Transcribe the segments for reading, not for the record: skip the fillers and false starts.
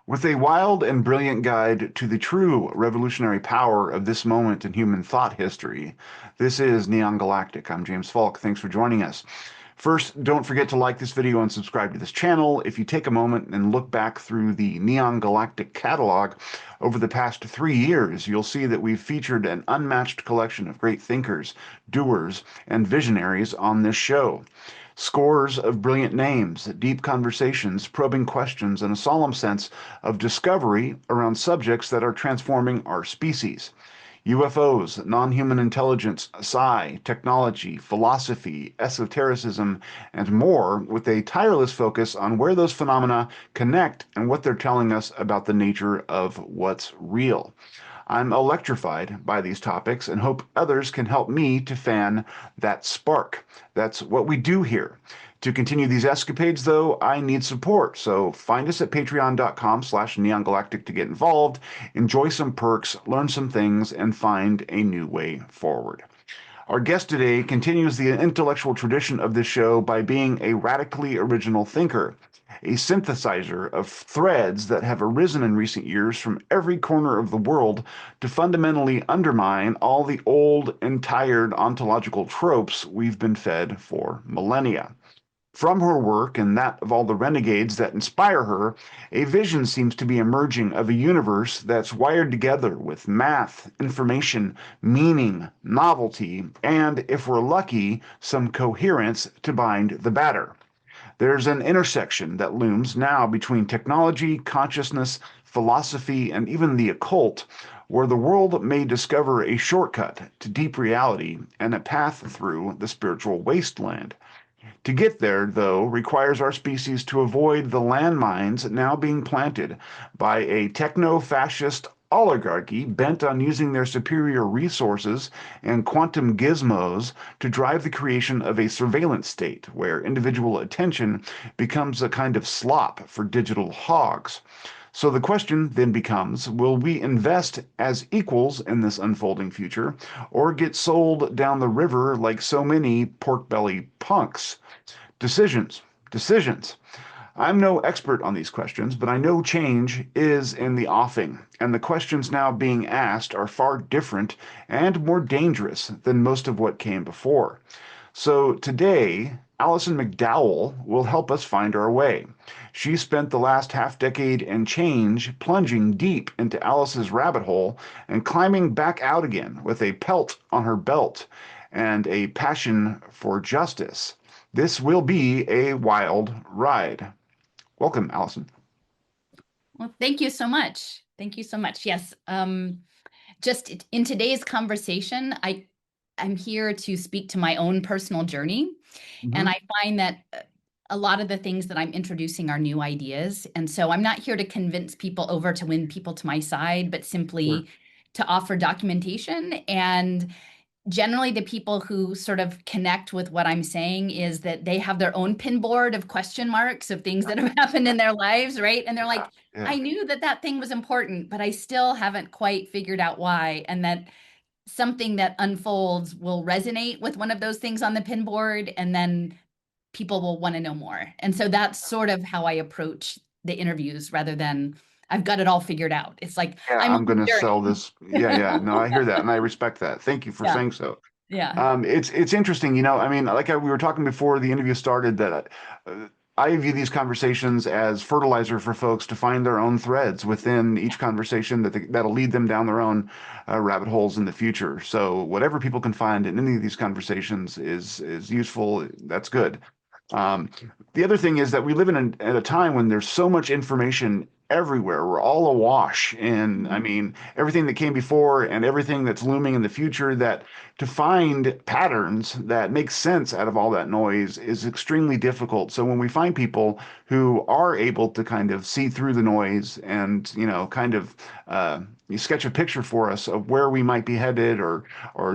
With a wild and brilliant guide to the true revolutionary power of this moment in human thought history, this is Neon Galactic. I'm James Faulk. Thanks for joining us. First, don't forget to like this video and subscribe to this channel. If you take a moment and look back through the Neon Galactic catalog over the past 3 years, you'll see that we've featured an unmatched collection of great thinkers, doers, and visionaries on this show. Scores of brilliant names, deep conversations, probing questions, and a solemn sense of discovery around subjects that are transforming our species. UFOs, non-human intelligence, psi, technology, philosophy, esotericism, and more, with a tireless focus on where those phenomena connect and what they're telling us about the nature of what's real. I'm electrified by these topics and hope others can help me to fan that spark. That's what we do here. To continue these escapades, though, I need support. So find us at patreon.com/neongalactic to get involved, enjoy some perks, learn some things, and find a new way forward. Our guest today continues the intellectual tradition of this show by being a radically original thinker, a synthesizer of threads that have arisen in recent years from every corner of the world to fundamentally undermine all the old and tired ontological tropes we've been fed for millennia. From her work and that of all the renegades that inspire her, a vision seems to be emerging of a universe that's wired together with math, information, meaning, novelty, and, if we're lucky, some coherence to bind the batter. There's an intersection that looms now between technology, consciousness, philosophy, and even the occult, where the world may discover a shortcut to deep reality and a path through the spiritual wasteland. To get there, though, requires our species to avoid the landmines now being planted by a techno-fascist oligarchy bent on using their superior resources and quantum gizmos to drive the creation of a surveillance state where individual attention becomes a kind of slop for digital hogs. So the question then becomes, will we invest as equals in this unfolding future or get sold down the river like so many pork belly punks? Decisions, decisions. I'm no expert on these questions, but I know change is in the offing, and the questions now being asked are far different and more dangerous than most of what came before. So today, Alison McDowell will help us find our way. She spent the last half decade and change plunging deep into Alice's rabbit hole and climbing back out again with a pelt on her belt and a passion for justice. This will be a wild ride. Welcome, Allison. Well, thank you so much. Thank you so much. Yes. Just in today's conversation, I'm here to speak to my own personal journey. And Mhm. I find that a lot of the things that I'm introducing are new ideas. And so I'm not here to convince people over to win people to my side, but Sure. simply to offer documentation. And generally the people who sort of connect with what I'm saying is that they have their own pinboard of question marks of things that have happened in their lives, right? And they're like, Yeah. I knew that that thing was important, but I still haven't quite figured out why. And that something that unfolds will resonate with one of those things on the pinboard, and then people will want to know more. And so that's sort of how I approach the interviews rather than I've got it all figured out. It's like Yeah, I'm on I'm going the to sell journey. this. Yeah, yeah. No, I hear that and I respect that. Thank you for Yeah. saying so. Yeah. It's interesting, I mean, we were talking before the interview started that I view these conversations as fertilizer for folks to find their own threads within each conversation that'll lead them down their own rabbit holes in the future. So whatever people can find in any of these conversations is useful. That's good. Um, the other thing is that we live at a time when there's so much information everywhere. We're all awash in, I Mhm. mean, everything that came before and everything that's looming in the future, that to find patterns that make sense out of all that noise is extremely difficult. So when we find people who are able to kind of see through the noise and, kind of you sketch a picture for us of where we might be headed or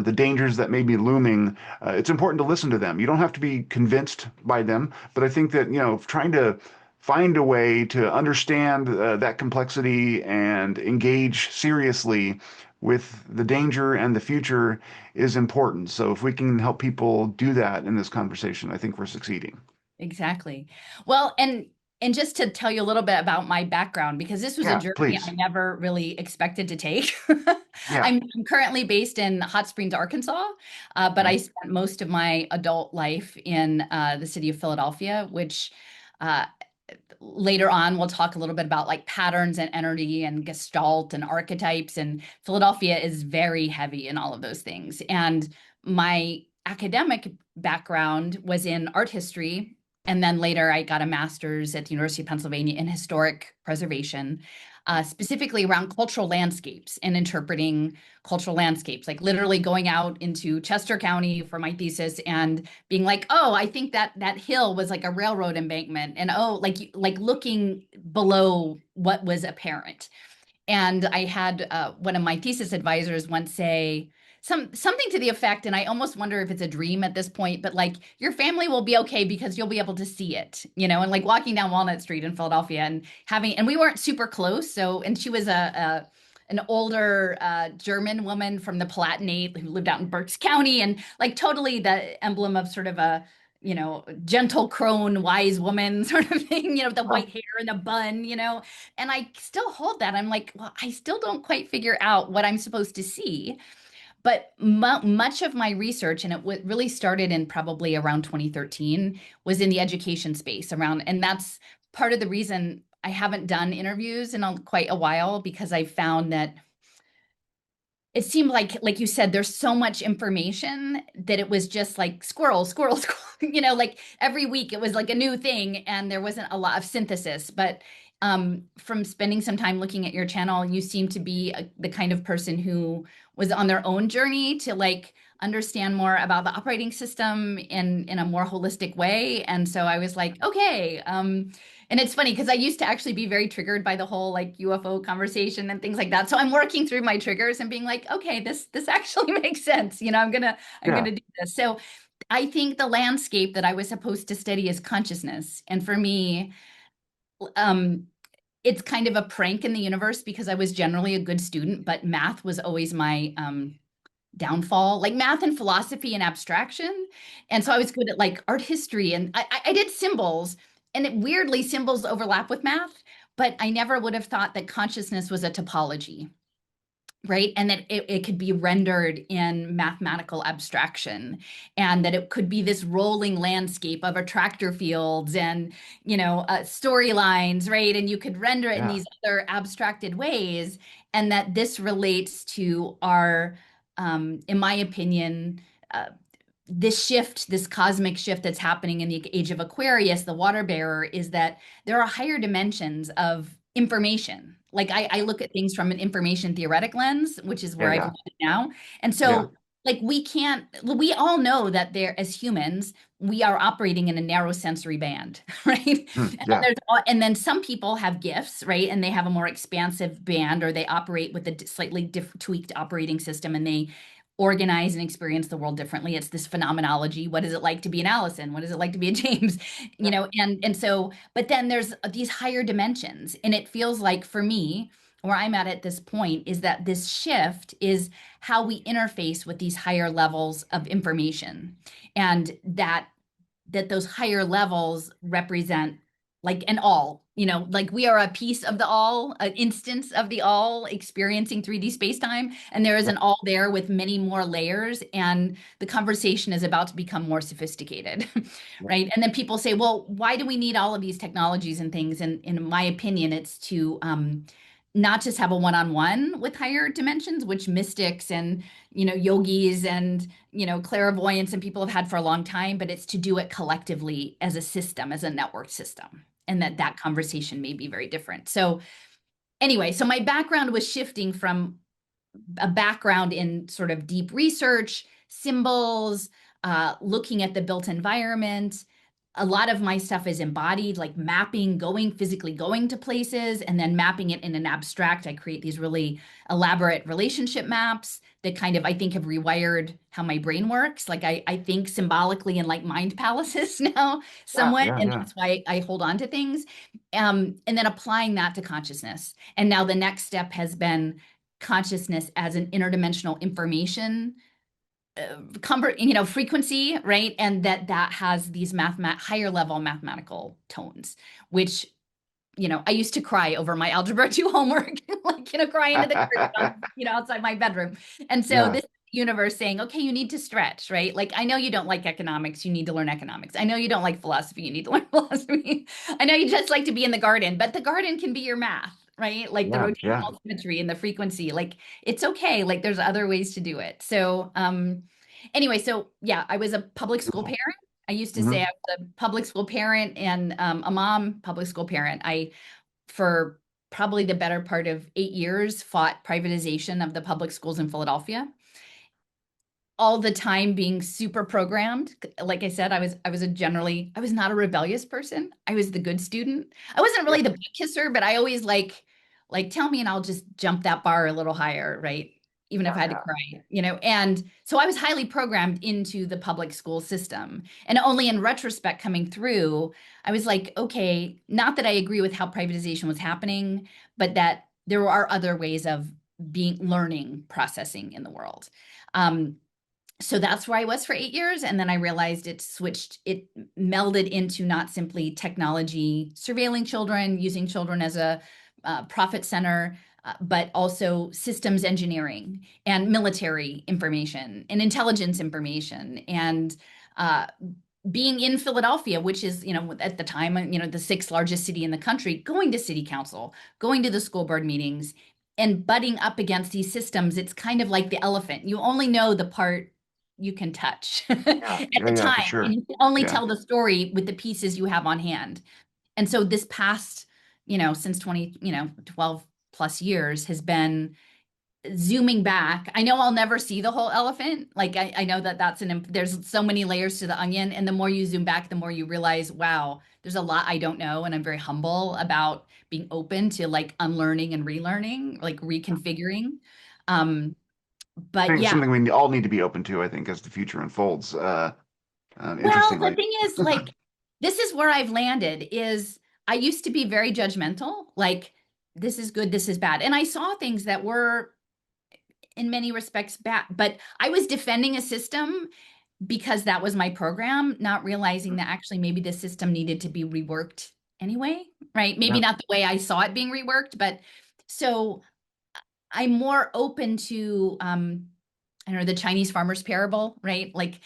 the dangers that may be looming, it's important to listen to them. You don't have to be convinced by them, but I think that, trying to find a way to understand that complexity and engage seriously with the danger and the future is important. So if we can help people do that in this conversation, I think we're succeeding. Exactly. Well, and And just to tell you a little bit about my background, because this was a Yeah, journey I please. never really expected to take. Yeah. I'm currently based in Hot Springs, Arkansas, but I Okay. spent most of my adult life in the city of Philadelphia, which uh, later on we'll talk a little bit about like patterns and energy and gestalt and archetypes. And Philadelphia is very heavy in all of those things. And my academic background was in art history, and then later I got a master's at the University of Pennsylvania in historic preservation, specifically around cultural landscapes and interpreting cultural landscapes, like literally going out into Chester County for my thesis and being like, oh, I think that that hill was like a railroad embankment, and oh, like looking below what was apparent. And I had one of my thesis advisors once say something to the effect, and I almost wonder if it's a dream at this point, but like your family will be okay because you'll be able to see it, you know, and like walking down Walnut Street in Philadelphia and having, and we weren't super close. So, and she was a an older German woman from the Palatinate who lived out in Berks County, and like totally the emblem of sort of a, you know, gentle crone, wise woman sort of thing, you know, the Oh, white hair and a bun, you know, and I still hold that. I'm like, well, I still don't quite figure out what I'm supposed to see. But much of my research, and it really started in probably around 2013, was in the education space around, and that's part of the reason I haven't done interviews in quite a while, because I found that it seemed like you said, there's so much information that it was just like squirrel, squirrel, squirrel, you know, like every week it was like a new thing and there wasn't a lot of synthesis. But from spending some time looking at your channel, you seem to be the kind of person who was on their own journey to like understand more about the operating system in a more holistic way. And so I was like, okay, and it's funny because I used to actually be very triggered by the whole like UFO conversation and things like that. So I'm working through my triggers and being like, okay, this actually makes sense. You know, I'm yeah. gonna do this. So I think the landscape that I was supposed to study is consciousness. And for me, um, it's kind of a prank in the universe because I was generally a good student, but math was always my downfall, like math and philosophy and abstraction. And so I was good at like art history, and I did symbols, and weirdly symbols overlap with math, but I never would have thought that consciousness was a topology, right? And that it could be rendered in mathematical abstraction, and that it could be this rolling landscape of attractor fields and, you know, storylines, right? And you could render it in Yeah. these other abstracted ways, and that this relates to our, in my opinion, uh, this shift, this cosmic shift that's happening in the age of Aquarius, the water bearer, is that there are higher dimensions of information. Like I look at things from an information theoretic lens, which is Yeah. where I've Yeah. landed now. And Yeah. so like we all know that there, as humans, we are operating in a narrow sensory band, right? Hmm, And then yeah. and then some people have gifts, right? And they have a more expansive band, or they operate with a slightly tweaked operating system, and they organize and experience the world differently. It's this phenomenology. What is it like to be an Allison? What is it like to be a James? You Yeah. know, and so, but then there's these higher dimensions. And it feels like for me, where I'm at this point, is that this shift is how we interface with these higher levels of information. And that those higher levels represent like an all, you know, like we are a piece of the all, an instance of the all experiencing 3D space-time, and there is Yeah. an all there with many more layers, and the conversation is about to become more sophisticated. Yeah. Right? And then people say, well, why do we need all of these technologies and things? And in my opinion, it's to not just have a one-on-one with higher dimensions, which mystics and, you know, yogis and, you know, clairvoyants and people have had for a long time, but it's to do it collectively as a system, as a network system, and that conversation may be very different. So anyway, so my background was shifting from a background in sort of deep research, symbols, looking at the built environment. A lot of my stuff is embodied, like mapping, going physically going to places, and then mapping it in an abstract. I create these really elaborate relationship maps that kind of, I think, have rewired how my brain works. Like I think symbolically in like mind palaces now, Yeah. somewhat, Yeah. and Yeah. that's why I hold on to things. And then applying that to consciousness. And now the next step has been consciousness as an interdimensional information you know, frequency, right? And that has these higher level mathematical tones, which I used to cry over my algebra 2 homework, like, cry into the curtain on, outside my bedroom. And so Yeah, this universe saying, okay, you need to stretch, right? Like, I know you don't like economics, you need to learn economics. I know you don't like philosophy, you need to learn philosophy. I know you just like to be in the garden, but the garden can be your math, right? Like the yeah, yeah. rotational symmetry and the frequency, like it's okay. Like there's other ways to do it. So, anyway, so yeah, I was a public school Beautiful. parent. I used to say Hmm. I was a public school parent and a mom public school parent. For probably the better part of 8 years, fought privatization of the public schools in Philadelphia, all the time being super programmed. Like I said, I was not a rebellious person. I was the good student. I wasn't really Yep. the butt kisser, but I always like tell me and I'll just jump that bar a little higher, right? Even if Yeah, I had to yeah. cry. And so I was highly programmed into the public school system. And only in retrospect coming through, I was like, okay, not that I agree with how privatization was happening, but that there are other ways of being learning processing in the world. Um, so that's where I was for 8 years. And then I realized it melded into not simply technology, surveilling children, using children as a profit center, but also systems engineering and military information and intelligence information. And uh, being in Philadelphia, which is, at the time, the sixth largest city in the country, going to city council, going to the school board meetings, and butting up against these systems, it's kind of like the elephant. You only know the part you can touch at Yeah, the yeah, yeah, for time, and sure. you can only Yeah. tell the story with the pieces you have on hand. And so this past, since 20, 12 plus years has been zooming back. I know I'll never see the whole elephant. Like I know that there's so many layers to the onion. And the more you zoom back, the more you realize, wow, there's a lot I don't know. And I'm very humble about being open to like unlearning and relearning, like reconfiguring. Um, I but think it's yeah, something we all need to be open to, I think, as the future unfolds. well, the Interestingly. thing is, like, this is where I've landed is I used to be very judgmental, like, this is good, this is bad. And I saw things that were in many respects bad, but I was defending a system because that was my program, not realizing that actually maybe the system needed to be reworked anyway, right? Maybe Yeah. not the way I saw it being reworked, but so I'm more open to I don't know, the Chinese farmer's parable, right? Like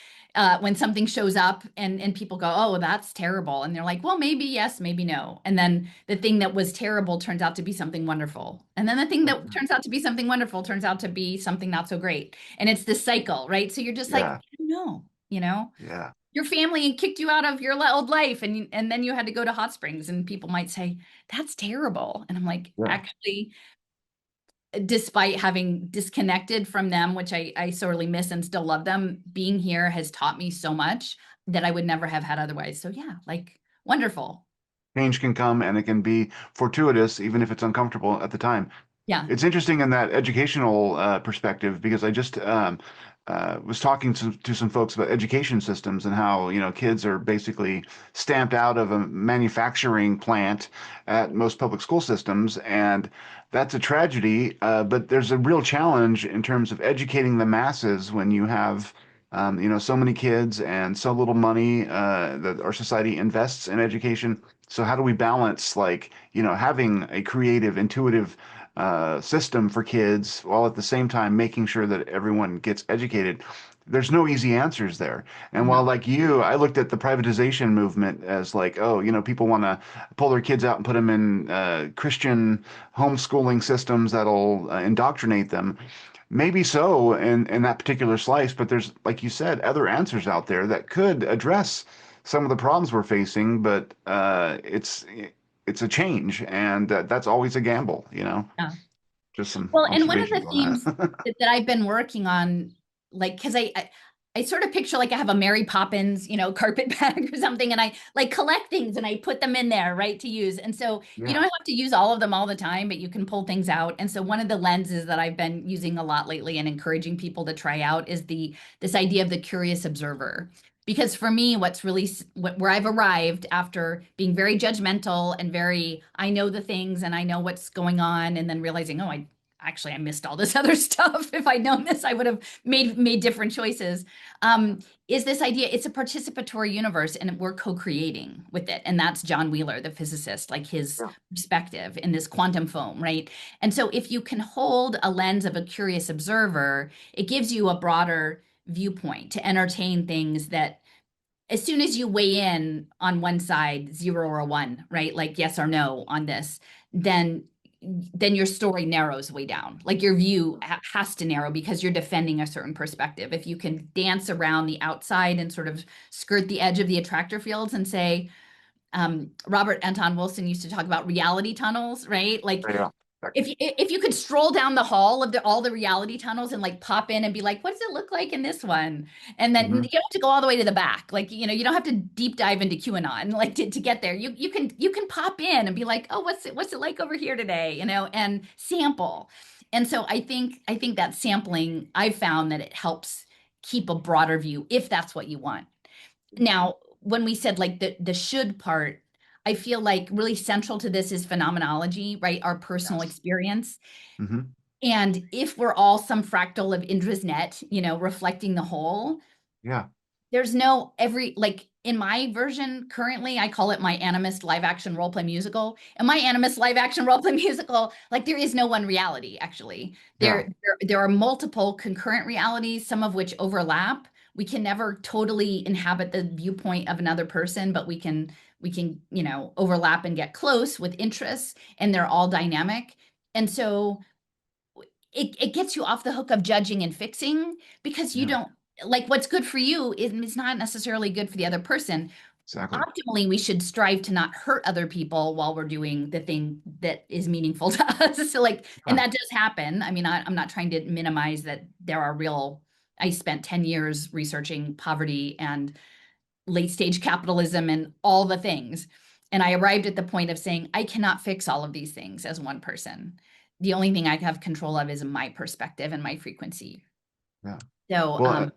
when something shows up and people go, "Oh, that's terrible," and they're like, "Well, maybe yes, maybe no," and then the thing that was terrible turns out to be something wonderful, and then the thing that Mhm. turns out to be something wonderful turns out to be something not so great, and it's this cycle, right? So you're just like, Yeah, I don't know, yeah, your family kicked you out of your old life, and then you had to go to hot springs, and people might say that's terrible, and I'm like, yeah. actually despite having disconnected from them, which I sorely miss and still love them, being here has taught me so much that I would never have had otherwise. So yeah, like wonderful. Change can come and it can be fortuitous, even if it's uncomfortable at the time. Yeah. It's interesting in that educational perspective because I just was talking to some folks about education systems and how, kids are basically stamped out of a manufacturing plant at most public school systems, and that's a tragedy. But there's a real challenge in terms of educating the masses when you have, so many kids and so little money that our society invests in education. So how do we balance, like, having a creative, intuitive system for kids while at the same time making sure that everyone gets educated? There's no easy answers there. And while, No. like you, I looked at the privatization movement as like, oh, people want to pull their kids out and put them in Christian homeschooling systems that'll indoctrinate them. Maybe so in that particular slice, but there's, like you said, other answers out there that could address some of the problems we're facing, but it's a change, and that's always a gamble. Yeah. Just some Well, and one of observations the on themes that. that I've been working on, like, because I sort of picture like I have a Mary Poppins, carpet bag or something, and I like collect things and I put them in there, right, to use. And so you don't Yeah. have to use all of them all the time, but you can pull things out. And so one of the lenses that I've been using a lot lately and encouraging people to try out is this idea of the curious observer. Because for me, where I've arrived after being very judgmental and very, I know the things and I know what's going on, and then realizing, oh, actually, I missed all this other stuff. If I'd known this, I would have made different choices. Is this idea, it's a participatory universe and we're co-creating with it. And that's John Wheeler, the physicist, like his Yeah. perspective in this quantum foam, right? And so if you can hold a lens of a curious observer, it gives you a broader viewpoint to entertain things that as soon as you weigh in on one side, 0 or 1, right? Like yes or no on this, then your story narrows way down. Like your view has to narrow because you're defending a certain perspective. If you can dance around the outside and sort of skirt the edge of the attractor fields and say, Robert Anton Wilson used to talk about reality tunnels, right? Like Yeah. if you could stroll down the hall of all the reality tunnels and like pop in and be like, what does it look like in this one? And then you Hmm. don't have to go all the way to the back. Like, you don't have to deep dive into QAnon like to get there. You can pop in and be like, oh, what's it like over here today? And sample. And so I think that sampling, I've found that it helps keep a broader view if that's what you want. Now, when we said like the should part, I feel like really central to this is phenomenology, right? Our personal Yes. experience. Hmm. And if we're all some fractal of Indra's net, reflecting the whole, Yeah. there's no every like in my version currently, I call it my animist live action role play musical. And my animist live action role play musical, like there is no one reality, actually. Yeah. There are multiple concurrent realities, some of which overlap. We can never totally inhabit the viewpoint of another person, but we can, overlap and get close with interests, and they're all dynamic. And so it gets you off the hook of judging and fixing because you Yeah. don't like what's good for you is not necessarily good for the other person. Exactly. Optimally, we should strive to not hurt other people while we're doing the thing that is meaningful to us. So like, and Yeah. that does happen. I mean, I'm not trying to minimize that there are real, I spent 10 years researching poverty and late stage capitalism and all the things. And I arrived at the point of saying, I cannot fix all of these things as one person. The only thing I have control of is my perspective and my frequency. Yeah. So, Well,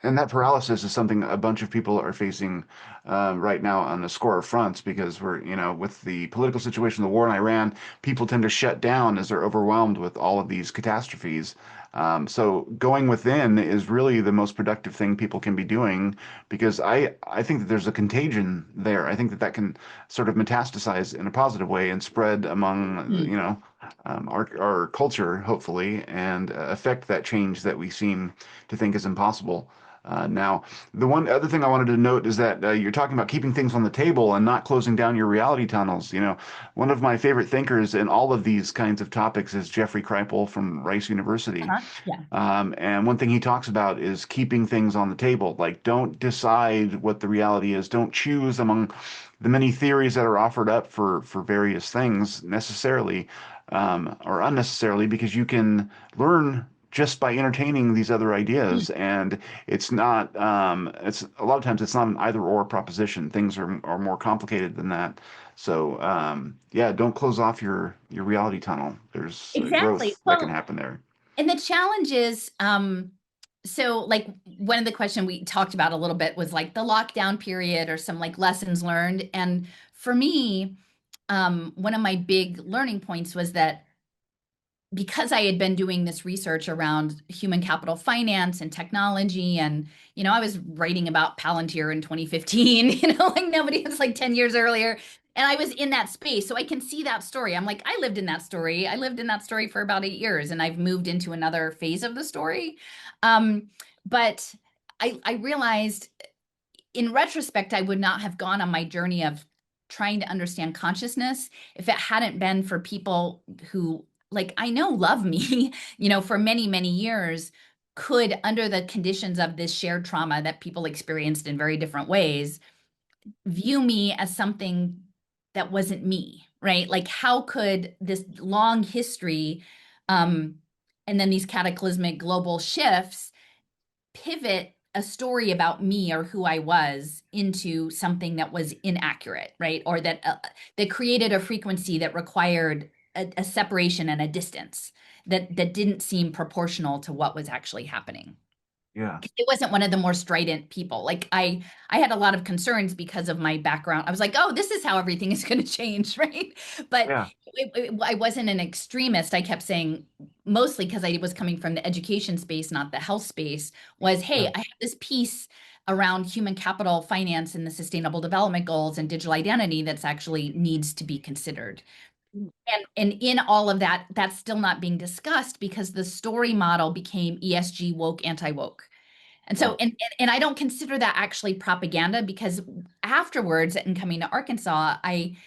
and that paralysis is something a bunch of people are facing right now on a score of fronts because with the political situation, the war in Iran, people tend to shut down as they're overwhelmed with all of these catastrophes. So going within is really the most productive thing people can be doing because I think that there's a contagion there. I think that that can sort of metastasize in a positive way and spread among, mm, our culture, hopefully, and affect that change that we seem to think is impossible. Now, the one other thing I wanted to note is that you're talking about keeping things on the table and not closing down your reality tunnels. One of my favorite thinkers in all of these kinds of topics is Jeffrey Kripal from Rice University. yeah. And one thing he talks about is keeping things on the table. Like, don't decide what the reality is. Don't choose among the many theories that are offered up for various things necessarily or unnecessarily, because you can learn just by entertaining these other Mm. ideas. And it's a lot of times it's not an either or proposition. Things are more complicated than that. So, yeah, don't close off your reality tunnel. There's Exactly. growth that can Well, happen there. and the challenge is, so like one of the question we talked about a little bit was like the lockdown period or some like lessons learned. And for me, one of my big learning points was that because I had been doing this research around human capital finance and technology, and I was writing about Palantir in 2015, like nobody was like 10 years earlier. And I was in that space. So I can see that story. I'm like, I lived in that story. I lived in that story for about 8 years, and I've moved into another phase of the story. But I realized in retrospect, I would not have gone on my journey of trying to understand consciousness if it hadn't been for people who, like, I know love me, for many, many years, could, under the conditions of this shared trauma that people experienced in very different ways, view me as something that wasn't me, right? Like, how could this long history, um, and then these cataclysmic global shifts pivot a story about me or who I was into something that was inaccurate, right? Or that created a frequency that required a separation and a distance that didn't seem proportional to what was actually happening. Yeah. It wasn't one of the more strident people. Like I had a lot of concerns because of my background. I was like, oh, this is how everything is going to change, right? But Yeah. I wasn't an extremist. I kept saying, mostly because I was coming from the education space, not the health space, was, hey, Yeah. I have this piece around human capital finance and the sustainable development goals and digital identity that's actually needs to be considered. And in all of that, that's still not being discussed because the story model became ESG woke, anti-woke. And Yeah. so, and I don't consider that actually propaganda because afterwards, and coming to Arkansas, I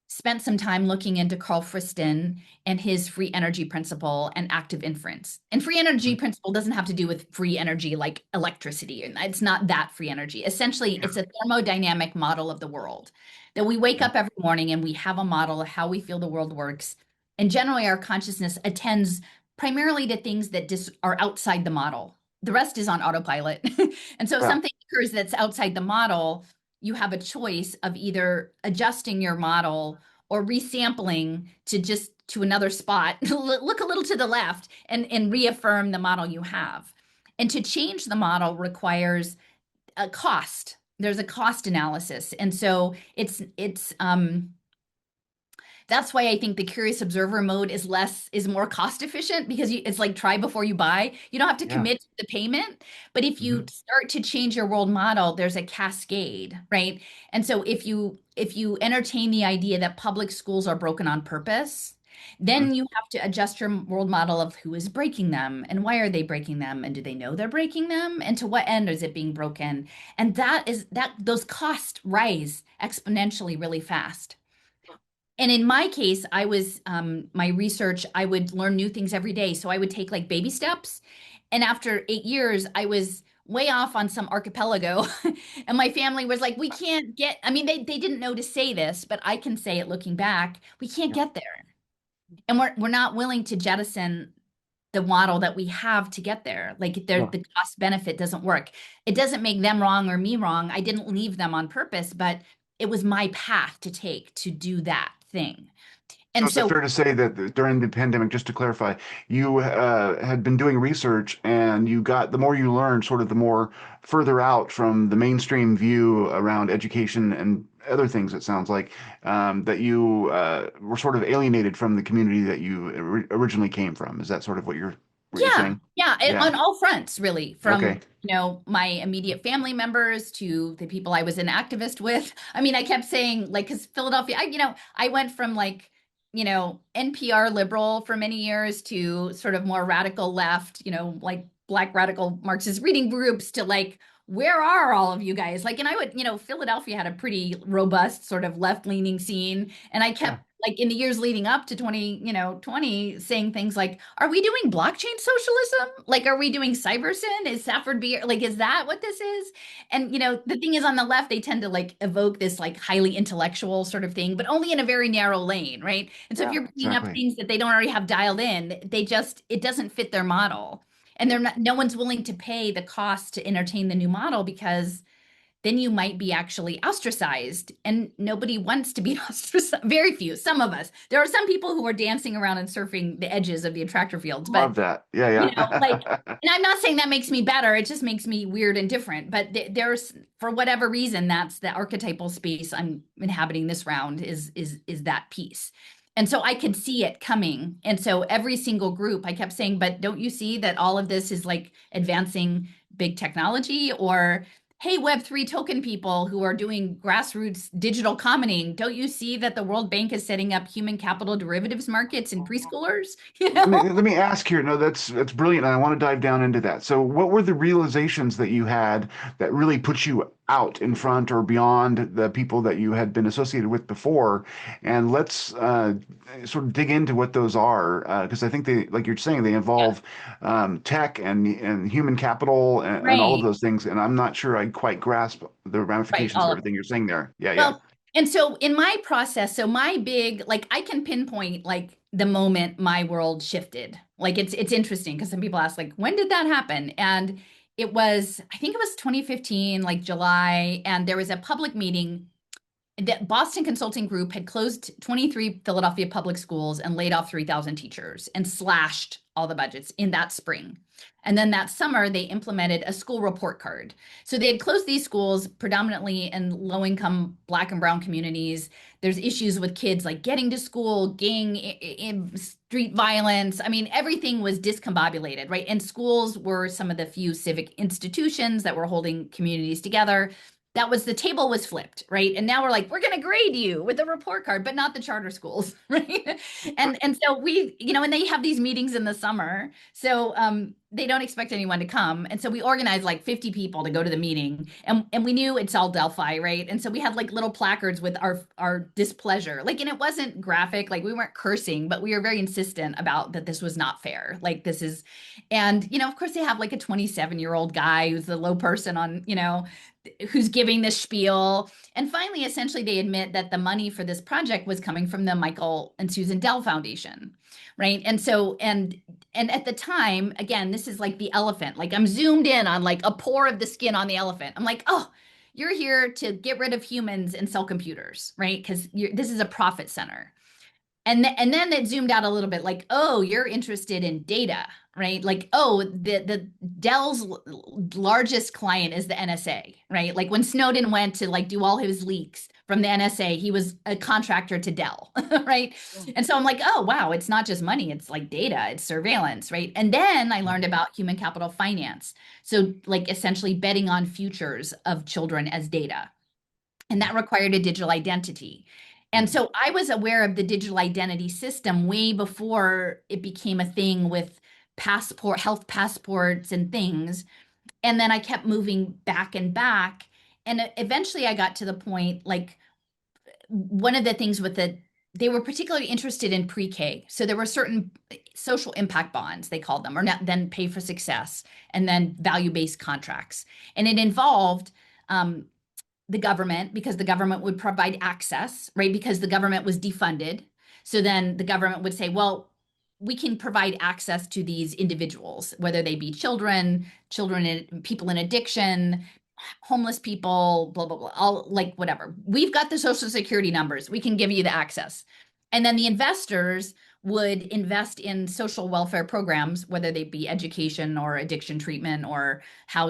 spent some time looking into Carl Friston and his free energy principle and active inference. And free energy Mhm. principle doesn't have to do with free energy like electricity. And it's not that free energy. Essentially, Yeah. it's a thermodynamic model of the world that we wake Yeah. up every morning and we have a model of how we feel the world works. And generally, our consciousness attends primarily to things that just are outside the model. The rest is on autopilot. And so if Yeah. something occurs that's outside the model, you have a choice of either adjusting your model or resampling to just to another spot, look a little to the left and reaffirm the model you have. And to change the model requires a cost. There's a cost analysis. And so it's that's why I think the curious observer mode is more cost efficient because it's like try before you buy. You don't have to Yeah. commit to the payment, but if you Hmm. start to change your world model, there's a cascade, right? And so if you entertain the idea that public schools are broken on purpose, then you have to adjust your world model of who is breaking them and why are they breaking them and do they know they're breaking them and to what end is it being broken? And that those costs rise exponentially really fast. And in my case, I was my research, I would learn new things every day. So I would take like baby steps. And after 8 years, I was way off on some archipelago. And my family was like, we can't get, I mean, they didn't know to say this, but I can say it looking back, we can't Yeah. get there. And we're not willing to jettison the model that we have to get there. Like Yeah. the cost benefit doesn't work. It doesn't make them wrong or me wrong. I didn't leave them on purpose, but it was my path to take to do that thing. So And is it so, fair to say that during the pandemic, just to clarify, you had been doing research and you got the more you learned, sort of the more further out from the mainstream view around education and other things, it sounds like, that you were sort of alienated from the community that you originally came from. Is that sort of what you're yeah, saying? yeah, Yeah. on all fronts, really, from Okay. my immediate family members to the people I was an activist with. I mean, I kept saying like, because Philadelphia, I went from like, NPR liberal for many years to sort of more radical left, like Black radical Marxist reading groups to like, where are all of you guys? Like, and I would, Philadelphia had a pretty robust sort of left-leaning scene, and I Yeah. kept like in the years leading up to 20 saying things like, are we doing blockchain socialism? Like, are we doing Cybersyn? Is Safford Beer like, is that what this is? And the thing is, on the left, they tend to like evoke this like highly intellectual sort of thing, but only in a very narrow lane, right? And so if Yeah. you're bringing up Exactly. things that they don't already have dialed in, it doesn't fit their model. And no one's willing to pay the cost to entertain the new model because then you might be actually ostracized and nobody wants to be ostracized. Very few, some of us. There are some people who are dancing around and surfing the edges of the attractor fields, but Love that. Yeah. like, Yeah. and I'm not saying that makes me better. It just makes me weird and different. But there's, for whatever reason, that's the archetypal space I'm inhabiting this round is that piece. And so I could see it coming. And so every single group, I kept saying, but don't you see that all of this is like advancing big technology? Or hey, Web3 token people who are doing grassroots digital commenting, don't you see that the World Bank is setting up human capital derivatives markets in preschoolers? You Let me know? let me ask here. No, that's brilliant, and I want to dive down into that. So, what were the realizations that you had that really put you out in front or beyond the people that you had been associated with before? And let's sort of dig into what those are, because I think they, like you're saying, they Yeah. involve tech and human capital and all of Right. those things. And I'm not sure I quite grasp the Right. ramifications of All of everything you're saying there. Yeah, yeah, Well, and so in my process, so my big, like I can pinpoint like the moment my world shifted. Like it's interesting because some people ask like when did that happen? And I think it was 2015, like July, and there was a public meeting that Boston Consulting Group had closed 23 Philadelphia public schools and laid off 3,000 teachers and slashed all the budgets in that spring. And then that summer, they implemented a school report card. So they had closed these schools predominantly in low income Black and Brown communities. There's issues with kids like getting to school, street violence. I mean, everything was discombobulated, right? And schools were some of the few civic institutions that were holding communities together. That was the table was flipped, right? And now we're like, we're going to grade you with a report card, but not the charter schools, right? And so we, and they have these meetings in the summer. So they don't expect anyone to come. And so we organized like 50 people to go to the meeting. And we knew it's all Delphi, right? And so we had like little placards with our displeasure. Like, and it wasn't graphic, like we weren't cursing, but we were very insistent about that this was not fair. Like this is, and of course they have like a 27-year-old guy who's the low person on, who's giving this spiel. And finally, essentially, they admit that the money for this project was coming from the Michael and Susan Dell Foundation, right? And so, and at the time, again, this is like the elephant. Like I'm zoomed in on like a pore of the skin on the elephant. I'm like, oh, you're here to get rid of humans and sell computers, right? Because this is a profit center. And then it zoomed out a little bit, like, oh, you're interested in data, right? Like, oh, the Dell's largest client is the NSA, right? Like when Snowden went to like do all his leaks from the NSA, he was a contractor to Dell, right? And so I'm like, oh, wow, it's not just money, it's like data, it's surveillance, right? And then I learned about human capital finance. So like essentially betting on futures of children as data. And that required a digital identity. And so I was aware of the digital identity system way before it became a thing with health passports and things. And then I kept moving back and back. And eventually I got to the point, like one of the things they were particularly interested in pre-K. So there were certain social impact bonds, they called them, or not, then pay for success, and then value-based contracts. And it involved the government, because the government would provide access, right? Because the government was defunded. So then the government would say, well, we can provide access to these individuals, whether they be children, people in addiction, homeless people, blah, blah, blah, all like whatever. We've got the social security numbers. We can give you the access. And then the investors would invest in social welfare programs, whether they be education or addiction treatment or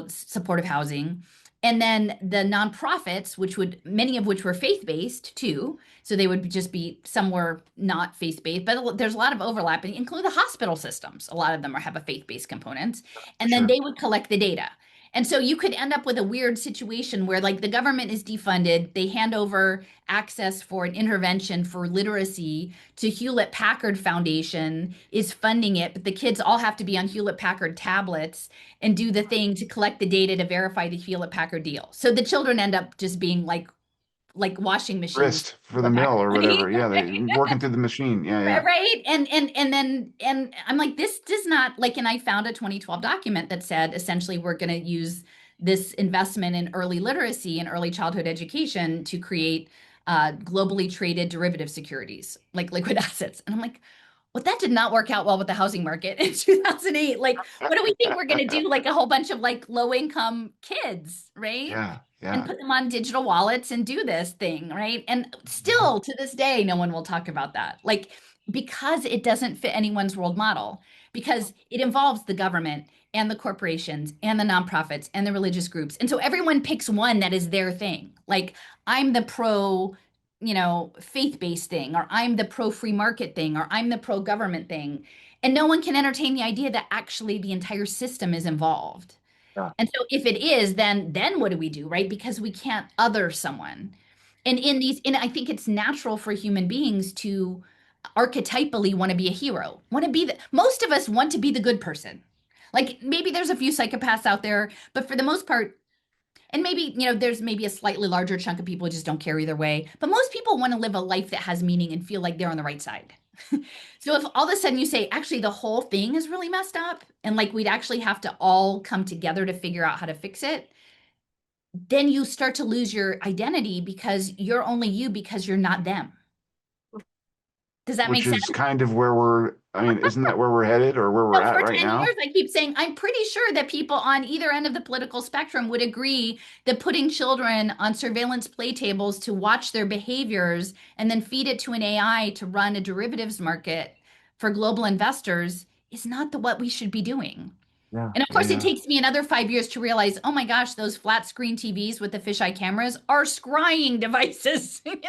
supportive housing. And then the nonprofits, many of which were faith-based too, so they would just be somewhere not faith-based, but there's a lot of overlap, and include the hospital systems. A lot of them have a faith-based component, and then they would collect the data. And so you could end up with a weird situation where like the government is defunded, they hand over access for an intervention for literacy to Hewlett Packard Foundation is funding it, but the kids all have to be on Hewlett Packard tablets and do the thing to collect the data to verify the Hewlett Packard deal. So the children end up just being like washing machines. Wrist for the mill or Right? whatever. Yeah, they working through the machine. Yeah, yeah. Right. And I'm like, this does not like, and I found a 2012 document that said essentially we're going to use this investment in early literacy and early childhood education to create globally traded derivative securities, like liquid assets. And I'm like, well, that did not work out well with the housing market in 2008. Like, what do we think we're going to do? Like a whole bunch of like low income kids, right? Yeah, And yeah. put them on digital wallets and do this thing, right? And still to this day, no one will talk about that. Like, because it doesn't fit anyone's world model, because it involves the government and the corporations and the nonprofits and the religious groups. And so everyone picks one that is their thing. Like, I'm the pro, faith-based thing, or I'm the pro free market thing, or I'm the pro government thing. And no one can entertain the idea that actually the entire system is involved. Yeah. And so if it is, then what do we do, right? Because we can't other someone. And I think it's natural for human beings to archetypally want to be a hero, most of us want to be the good person. Like maybe there's a few psychopaths out there, but for the most part, and maybe, there's maybe a slightly larger chunk of people who just don't care either way. But most people want to live a life that has meaning and feel like they're on the right side. So if all of a sudden you say, actually, the whole thing is really messed up, and like we'd actually have to all come together to figure out how to fix it, then you start to lose your identity because you're only you because you're not them. Does that make Which sense? is kind of isn't that where we're headed or where we're So at for right 10 now? years, I keep saying, I'm pretty sure that people on either end of the political spectrum would agree that putting children on surveillance play tables to watch their behaviors and then feed it to an AI to run a derivatives market for global investors is not the what we should be doing. Yeah, And of yeah, course, it yeah. takes me another 5 years to realize, oh my gosh, those flat screen TVs with the fisheye cameras are scrying devices. I'm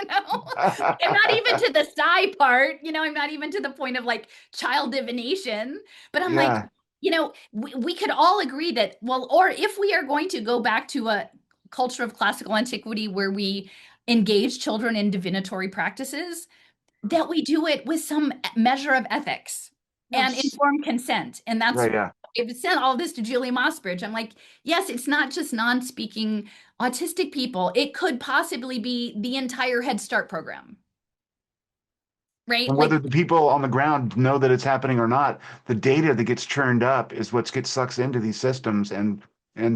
not even to the sci part, I'm not even to the point of like child divination. But I'm like, Yeah. we could all agree that, well, or if we are going to go back to a culture of classical antiquity where we engage children in divinatory practices, that we do it with some measure of ethics and Yes. informed consent. And that's, Right, yeah. I've sent all this to Julie Mossbridge. I'm like, yes, it's not just non-speaking autistic people. It could possibly be the entire Head Start program, right? And whether Like, the people on the ground know that it's happening or not, the data that gets churned up is what gets sucked into these systems and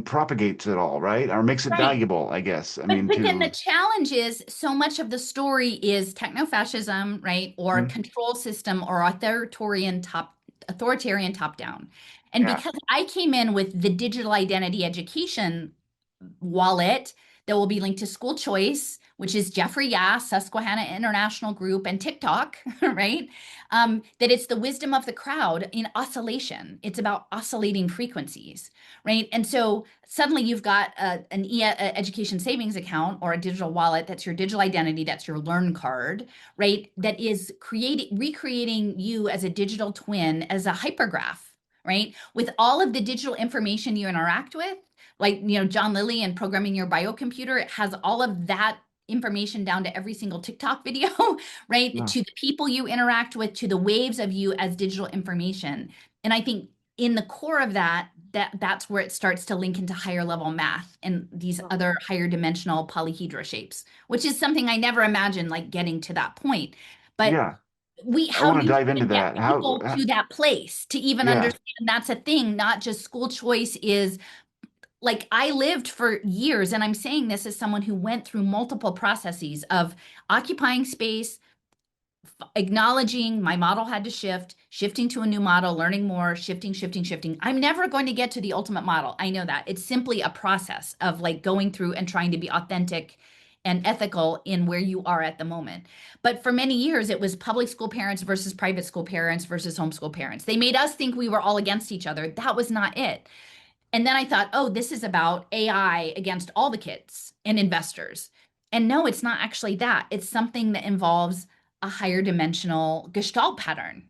propagates it all, right? Or makes it right. valuable, I guess. I But mean, but then the to challenge is so much of the story is techno-fascism, right? Or Mhm. control system or authoritarian top down. And Yeah. because I came in with the digital identity education wallet that will be linked to school choice, which is Jeffrey Yass, Susquehanna International Group, and TikTok, right? That it's the wisdom of the crowd in oscillation. It's about oscillating frequencies, right? And so suddenly you've got a education savings account or a digital wallet that's your digital identity, that's your learn card, right? That is recreating you as a digital twin, as a hypergraph, right? With all of the digital information you interact with, like John Lilly and programming your biocomputer, it has all of that information down to every single TikTok video, right? Yeah. To the people you interact with, to the waves of you as digital information. And I think in the core of that's where it starts to link into higher level math and these other higher dimensional polyhedra shapes, which is something I never imagined like getting to that point. But Yeah. I how want do to you dive into even get that. people to that place to even Yeah. understand that's a thing, not just school choice is like I lived for years, and I'm saying this as someone who went through multiple processes of occupying space, acknowledging my model had to shift, shifting to a new model, learning more, shifting, shifting, shifting. I'm never going to get to the ultimate model. I know that. It's simply a process of like going through and trying to be authentic and ethical in where you are at the moment. But for many years, it was public school parents versus private school parents versus homeschool parents. They made us think we were all against each other. That was not it. And then I thought, oh, this is about AI against all the kids and investors. And no, it's not actually that. It's something that involves a higher dimensional gestalt pattern,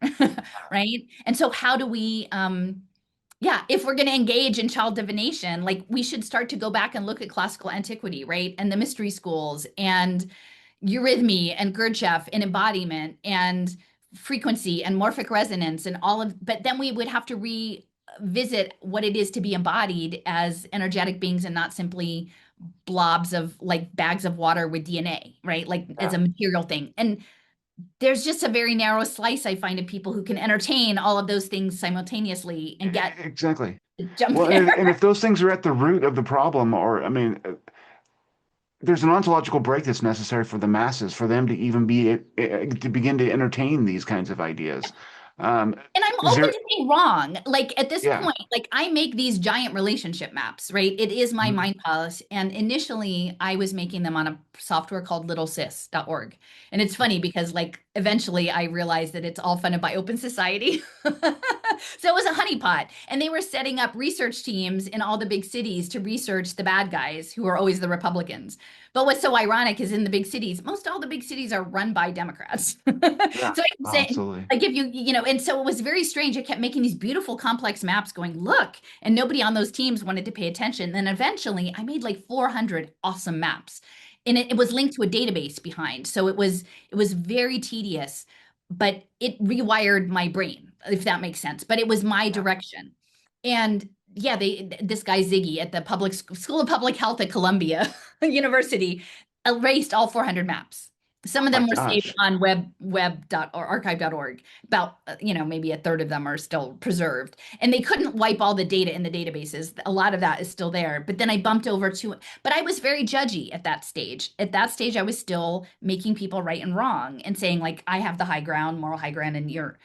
right? And so, how do we, yeah, if we're going to engage in child divination, like we should start to go back and look at classical antiquity, right? And the mystery schools and eurythmy and Gurdjieff and embodiment and frequency and morphic resonance and all of, but then we would have to revisit what it is to be embodied as energetic beings and not simply blobs of like bags of water with DNA, right? Like as Yeah. a material thing. And there's just a very narrow slice I find of people who can entertain all of those things simultaneously and get Exactly. jump Well, there. and if those things are at the root of the problem, or I mean, there's an ontological break that's necessary for the masses, for them to even be to begin to entertain these kinds of ideas. And I'm Is open there? to being wrong. Like at this Yeah. point, like I make these giant relationship maps, right? It is my Mhm. mind palace. And initially I was making them on a software called littlesis.org. And it's funny because like eventually I realized that it's all funded by Open Society. So it was a honeypot. And they were setting up research teams in all the big cities to research the bad guys who are always the Republicans. But what's so ironic is in the big cities, most all the big cities are run by Democrats. Yeah. So I'm saying, Absolutely. like if and so it was very strange. It kept making these beautiful complex maps going, look, and nobody on those teams wanted to pay attention. Then eventually I made like 400 awesome maps. And it was linked to a database behind. So it was very tedious, but it rewired my brain, if that makes sense. But it was my Yeah. direction. And yeah, this guy Ziggy at the public school of public health at Columbia University erased all 400 maps. Some Oh of my them were saved gosh. on web or archive.org. About maybe a third of them are still preserved. And they couldn't wipe all the data in the databases. A lot of that is still there. But then I bumped over to but I was very judgy at that stage. At that stage I was still making people right and wrong and saying like I have the high ground, moral high ground and you're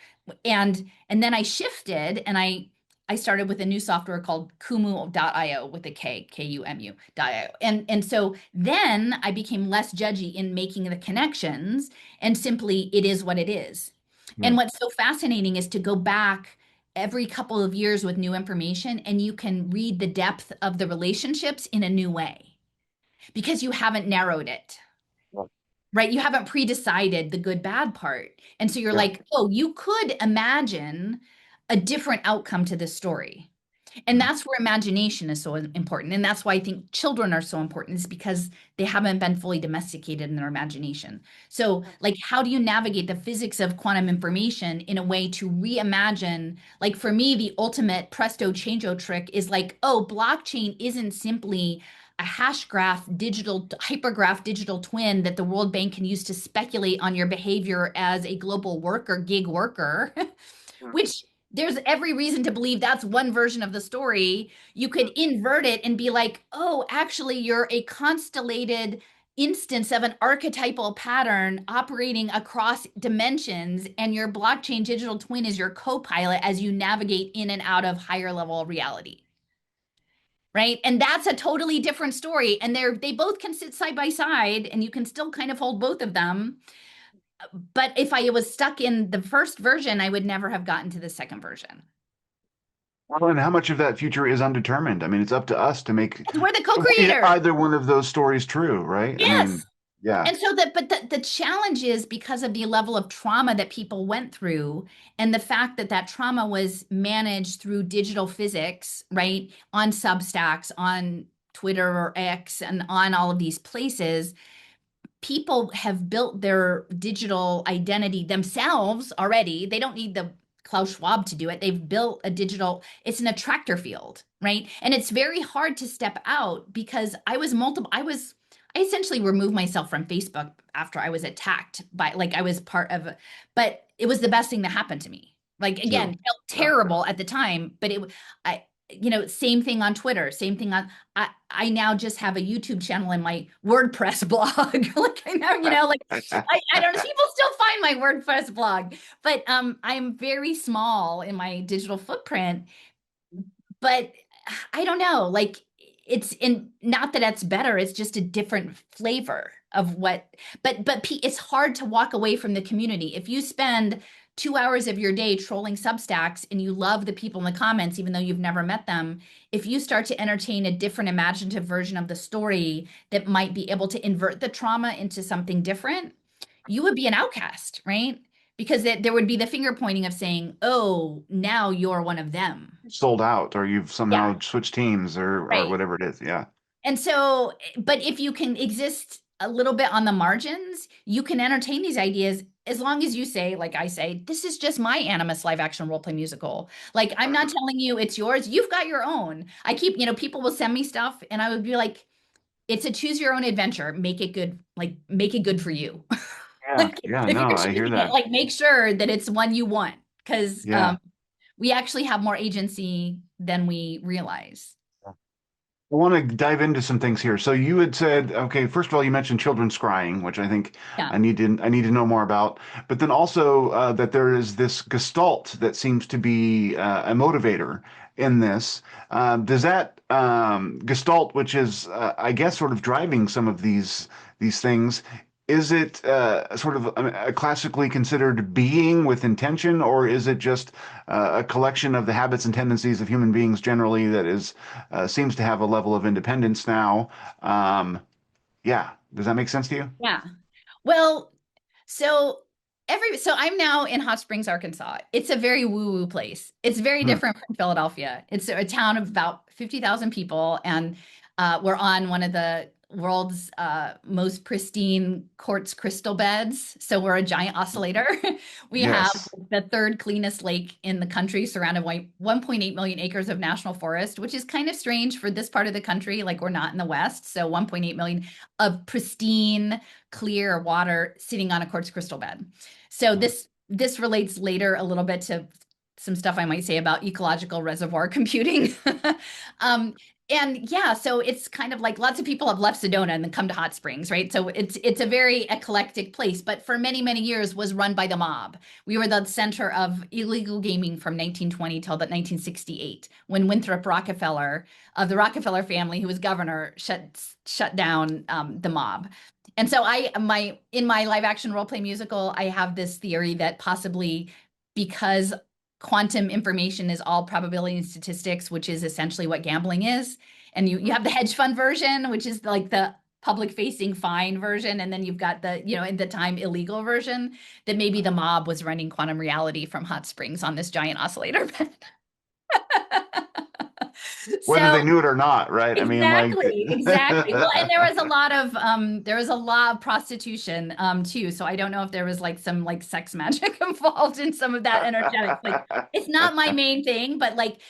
and then I shifted and I started with a new software called Kumu.io with a Kumu.io. And so then I became less judgy in making the connections and simply it is what it is. Yeah. And what's so fascinating is to go back every couple of years with new information, and you can read the depth of the relationships in a new way because you haven't narrowed it, right? You haven't pre-decided the good bad part. And so you're Yeah. like, oh, you could imagine a different outcome to this story. And Mhm. that's where imagination is so important. And that's why I think children are so important, is because they haven't been fully domesticated in their imagination. So, like, how do you navigate the physics of quantum information in a way to reimagine? Like, for me, the ultimate presto changeo trick is like, oh, blockchain isn't simply a hash graph digital hypergraph digital twin that the World Bank can use to speculate on your behavior as a global worker, gig worker, which there's every reason to believe that's one version of the story. You could invert it and be like, oh, actually, you're a constellated instance of an archetypal pattern operating across dimensions, and your blockchain digital twin is your co-pilot as you navigate in and out of higher level reality. Right. And that's a totally different story. And they both can sit side by side and you can still kind of hold both of them. But if I was stuck in the first version, I would never have gotten to the second version. Well, and how much of that future is undetermined? I mean, it's up to us to make We're the co-creator. either one of those stories true, right? I mean, Yes. yeah. And so but the challenge is because of the level of trauma that people went through and the fact that that trauma was managed through digital physics, right? On Substacks, on Twitter or X, and on all of these places, people have built their digital identity themselves already. They don't need the Klaus Schwab to do it. They've built a digital, it's an attractor field, right? And it's very hard to step out because I essentially removed myself from Facebook after I was attacked by, like, I was part of, but it was the best thing that happened to me. Like, again, Too. felt Yeah. terrible at the time, but I, same thing on Twitter, same thing on, I now just have a YouTube channel and my WordPress blog. Like I know, like I don't know, people still find my WordPress blog, but I'm very small in my digital footprint, but I don't know, like it's in, not that it's better, it's just a different flavor of what, but it's hard to walk away from the community. If you spend 2 hours of your day trolling Substacks and you love the people in the comments, even though you've never met them, if you start to entertain a different imaginative version of the story that might be able to invert the trauma into something different, you would be an outcast, right? Because there would be the finger pointing of saying, oh, now you're one of them. Sold out, or you've Yeah, somehow switched teams, or right. whatever it is. Yeah. And so, but if you can exist a little bit on the margins, you can entertain these ideas as long as you say, like I say, this is just my Animus live action role play musical. Like, I'm not telling you it's yours. You've got your own. I keep, people will send me stuff and I would be like, it's a choose your own adventure. Make it good. Like, make it good for you. Yeah. Like, Yeah. if No, you're I hear choosing it, that. like, make sure that it's one you want because Yeah. we actually have more agency than we realize. I want to dive into some things here. So you had said, okay, first of all, you mentioned children scrying, which I think Yeah. I need to know more about. But then also that there is this gestalt that seems to be a motivator in this. Does that gestalt, which is I guess sort of driving some of these things, is it sort of a classically considered being with intention, or is it just a collection of the habits and tendencies of human beings generally that is seems to have a level of independence now? Um, yeah, does that make sense to you? Yeah. Well, so so I'm now in Hot Springs, Arkansas. It's a very woo-woo place. It's very Hmm. different from Philadelphia. It's a town of about 50,000 people, and we're on one of the world's most pristine quartz crystal beds. So we're a giant oscillator. We have Yes. the third cleanest lake in the country, surrounded by 1.8 million acres of national forest, which is kind of strange for this part of the country. Like, we're not in the West, so 1.8 million of pristine clear water sitting on a quartz crystal bed. So this relates later a little bit to some stuff I might say about ecological reservoir computing. um, and yeah, so it's kind of like lots of people have left Sedona and then come to Hot Springs, right? So it's a very eclectic place, but for many, many years was run by the mob. We were the center of illegal gaming from 1920 till about 1968, when Winthrop Rockefeller of the Rockefeller family, who was governor, shut down the mob. And so in my live action role play musical, I have this theory that possibly because quantum information is all probability and statistics, which is essentially what gambling is. And you have the hedge fund version, which is like the public facing fine version, and then you've got the, in the time illegal version, that maybe the mob was running quantum reality from hot springs on this giant oscillator bed. Whether So they knew it or not, right? I mean, like, exactly, exactly. Well, and there was a lot of prostitution too. So I don't know if there was like some like sex magic involved in some of that energetics. Like it's not my main thing, but like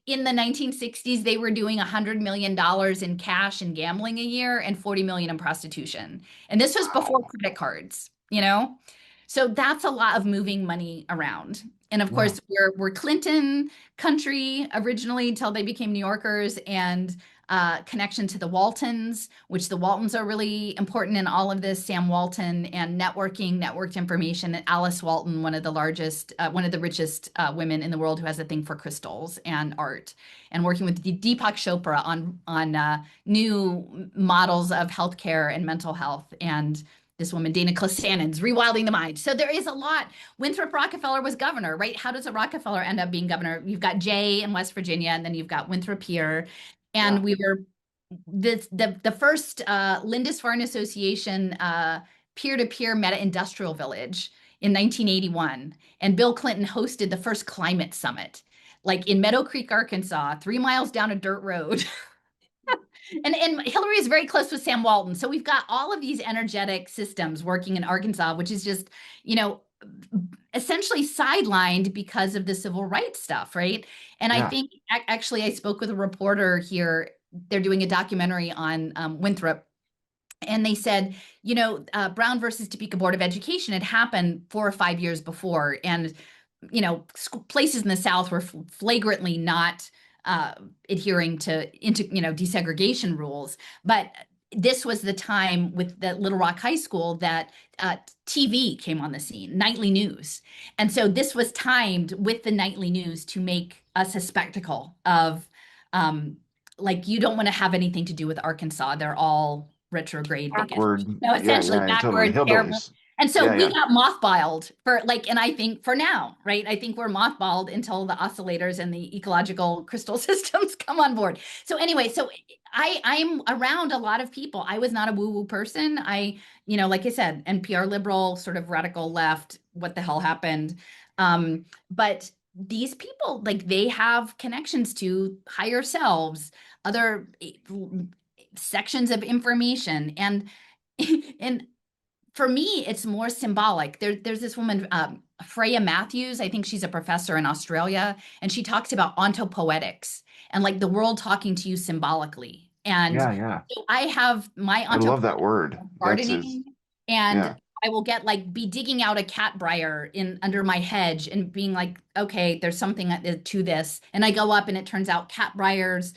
in the 1960s, they were doing $100 million in cash and gambling a year and 40 million in prostitution. And this was before wow. credit cards, you know? So that's a lot of moving money around. And of Yeah. course, we're Clinton country originally until they became New Yorkers, and connection to the Waltons, which the Waltons are really important in all of this. Sam Walton and networking, networked information. And Alice Walton, one of the richest women in the world, who has a thing for crystals and art, and working with Deepak Chopra on new models of healthcare and mental health. And this woman, Dana Classanon's rewilding the mind. So there is a lot. Winthrop Rockefeller was governor, right? How does a Rockefeller end up being governor? You've got Jay in West Virginia, and then you've got Winthrop here. Yeah. And we were the first Lindisfarne Association peer-to-peer meta-industrial village in 1981. And Bill Clinton hosted the first climate summit, like in Meadow Creek, Arkansas, 3 miles down a dirt road. And Hillary is very close with Sam Walton. So we've got all of these energetic systems working in Arkansas, which is just, you know, essentially sidelined because of the civil rights stuff, right? And I Yeah. think actually I spoke with a reporter here. They're doing a documentary on Winthrop. And they said, Brown versus Topeka Board of Education had happened 4 or 5 years before. And places in the South were flagrantly not adhering to desegregation rules. But this was the time with the Little Rock High School that TV came on the scene, nightly news. And so this was timed with the nightly news to make us a spectacle of, like, you don't want to have anything to do with Arkansas. They're all retrograde bigots. Awkward. No, Yeah. essentially Yeah. Totally. backward, terrible. Hillbillies. And so Yeah. we Yeah. got mothballed for like, and I think for now, right? I think we're mothballed until the oscillators and the ecological crystal systems come on board. So anyway, so I'm around a lot of people. I was not a woo-woo person. Like I said, NPR liberal, sort of radical left, what the hell happened? But these people, like, they have connections to higher selves, other sections of information, and and for me, it's more symbolic. There's this woman, Freya Matthews. I think she's a professor in Australia, and she talks about ontopoetics and like the world talking to you symbolically. And Yeah. Yeah. so I have my I love that ontopoetics word. of That's his. gardening, and Yeah. I will be digging out a cat briar in under my hedge and being like, okay, there's something to this. And I go up, and it turns out cat briars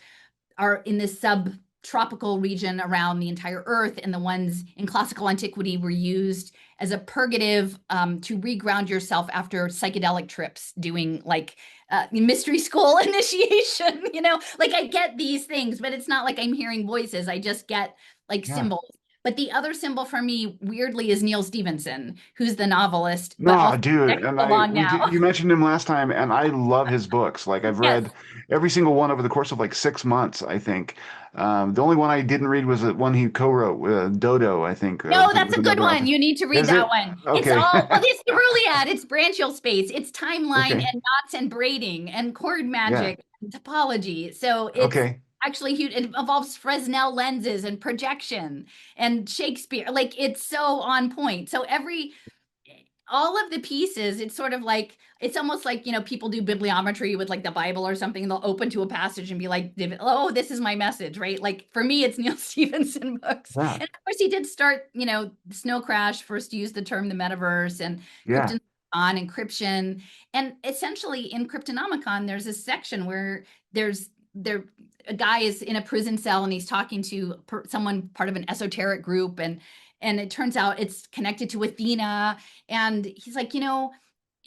are in this subtropical region around the entire earth, and the ones in classical antiquity were used as a purgative, to reground yourself after psychedelic trips, doing like mystery school initiation. Like, I get these things, but it's not like I'm hearing voices. I just get like Yeah. symbols. But the other symbol for me, weirdly, is Neil Stevenson, who's the novelist, but No, also dude, next and along now. you mentioned him last time, and I love his books. Like I've Yes. read every single one over the course of like 6 months, I think. The only one I didn't read was the one he co-wrote with Dodo, I think, No, that's with a good another one. author. You need to read Is that it? one. It's Okay. all, well, it's the Rhuliad, it's branchial space, it's timeline Okay. and knots and braiding and chord Yeah. magic and topology. So it's Okay. actually huge. It involves Fresnel lenses and projection and Shakespeare. Like, it's so on point. So all of the pieces, it's sort of like, it's almost like, people do bibliometry with like the Bible or something, and they'll open to a passage and be like, oh, this is my message, right? Like, for me, it's Neil Stevenson books. Yeah. And of course, he did start, Snow Crash first used the term the metaverse, and Yeah. on encryption. And essentially in Cryptonomicon, there's a section where there a guy is in a prison cell, and he's talking to someone part of an esoteric group, and it turns out it's connected to Athena. And he's like,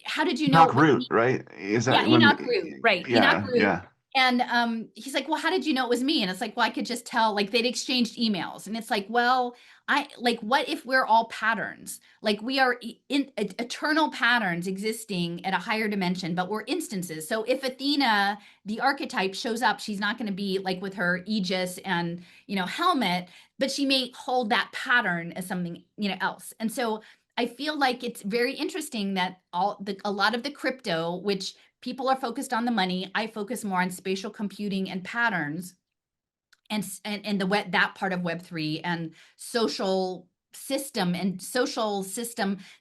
how did you know Enoch it was Root, me? right? Is Yeah, that when? Enoch Root, right. Enoch Yeah. Root. Yeah. And he's like, well, how did you know it was me? And it's like, well, I could just tell, like they'd exchanged emails. And it's like, well, I like, what if we're all patterns? Like we are in eternal patterns existing at a higher dimension, but we're instances. So if Athena, the archetype, shows up, she's not going to be like with her aegis and, helmet, but she may hold that pattern as something, else. And so I feel like it's very interesting that a lot of the crypto, which people are focused on the money, I focus more on spatial computing and patterns, and the web, that part of Web3, and social system,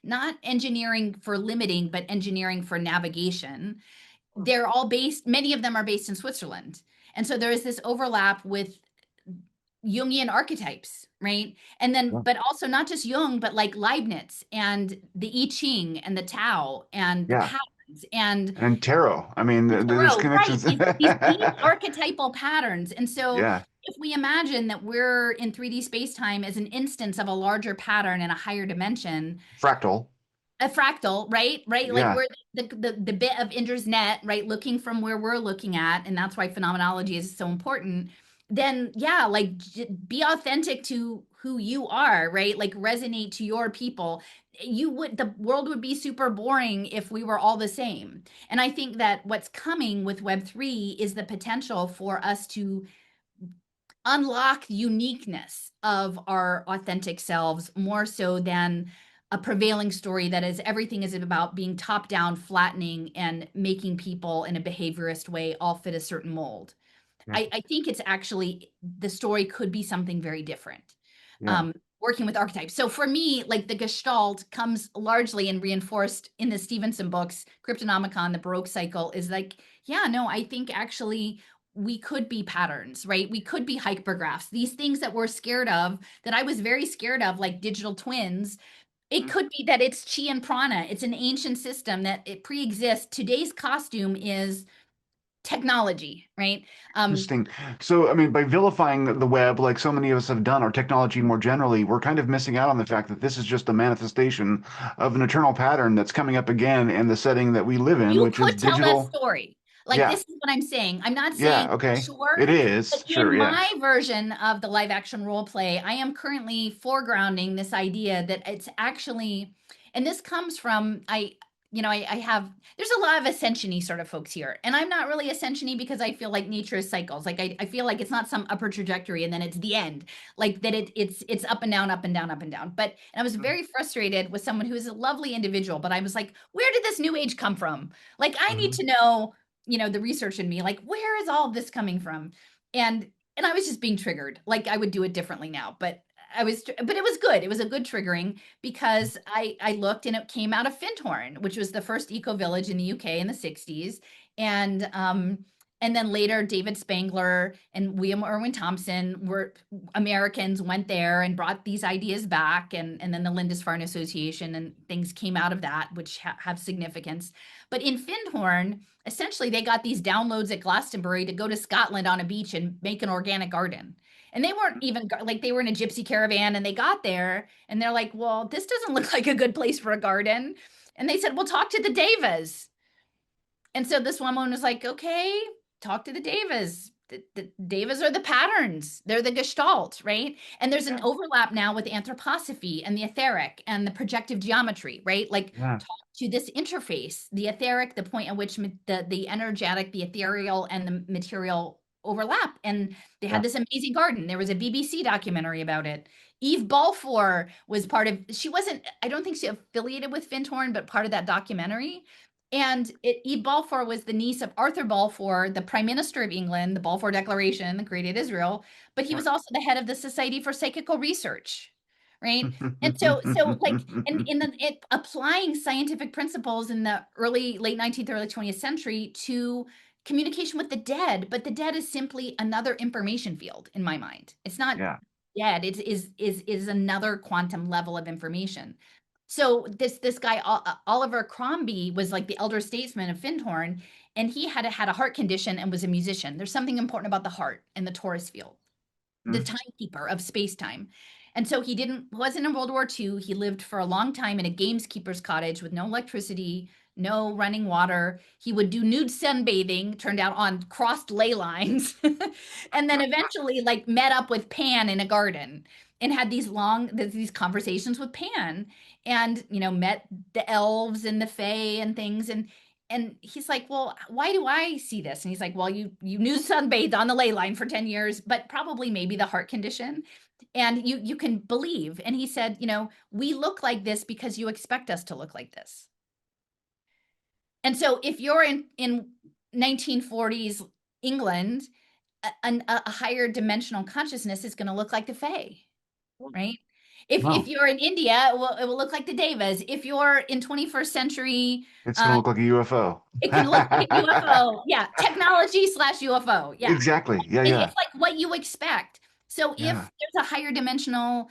not engineering for limiting, but engineering for navigation. They're all based, many of them are based in Switzerland. And so there is this overlap with Jungian archetypes, right? And then, Yeah. but also not just Jung, but like Leibniz and the I Ching and the Tao and the Yeah. patterns and And tarot. I mean, there's Thoreau, right? connections. These deep archetypal patterns. And so Yeah. if we imagine that we're in 3D space-time as an instance of a larger pattern in a higher dimension, Fractal. a fractal, right, like Yeah. we're the bit of Indra's net, right, looking from where we're looking at, and that's why phenomenology is so important. Then yeah, like be authentic to who you are, right, like resonate to your people. The world would be super boring if we were all the same. And I think that what's coming with Web3 is the potential for us to unlock the uniqueness of our authentic selves more so than a prevailing story that is everything is about being top down, flattening, and making people in a behaviorist way all fit a certain mold. Yeah. I think it's actually, the story could be something very different. Yeah. Um, Working with archetypes. So for me, like the Gestalt comes largely and reinforced in the Stevenson books, Cryptonomicon, the Baroque cycle, is like, yeah, no, I think actually we could be patterns, right? We could be hypergraphs. These things that we're scared of, that I was very scared of, like digital twins, it Mhm. could be that it's chi and prana. It's an ancient system that it pre-exists. Today's costume is technology, right? Interesting. So, I mean, by vilifying the web, like so many of us have done, or technology more generally, we're kind of missing out on the fact that this is just a manifestation of an eternal pattern that's coming up again in the setting that we live in, You which is could tell that digital. story. Like Yeah. this is what I'm saying. I'm not saying Yeah. for Okay. It sure, but is. Sure. in Yeah. my version of the live action role play, I am currently foregrounding this idea that it's actually, and this comes from I have, there's a lot of ascension-y sort of folks here. And I'm not really ascension-y because I feel like nature is cycles. Like I feel like it's not some upper trajectory and then it's the end. Like that it's up and down, up and down, up and down. And I was very frustrated with someone who is a lovely individual, but I was like, where did this new age come from? Like I need Mhm. to know, the research in me, like where is all of this coming from? And I was just being triggered. Like I would do it differently now, but but it was good. It was a good triggering because I looked and it came out of Findhorn, which was the first eco village in the UK in the 60s. And then later David Spangler and William Irwin Thompson were Americans, went there and brought these ideas back, and then the Lindisfarne Association and things came out of that, which have significance. But in Findhorn, essentially they got these downloads at Glastonbury to go to Scotland on a beach and make an organic garden. And they weren't even like, they were in a gypsy caravan and they got there and they're like, well, this doesn't look like a good place for a garden. And they said, well, talk to the Devas. And so this woman was like, okay, talk to the Devas. The Devas are the patterns. They're the gestalt, right? And there's an Yeah. overlap now with anthroposophy and the etheric and the projective geometry, right? Like Yeah. talk to this interface, the etheric, the point at which the energetic, the ethereal, and the material overlap. And they had Yeah. this amazing garden. There was a BBC documentary about it. Eve Balfour was part of, she wasn't, I don't think she affiliated with Findhorn, but part of that documentary. And Eve Balfour was the niece of Arthur Balfour, the Prime Minister of England, the Balfour Declaration that created Israel, but he Yeah. was also the head of the Society for Psychical Research, right? And so like, and applying scientific principles in the late 19th, early 20th century to communication with the dead, but the dead is simply another information field in my mind. It's not Yeah. dead. It is another quantum level of information. So this guy Oliver Crombie was like the elder statesman of Findhorn, and he had a heart condition and was a musician. There's something important about the heart and the torus field, the Mhm. timekeeper of space time. And so he wasn't in World War II. He lived for a long time in a gameskeeper's cottage with no electricity, no running water. He would do nude sunbathing, turned out on crossed ley lines, and then eventually like met up with Pan in a garden and had these conversations with Pan, and met the elves and the fae and things, and he's like, well, why do I see this? And he's like, well, you nude sunbathed on the ley line for 10 years, but probably maybe the heart condition, and you can believe. And he said, we look like this because you expect us to look like this. And so if you're in 1940s England, a higher dimensional consciousness is going to look like the Fae, right? If Wow. you're in India, it will look like the Devas. If you're in 21st century, It's going to uh, look like a UFO. it can look like a UFO. Yeah, technology slash UFO. Yeah, Exactly. Yeah, it's yeah. like what you expect. So if Yeah. there's a higher dimensional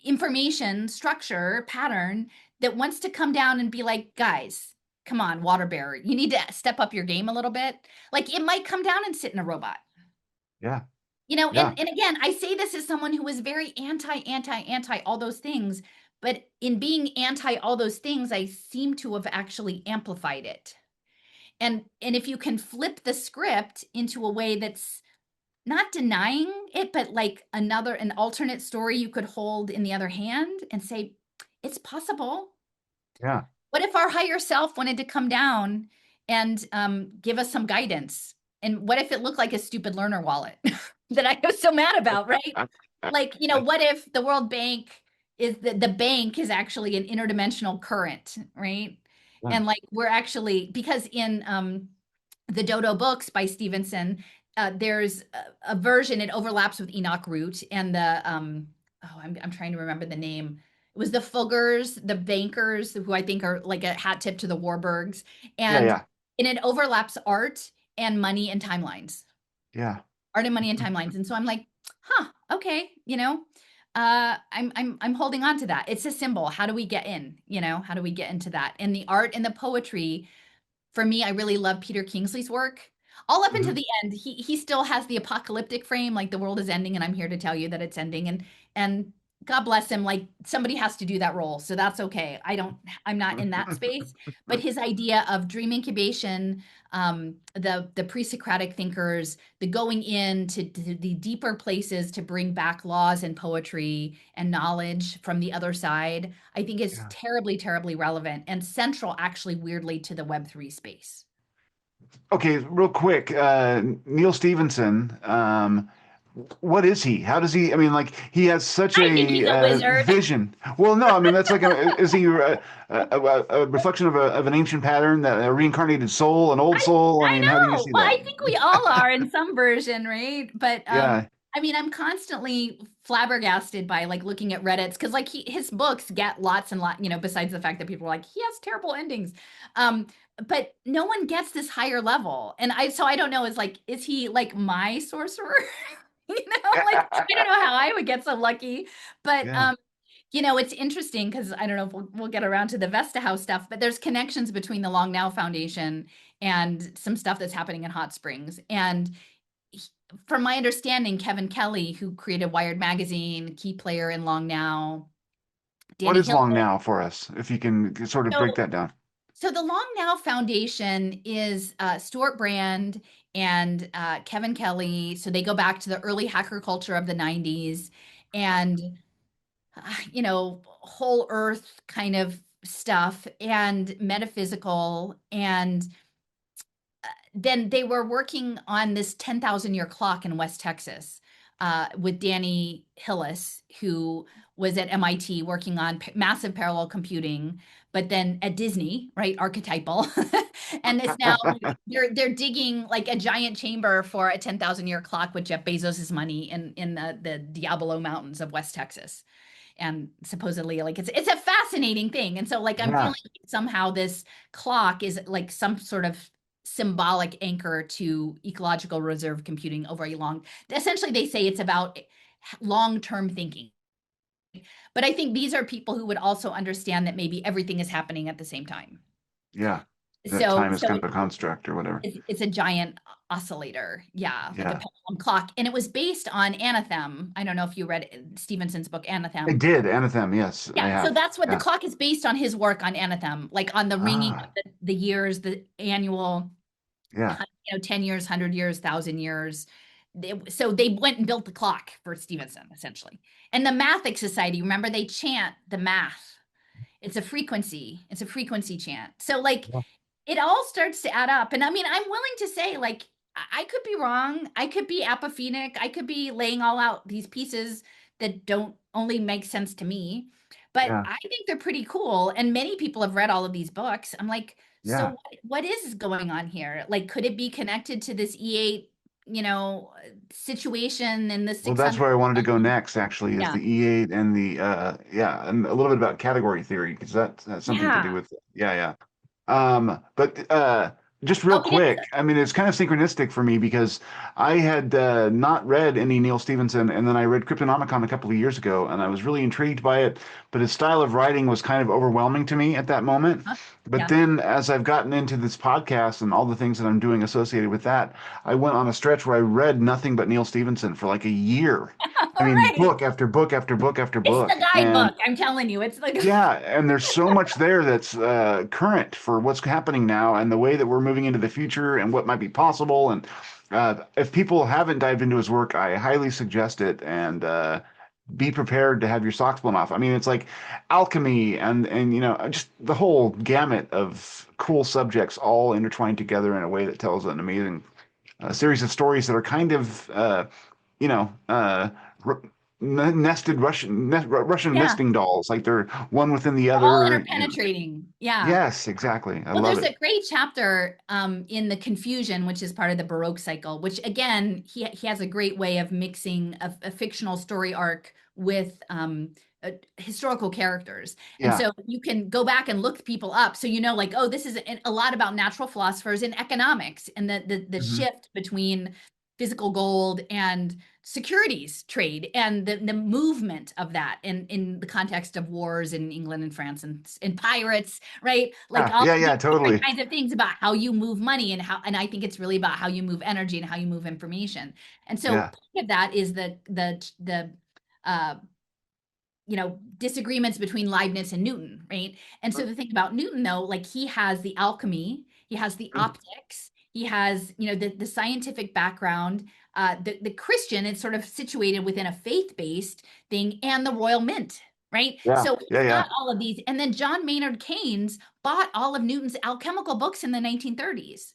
information structure pattern that wants to come down and be like, guys, come on, water bearer, you need to step up your game a little bit. Like it might come down and sit in a robot. Yeah. And Yeah. and again, I say this as someone who was very anti all those things, but in being anti all those things, I seem to have actually amplified it. And if you can flip the script into a way that's not denying it, but like an alternate story you could hold in the other hand and say, it's possible. Yeah. What if our higher self wanted to come down and give us some guidance? And what if it looked like a stupid learner wallet that I was so mad about, right? Like, what if the World Bank is the bank is actually an interdimensional current, right? Yeah. And like we're actually, because in the Dodo books by Stevenson, there's a version, it overlaps with Enoch Root and I'm trying to remember the name. It was the Fuggers, the bankers, who I think are like a hat tip to the Warburgs. Yeah. And Yeah. and it overlaps art and money and timelines. Yeah. Art and money and timelines. And so I'm like, huh, okay, I'm holding on to that. It's a symbol. How do we get in? How do we get into that? And the art and the poetry, for me, I really love Peter Kingsley's work. All up until Hmm. the end, he still has the apocalyptic frame, like the world is ending, and I'm here to tell you that it's ending. And God bless him, like somebody has to do that role, so that's okay. I'm not in that space. But his idea of dream incubation, the pre-Socratic thinkers, the going to the deeper places to bring back laws and poetry and knowledge from the other side, I think is Yeah. terribly, terribly relevant and central, actually, weirdly, to the Web3 space. Okay, real quick, Neil Stevenson, what is he? How does he? I mean, like he has such I think he's a a wizard. vision. Well, no, I mean that's like is he a reflection of an ancient pattern, that a reincarnated soul, an old I soul? I I mean, how do you know. see Well, that? I think we all are in some version, right? But Yeah, I mean, I'm constantly flabbergasted by like looking at Reddits because like his books get lots and lot, besides the fact that people are like, he has terrible endings. Um, but no one gets this higher level. And I don't know, is he like my sorcerer? Like I don't know how I would get so lucky. But yeah. it's interesting because I don't know if we'll get around to the Vesta House stuff, but there's connections between the Long Now Foundation and some stuff that's happening in Hot Springs. And he- from my understanding, Kevin Kelly, who created Wired Magazine, key player in Long Now, What Danny is Hill. long now for us? If you can sort of break So, that down. so the Long Now Foundation is Stuart Brand and Kevin Kelly. So they go back to the early hacker culture of the 90s and whole earth kind of stuff and metaphysical. And then they were working on this 10,000 year clock in West Texas with Danny Hillis, who was at MIT working on massive parallel computing, but then at Disney, right, archetypal. And it's now they're digging like a giant chamber for a 10,000 year clock with Jeff Bezos's money in the Diablo Mountains of West Texas. And supposedly like it's a fascinating thing. And so like I'm feeling Yeah, like somehow this clock is like some sort of symbolic anchor to ecological reserve computing over a long, essentially they say it's about long-term thinking. But I think these are people who would also understand that maybe everything is happening at the same time. yeah. that So time is kind of a construct or whatever. it's a giant oscillator. Yeah, like a Yeah. pendulum clock. And it was based on Anathem. I don't know if you read Stevenson's book I Anathem. did. Anathem, yes, I Yeah, so have. that's what the Yeah. clock is based on, his work on Anathem, like on the ringing of Ah, the years, the annual, yeah. 10 years, 100 years, 1,000 years. So they went and built the clock for Stevenson, essentially. And the Mathic Society, remember, they chant the math. It's a frequency chant. So like Yeah. it all starts to add up. And I mean, I'm willing to say, like, I could be wrong. I could be apophenic. I could be laying all out these pieces that don't only make sense to me. But Yeah. I think they're pretty cool. And many people have read all of these books. I'm like, so Yeah. what is going on here? Like, could it be connected to this E8, situation in the Well, that's 600? where I wanted to go next, actually, is Yeah. the E8 and the yeah, and a little bit about category theory because that's something to do Yeah. with yeah, yeah. But just real Oh, get into quick, I mean, it's kind of synchronistic for me because I had not read any Neil Stevenson, and then I read Cryptonomicon a couple of years ago, and I was really intrigued by it. But his style of writing was kind of overwhelming to me at that moment. Huh? But Yeah. then, as I've gotten into this podcast and all the things that I'm doing associated with that, I went on a stretch where I read nothing but Neil Stevenson for like a year. I All mean, right. book after book after book after It's book, the and guidebook. I'm telling you, it's like yeah, and there's so much there that's current for what's happening now and the way that we're moving into the future and what might be possible. And if people haven't dived into his work, I highly suggest it and be prepared to have your socks blown off. I mean, it's like alchemy and just the whole gamut of cool subjects all intertwined together in a way that tells an amazing series of stories that are kind of you know, r nested Russian yeah, nesting dolls, like they're one within the they're all other. interpenetrating. Yeah. Yes, exactly. I Well, love there's it. a great chapter in the Confusion, which is part of the Baroque cycle, which again, he has a great way of mixing a fictional story arc with historical characters. And Yeah. so you can go back and look people up. So you know, like, oh, this is a lot about natural philosophers and economics and the Hmm. shift between physical gold and securities trade and the movement of that in the context of wars in England and France and pirates, right? Like Yeah. all Yeah. of these Yeah. different Totally. kinds of things about how you move money and I think it's really about how you move energy and how you move information. And so Yeah. part of that is the uh disagreements between Leibniz and Newton, right? And so the thing about Newton, though, like he has the alchemy, he has the Mhm. optics, he has, the scientific background, the Christian is sort of situated within a faith-based thing, and the Royal Mint, right? Yeah. So Yeah. he's got Yeah. all of these. And then John Maynard Keynes bought all of Newton's alchemical books in the 1930s.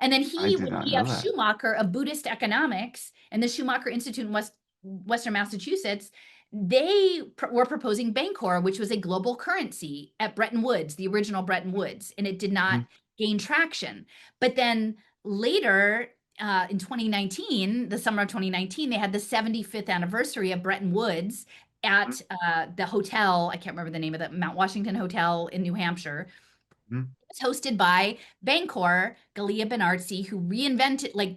And then I he, did with not know P.F. that. Schumacher of Buddhist economics and the Schumacher Institute in Western Massachusetts, they were proposing Bancor, which was a global currency at Bretton Woods, the original Bretton Woods, and it did not Mhm. gain traction. But then later, in 2019, the summer of 2019, they had the 75th anniversary of Bretton Woods at the hotel. I can't remember the name of the Mount Washington Hotel in New Hampshire. Mhm. It's hosted by Bancor, Galia Benartzi, who reinvented, like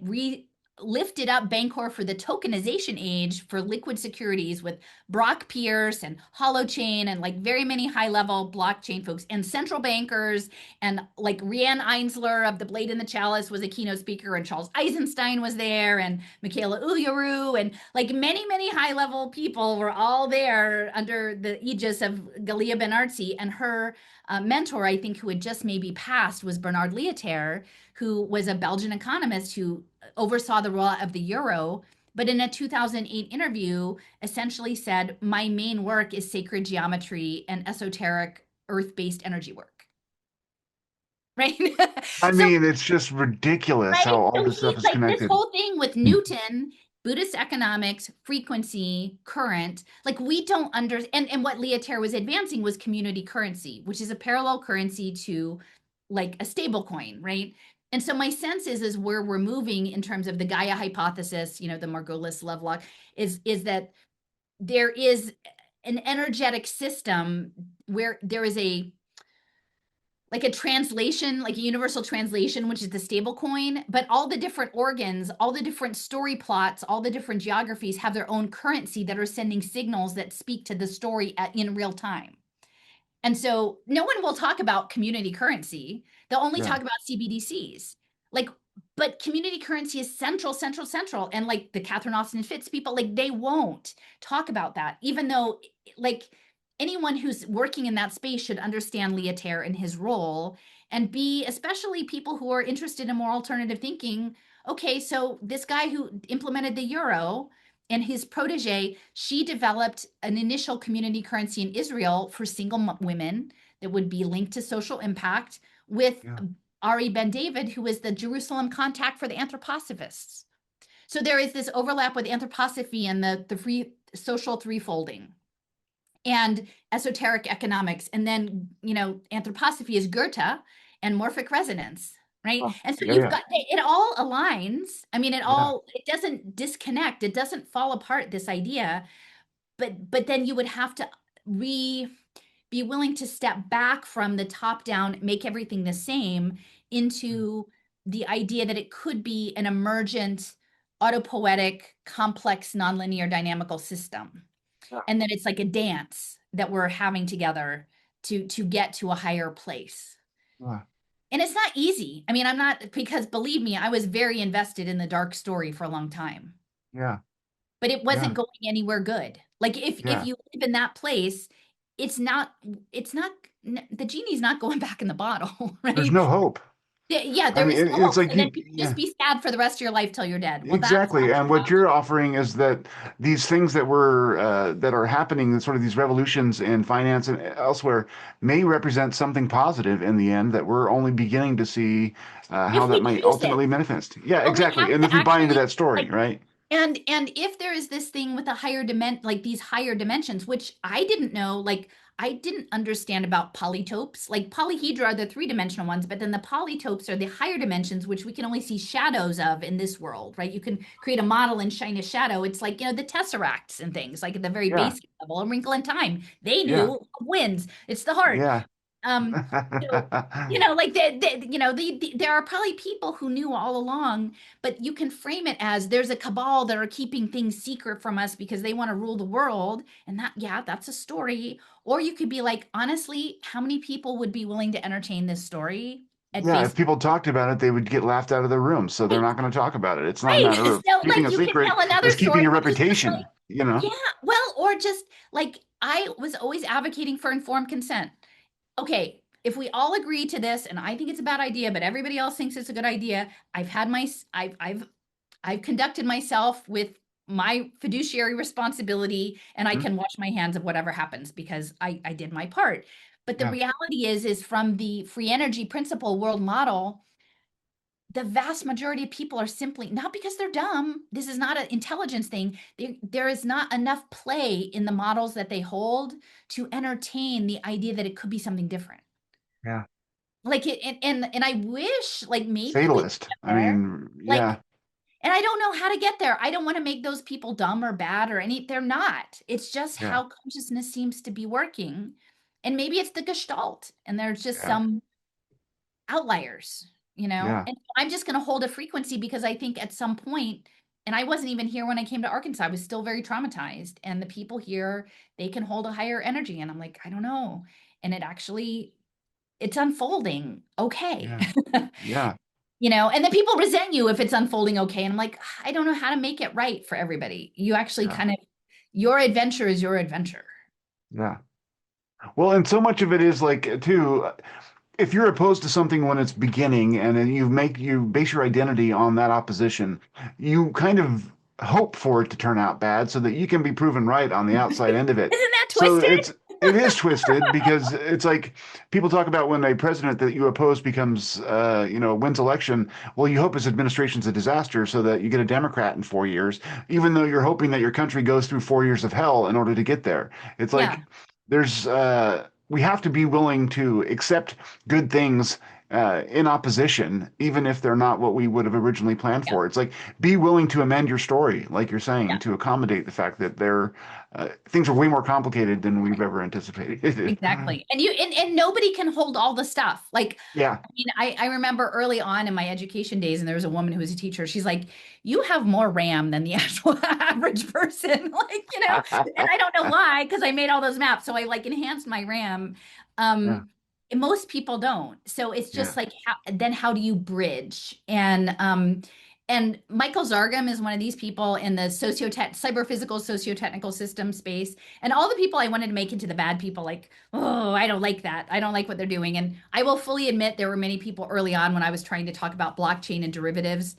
lifted up Bancor for the tokenization age for liquid securities with Brock Pierce and Holochain and like very many high level blockchain folks and central bankers. And like Rianne Einsler of The Blade and the Chalice was a keynote speaker, and Charles Eisenstein was there, and Michaela Ulyaru, and like many, many high level people were all there under the aegis of Galia Benartzi. And her mentor, I think, who had just maybe passed was Bernard Lietaer, who was a Belgian economist who oversaw the rollout of the euro, but in a 2008 interview, essentially said, my main work is sacred geometry and esoteric earth based energy work. Right. I So mean, it's just ridiculous how right? all So this stuff he is like this connected. whole thing with Newton, Buddhist economics, frequency, current, like we don't understand. And what Leotaire was advancing was community currency, which is a parallel currency to like a stable coin, right? And so my sense is where we're moving in terms of the Gaia hypothesis, the Margolis Lovelock, is that there is an energetic system where there is a like a translation, like a universal translation, which is the stable coin, but all the different organs, all the different story plots, all the different geographies have their own currency that are sending signals that speak to the story in real time. And so no one will talk about community currency. They'll only Yeah. talk about CBDCs. Like, but community currency is central, central, central. And like the Catherine Austin Fitts people, like they won't talk about that, even though like anyone who's working in that space should understand Leotaire and his role, and be especially people who are interested in more alternative thinking. Okay, so this guy who implemented the euro and his protege, she developed an initial community currency in Israel for single women that would be linked to social impact with Yeah. Ari Ben David, who is the Jerusalem contact for the anthroposophists. So there is this overlap with anthroposophy and the free social threefolding and esoteric economics. And then, anthroposophy is Goethe and morphic resonance, right? Oh, And so yeah. you've Yeah. got it all aligns. I mean, Yeah. it doesn't disconnect, it doesn't fall apart, this idea, but then you would have to re be willing to step back from the top down, make everything the same, into the idea that it could be an emergent, autopoetic, complex, nonlinear dynamical system. Yeah. And that it's like a dance that we're having together to get to a higher place. Yeah. And it's not easy. I mean, I'm not, because believe me, I was very invested in the dark story for a long time, Yeah. but it wasn't Yeah. going anywhere good. Like if Yeah. you live in that place, it's not it's not the genie's not going back in the bottle, There's right? no hope. Yeah, I there mean, is no it's hope. like And then you, people just yeah. be sad for the rest of your life till you're dead. Well, that's Exactly. not And what enough. you're offering is that these things that are happening, sort of these revolutions in finance and elsewhere, may represent something positive in the end that we're only beginning to see how If we that might choose it, ultimately manifest. Yeah, but we exactly. have And to if we buy into actually that story, like. right? And if there is this thing with a higher like these higher dimensions, which I didn't know, like I didn't understand about polytopes. Like polyhedra are the three-dimensional ones, but then the polytopes are the higher dimensions, which we can only see shadows of in this world, right? You can create a model and shine a shadow. It's like, the tesseracts and things, like at the very Yeah. basic level. A Wrinkle in Time. They Yeah. knew wins. It's the heart. Yeah. Um, so like there are probably people who knew all along, but you can frame it as there's a cabal that are keeping things secret from us because they want to rule the world, and that's a story. Or you could be like, honestly, how many people would be willing to entertain this story at Yeah, if face people talked about it, they would get laughed out of their room. So they're value? not going to talk about it. It's not a Right. matter of So keeping like a you can secret, tell another it's keeping story, your which is just like, reputation, you know? yeah, well, or just like I was always advocating for informed consent. Okay, if we all agree to this, and I think it's a bad idea, but everybody else thinks it's a good idea, I've had my, I've conducted myself with my fiduciary responsibility, and I Mhm. can wash my hands of whatever happens because I did my part. But the Yeah. reality is from the free energy principle world model, the vast majority of people are simply not because they're dumb. This is not an intelligence thing. There is not enough play in the models that they hold to entertain the idea that it could be something different. Yeah. Like it, and I wish like maybe we could Fatalist. get I there. mean, Like, yeah. and I don't know how to get there. I don't want to make those people dumb or bad or any, they're not. It's just Yeah. how consciousness seems to be working. And maybe it's the gestalt and there's just Yeah. some outliers. Yeah. And I'm just going to hold a frequency because I think at some point, and I wasn't even here when I came to Arkansas, I was still very traumatized. And the people here, they can hold a higher energy. And I'm like, I don't know. And it's unfolding okay. Yeah. Yeah. And then people resent you if it's unfolding okay. And I'm like, I don't know how to make it right for everybody. You actually Yeah. kind of, your adventure is your adventure. Yeah. Well, and so much of it is like, too, if you're opposed to something when it's beginning and then you base your identity on that opposition, you kind of hope for it to turn out bad so that you can be proven right on the outside end of it. Isn't that So twisted? it is twisted because it's like people talk about when a president that you oppose becomes wins election. Well, you hope his administration's a disaster so that you get a Democrat in 4 years, even though you're hoping that your country goes through 4 years of hell in order to get there. It's Yeah. like there's we have to be willing to accept good things in opposition, even if they're not what we would have originally planned Yeah. for. It's like be willing to amend your story, like you're Yeah. saying, to accommodate the fact that things are way more complicated than we've ever anticipated. Exactly. And nobody can hold all the stuff. Like, Yeah, I mean, I remember early on in my education days, and there was a woman who was a teacher. She's like, you have more RAM than the actual average person. And I don't know why, because I made all those maps. So I like enhanced my RAM. yeah, Um, most people don't. So it's just Yeah. like then how do you bridge? And Michael Zargam is one of these people in the cyber-physical socio-technical system space. And all the people I wanted to make into the bad people, like, oh, I don't like that. I don't like what they're doing. And I will fully admit there were many people early on when I was trying to talk about blockchain and derivatives.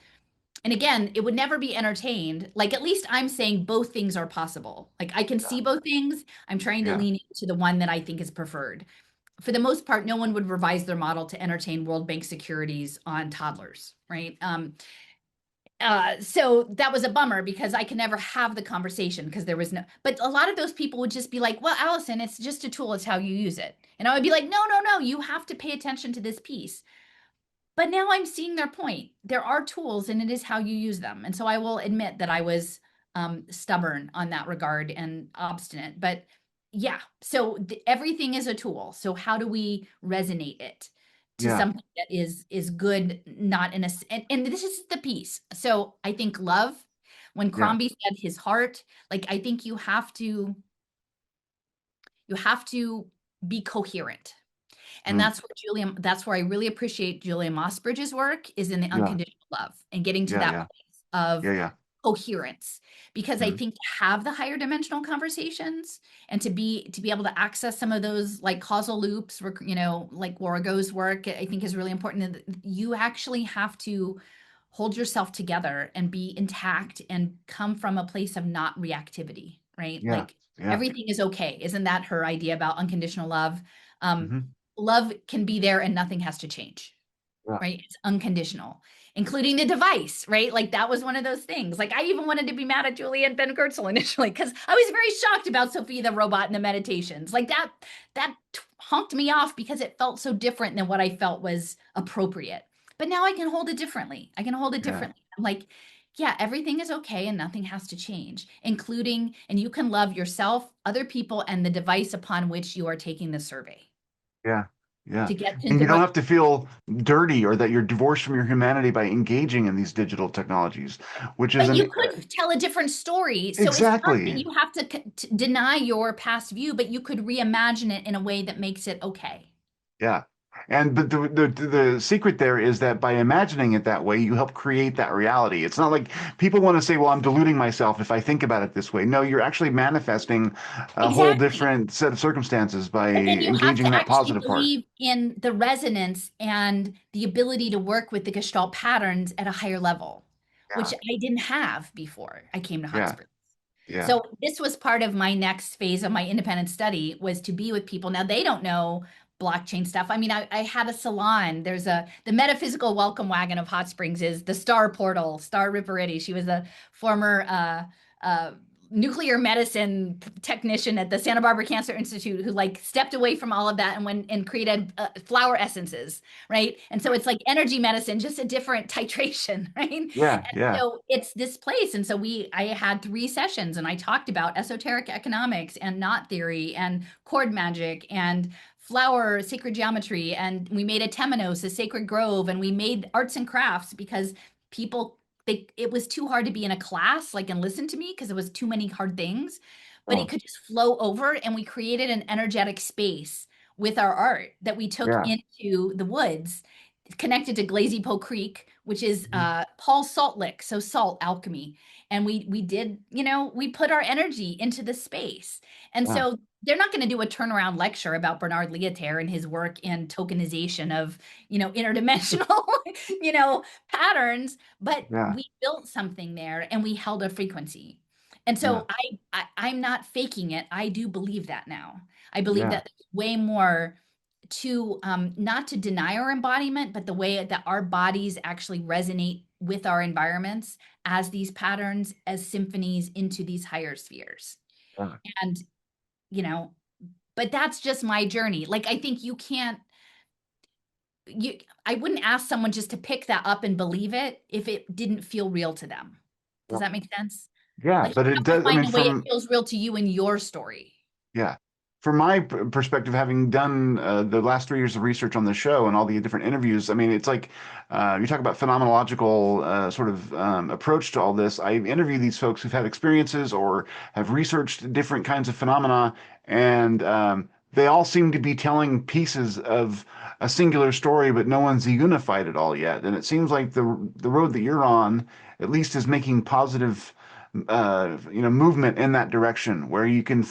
And again, it would never be entertained. Like, at least I'm saying both things are possible. Like, I can Yeah. see both things. I'm trying to Yeah. lean into the one that I think is preferred. For the most part, no one would revise their model to entertain World Bank securities on toddlers, right? So that was a bummer because I could never have the conversation because there was no, but a lot of those people would just be like, well, Allison, it's just a tool, it's how you use it. And I would be like, no, no, no, you have to pay attention to this piece. But now I'm seeing their point. There are tools and it is how you use them. And so I will admit that I was stubborn on that regard and obstinate. But yeah, so everything is a tool. So how do we resonate it to Yeah. something that is good, not in a, and this is the piece. So I think love, when Yeah. Crombie said his heart, like I think you have to be coherent. And Mm. that's where I really appreciate Julia Mossbridge's work is in the Yeah. unconditional love and getting to Yeah. that Yeah. place of Yeah. Yeah. coherence. Because I Mm. think to have the higher dimensional conversations and to be able to access some of those like causal loops, like Warrego's work, I think is really important. You actually have to hold yourself together and be intact and come from a place of not reactivity, right? Yeah. Like Yeah. everything is okay. Isn't that her idea about unconditional love? Um, Hmm. love can be there and nothing has to change, Yeah. right? It's unconditional, including the device, right? Like that was one of those things. Like I even wanted to be mad at Julie and Ben Gertzel initially because I was very shocked about Sophie the robot and the meditations. Like that honked me off because it felt so different than what I felt was appropriate. But now I can hold it differently. I can hold it Yeah. differently. I'm like, yeah, everything is okay and nothing has to change, including, and you can love yourself, other people, and the device upon which you are taking the survey Yeah. Yeah. to get to And the you don't what. have to feel dirty or that you're divorced from your humanity by engaging in these digital technologies, which is But an you could tell a different story. So it's not that exactly. you have to deny your past view, but you could reimagine it in a way that makes it okay. Yeah. And but the secret there is that by imagining it that way, you help create that reality. It's not like people want to say, well, I'm deluding myself if I think about it this way. No, you're actually manifesting a whole Exactly. different set of circumstances by But then you have engaging in to that actually positive part. believe in the resonance and the ability to work with the Gestalt patterns at a higher level, which Yeah. I didn't have before I came to Hot Yeah. Springs. Yeah. So this was part of my next phase of my independent study was to be with people. Now they don't know blockchain stuff. I mean, I had a salon. The metaphysical welcome wagon of Hot Springs is the Star Portal, Star Ripperetti. She was a former nuclear medicine technician at the Santa Barbara Cancer Institute who like stepped away from all of that and went and created flower essences, right? And so it's like energy medicine, just a different titration, right? And Yeah. Yeah. so it's this place. And so I had 3 sessions and I talked about esoteric economics and knot theory and chord magic and flower sacred geometry. And we made a temenos, a sacred grove, and we made arts and crafts because people it was too hard to be in a class like and listen to me because it was too many hard things, but it Oh, could just flow over and we created an energetic space with our art that we took yeah. into the woods connected to Glazy Po Creek, which is Mhm. Paul's salt lick, so salt alchemy. And we did, we put our energy into the space. And Yeah. so they're not going to do a turnaround lecture about Bernard Lietaer and his work in tokenization of, interdimensional, patterns, but Yeah. we built something there and we held a frequency. And Yeah. so I'm not faking it. I do believe that now. I believe Yeah. that there's way more to not to deny our embodiment, but the way that our bodies actually resonate with our environments as these patterns, as symphonies into these higher spheres. Yeah. And, you know, but that's just my journey. Like, I think you, I wouldn't ask someone just to pick that up and believe it if it didn't feel real to them. Does that make sense? Yeah. Like, you But it have to does. I find mean, a way it from feels real to you in your story. yeah. From my perspective, having done the last 3 years of research on the show and all the different interviews, I mean, it's like you talk about phenomenological sort of approach to all this. I interview these folks who've had experiences or have researched different kinds of phenomena, and they all seem to be telling pieces of a singular story, but no one's unified it all yet. And it seems like the road that you're on, at least, is making positive, movement in that direction, where you can,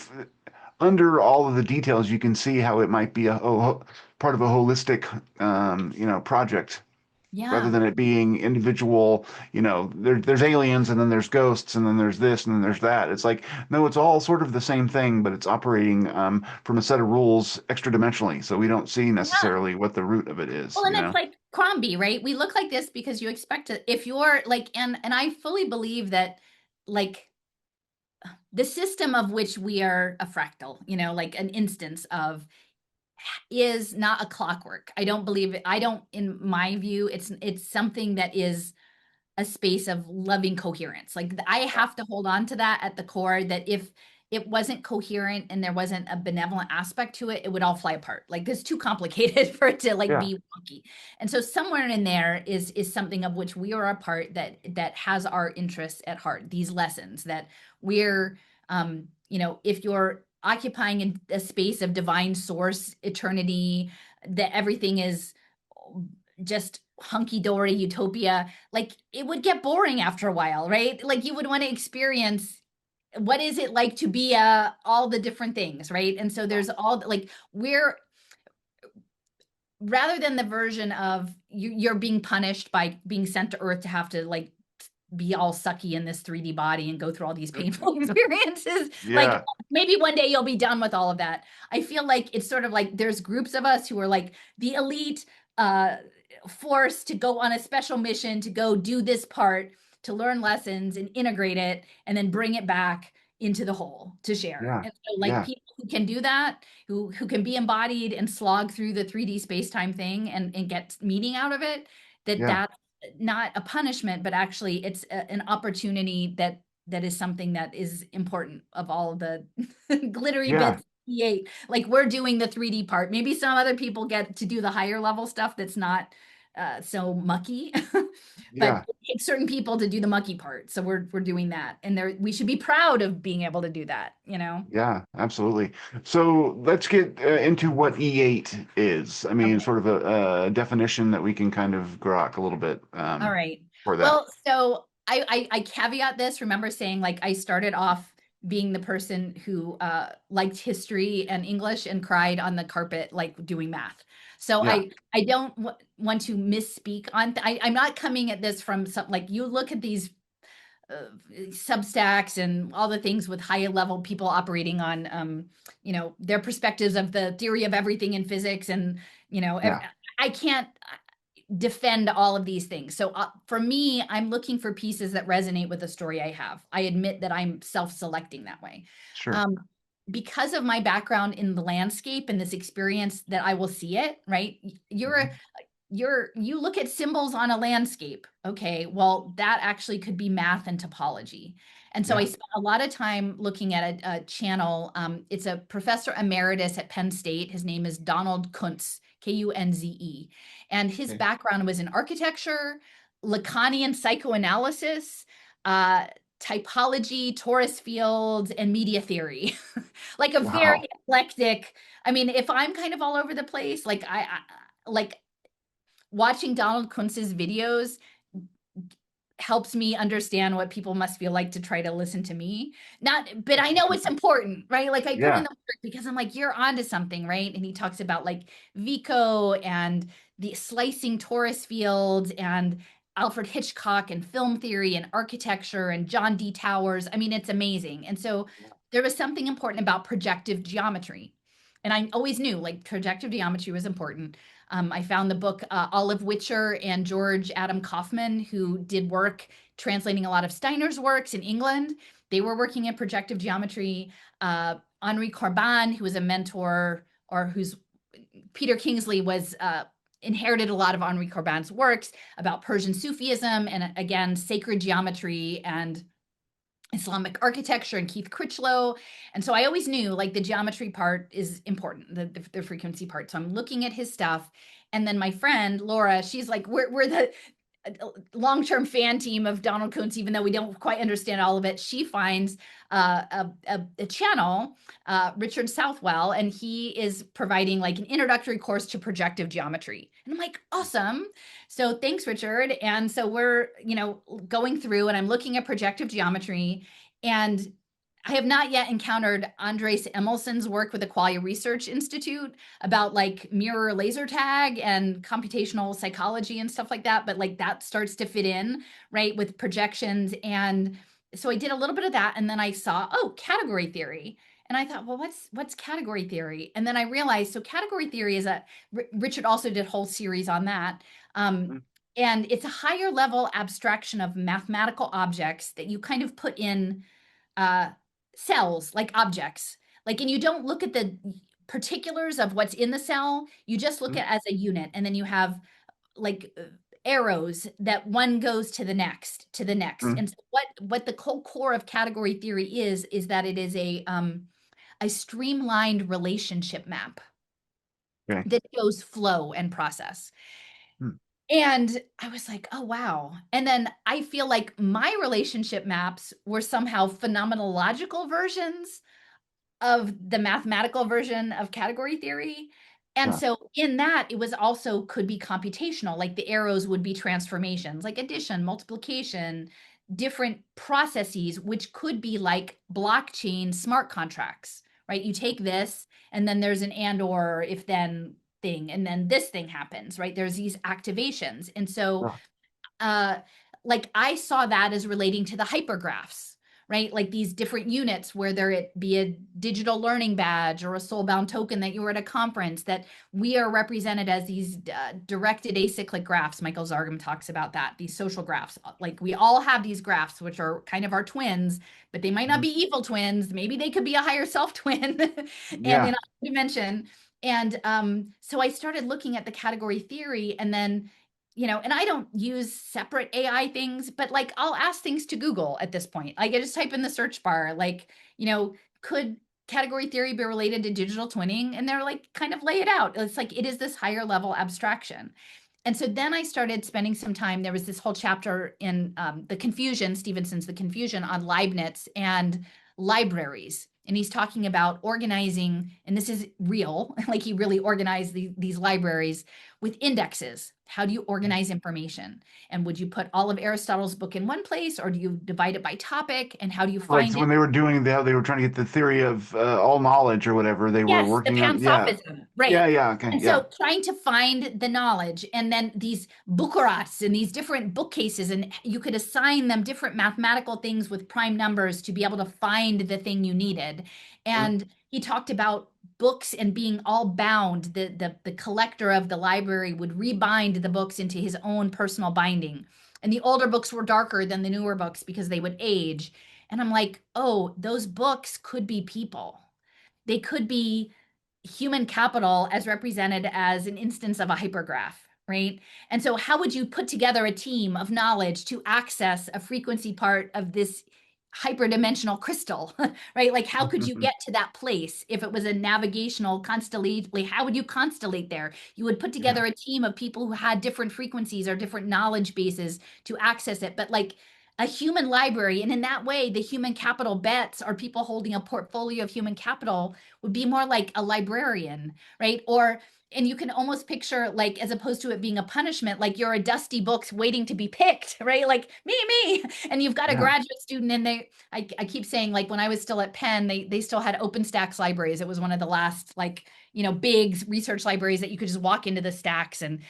under all of the details, you can see how it might be part of a holistic, project rather Yeah. than it being individual, there's aliens and then there's ghosts and then there's this and then there's that. It's like, no, it's all sort of the same thing, but it's operating from a set of rules extra dimensionally. So we don't see Yeah. necessarily what the root of it is, Well, and it's like Crombie, right? We look like this because you expect to, if you're like, and I fully believe that like the system of which we are a fractal, like an instance of is not a clockwork. I don't believe it. I don't, in my view, it's something that is a space of loving coherence. Like I Yeah. have to hold on to that at the core, that if it wasn't coherent and there wasn't a benevolent aspect to it, it would all fly apart. Like it's too complicated for it to like Yeah. be wonky. And so somewhere in there is something of which we are a part that has our interests at heart, these lessons that we're if you're occupying in a space of divine source, eternity, that everything is just hunky-dory utopia, like it would get boring after a while, right? Like you would want to experience what is it like to be all the different things, right? And so there's all like we're rather than the version of you're being punished by being sent to earth to have to like be all sucky in this 3D body and go through all these painful experiences. Like Yeah. maybe one day you'll be done with all of that. I feel like it's sort of like there's groups of us who are like the elite uh force to go on a special mission to go do this part, to learn lessons and integrate it and then bring it back into the whole to share. Yeah. And so like Yeah. people who can do that, who can be embodied and slog through the 3D space-time thing and get meaning out of it, Yeah. that's not a punishment, but actually it's an opportunity that is something that is important of all of the glittery Yeah. bits create. Like we're doing the 3D part. Maybe some other people get to do the higher level stuff that's not so mucky. But Yeah. it takes certain people to do the mucky part. So we're doing that. And there we should be proud of being able to do that. Yeah, absolutely. So let's get into what E8 is. I mean, Okay. sort of a definition that we can kind of grok a little bit All right. for that. Well, so I caveat this. Remember saying like I started off being the person who liked history and English and cried on the carpet like doing math. So Yeah. I don't want to misspeak on. I'm not coming at this from some like you look at these Substacks and all the things with higher level people operating on their perspectives of the theory of everything in physics and Yeah. I can't defend all of these things. So for me, I'm looking for pieces that resonate with the story I have. I admit that I'm self-selecting that way. Sure. Um, because of my background in the landscape and this experience that I will see it, right? Mhm. You look at symbols on a landscape. Okay, well, that actually could be math and topology. And so I Yeah. spent a lot of time looking at a channel. It's a professor emeritus at Penn State. His name is Donald Kuntz, Kunze. And his Okay. background was in architecture, Lacanian psychoanalysis, uh, typology, torus fields, and media theory. Like a very Wow. eclectic. I mean, if I'm kind of all over the place, like like watching Donald Kuntz's videos helps me understand what people must feel like to try to listen to me. Not, but I know it's important, right? Like I put in Yeah. the work because I'm like, you're onto something, right? And he talks about like Vico and the slicing torus fields and Alfred Hitchcock and film theory and architecture and John D. Towers. I mean, it's amazing. And so there was something important about projective geometry. And I always knew like projective geometry was important. I found the book Olive Witcher and George Adam Kaufman, who did work translating a lot of Steiner's works in England. They were working in projective geometry. Henri Corbin, who was a mentor or who's Peter Kingsley was inherited a lot of Henri Corbin's works about Persian Sufism and again sacred geometry and Islamic architecture and Keith Critchlow. And so I always knew like the geometry part is important, the frequency part. So I'm looking at his stuff. And then my friend Laura, she's like, we're the long-term fan team of Donald Kuntz, even though we don't quite understand all of it. She finds a channel, Richard Southwell, and he is providing like an introductory course to projective geometry. And I'm like, awesome. So thanks, Richard. And so we're, going through and I'm looking at projective geometry, and I have not yet encountered Andres Emilsson's work with the Qualia Research Institute about like mirror laser tag and computational psychology and stuff like that. But like that starts to fit in, right, with projections. And so I did a little bit of that. And then I saw, oh, category theory. And I thought, well, what's category theory? And then I realized, so category theory is Richard also did a whole series on that. Um, and it's a higher level abstraction of mathematical objects that you kind of put in uh, cells, like objects. Like, and you don't look at the particulars of what's in the cell. You just look at it as a unit, and then you have like arrows that one goes to the next, to the next. And so what the whole core of category theory is that it is a streamlined relationship map Okay. that shows flow and process. Hmm. And I was like, oh, wow. And then I feel like my relationship maps were somehow phenomenological versions of the mathematical version of category theory. And Yeah. so in that, it was also could be computational, like the arrows would be transformations, like addition, multiplication, different processes, which could be like blockchain smart contracts, right? You take this, and then there's an and or if then thing, and then this thing happens, right? There's these activations. And so Yeah. uh, like I saw that as relating to the hypergraphs, right? Like these different units, whether it be a digital learning badge or a soulbound token that you were at a conference, that we are represented as these directed acyclic graphs. Michael Zargham talks about that, these social graphs. Like we all have these graphs, which are kind of our twins, but they might not Mhm. be evil twins. Maybe they could be a higher self twin and in Yeah. a dimension. And so I started looking at the category theory, and then and I don't use separate AI things, but like I'll ask things to Google at this point. Like I just type in the search bar, like, could category theory be related to digital twinning? And they're like, kind of lay it out. It's like, it is this higher level abstraction. And so then I started spending some time. There was this whole chapter in The Confusion, Stevenson's The Confusion, on Leibniz and libraries. And he's talking about organizing, and this is real, like he really organized these libraries with indexes. How do you organize information? And would you put all of Aristotle's book in one place, or do you divide it by topic? And how do you Like find so it? when they were doing that, they were trying to get the theory of all knowledge or whatever. They were Yes, the working on. Yeah. pansophism, right. Yeah. Yeah. Okay. And Yeah. so trying to find the knowledge, and then these bookarats and these different bookcases, and you could assign them different mathematical things with prime numbers to be able to find the thing you needed. And he talked about books and being all bound. The collector of the library would rebind the books into his own personal binding. And the older books were darker than the newer books because they would age. And I'm like, oh, those books could be people. They could be human capital as represented as an instance of a hypergraph, right? And so, how would you put together a team of knowledge to access a frequency part of this hyperdimensional crystal, right? Like, how could you get to that place if it was a navigational constellation? Like, how would you constellate there? You would put Yeah. together a team of people who had different frequencies or different knowledge bases to access it. But like, a human library, and in that way the human capital bets are people holding a portfolio of human capital would be more like a librarian, right? Or and you can almost picture, like, as opposed to it being a punishment, like you're a dusty books waiting to be picked, right? Like me, and you've got a Yeah. graduate student in there. I keep saying, like, when I was still at Penn, they still had OpenStax libraries. It was one of the last, like, big research libraries that you could just walk into the stacks and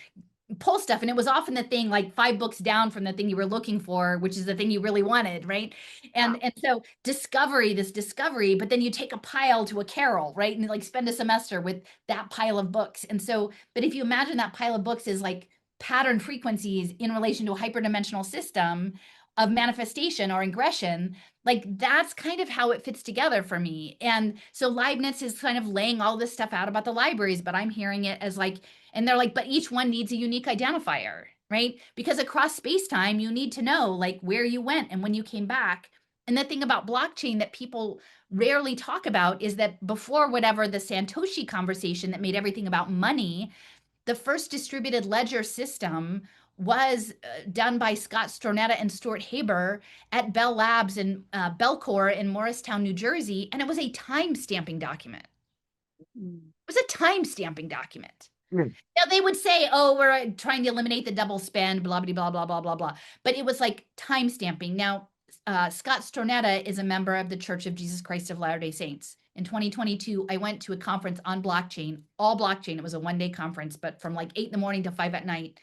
pull stuff, and it was often the thing like 5 books down from the thing you were looking for, which is the thing you really wanted, right? And so discovery, but then you take a pile to a carrel, right? And like spend a semester with that pile of books. And so, but if you imagine that pile of books is like pattern frequencies in relation to a hyperdimensional system of manifestation or ingression, like that's kind of how it fits together for me. And so Leibniz is kind of laying all this stuff out about the libraries, but I'm hearing it as like, and they're like, but each one needs a unique identifier, right? Because across space time, you need to know like where you went and when you came back. And the thing about blockchain that people rarely talk about is that before whatever the Satoshi conversation that made everything about money, the first distributed ledger system was done by Scott Stornetta and Stuart Haber at Bell Labs in Belcor in Morristown, New Jersey, and it was a time stamping document. It was a time stamping document. Mm. Now they would say, "Oh, we're trying to eliminate the double spend, blah blah blah blah blah blah blah," but it was like time stamping. Now, Scott Stornetta is a member of the Church of Jesus Christ of Latter-day Saints. In 2022, I went to a conference on blockchain, all blockchain. It was a one-day conference, but from like 8 in the morning to 5 at night,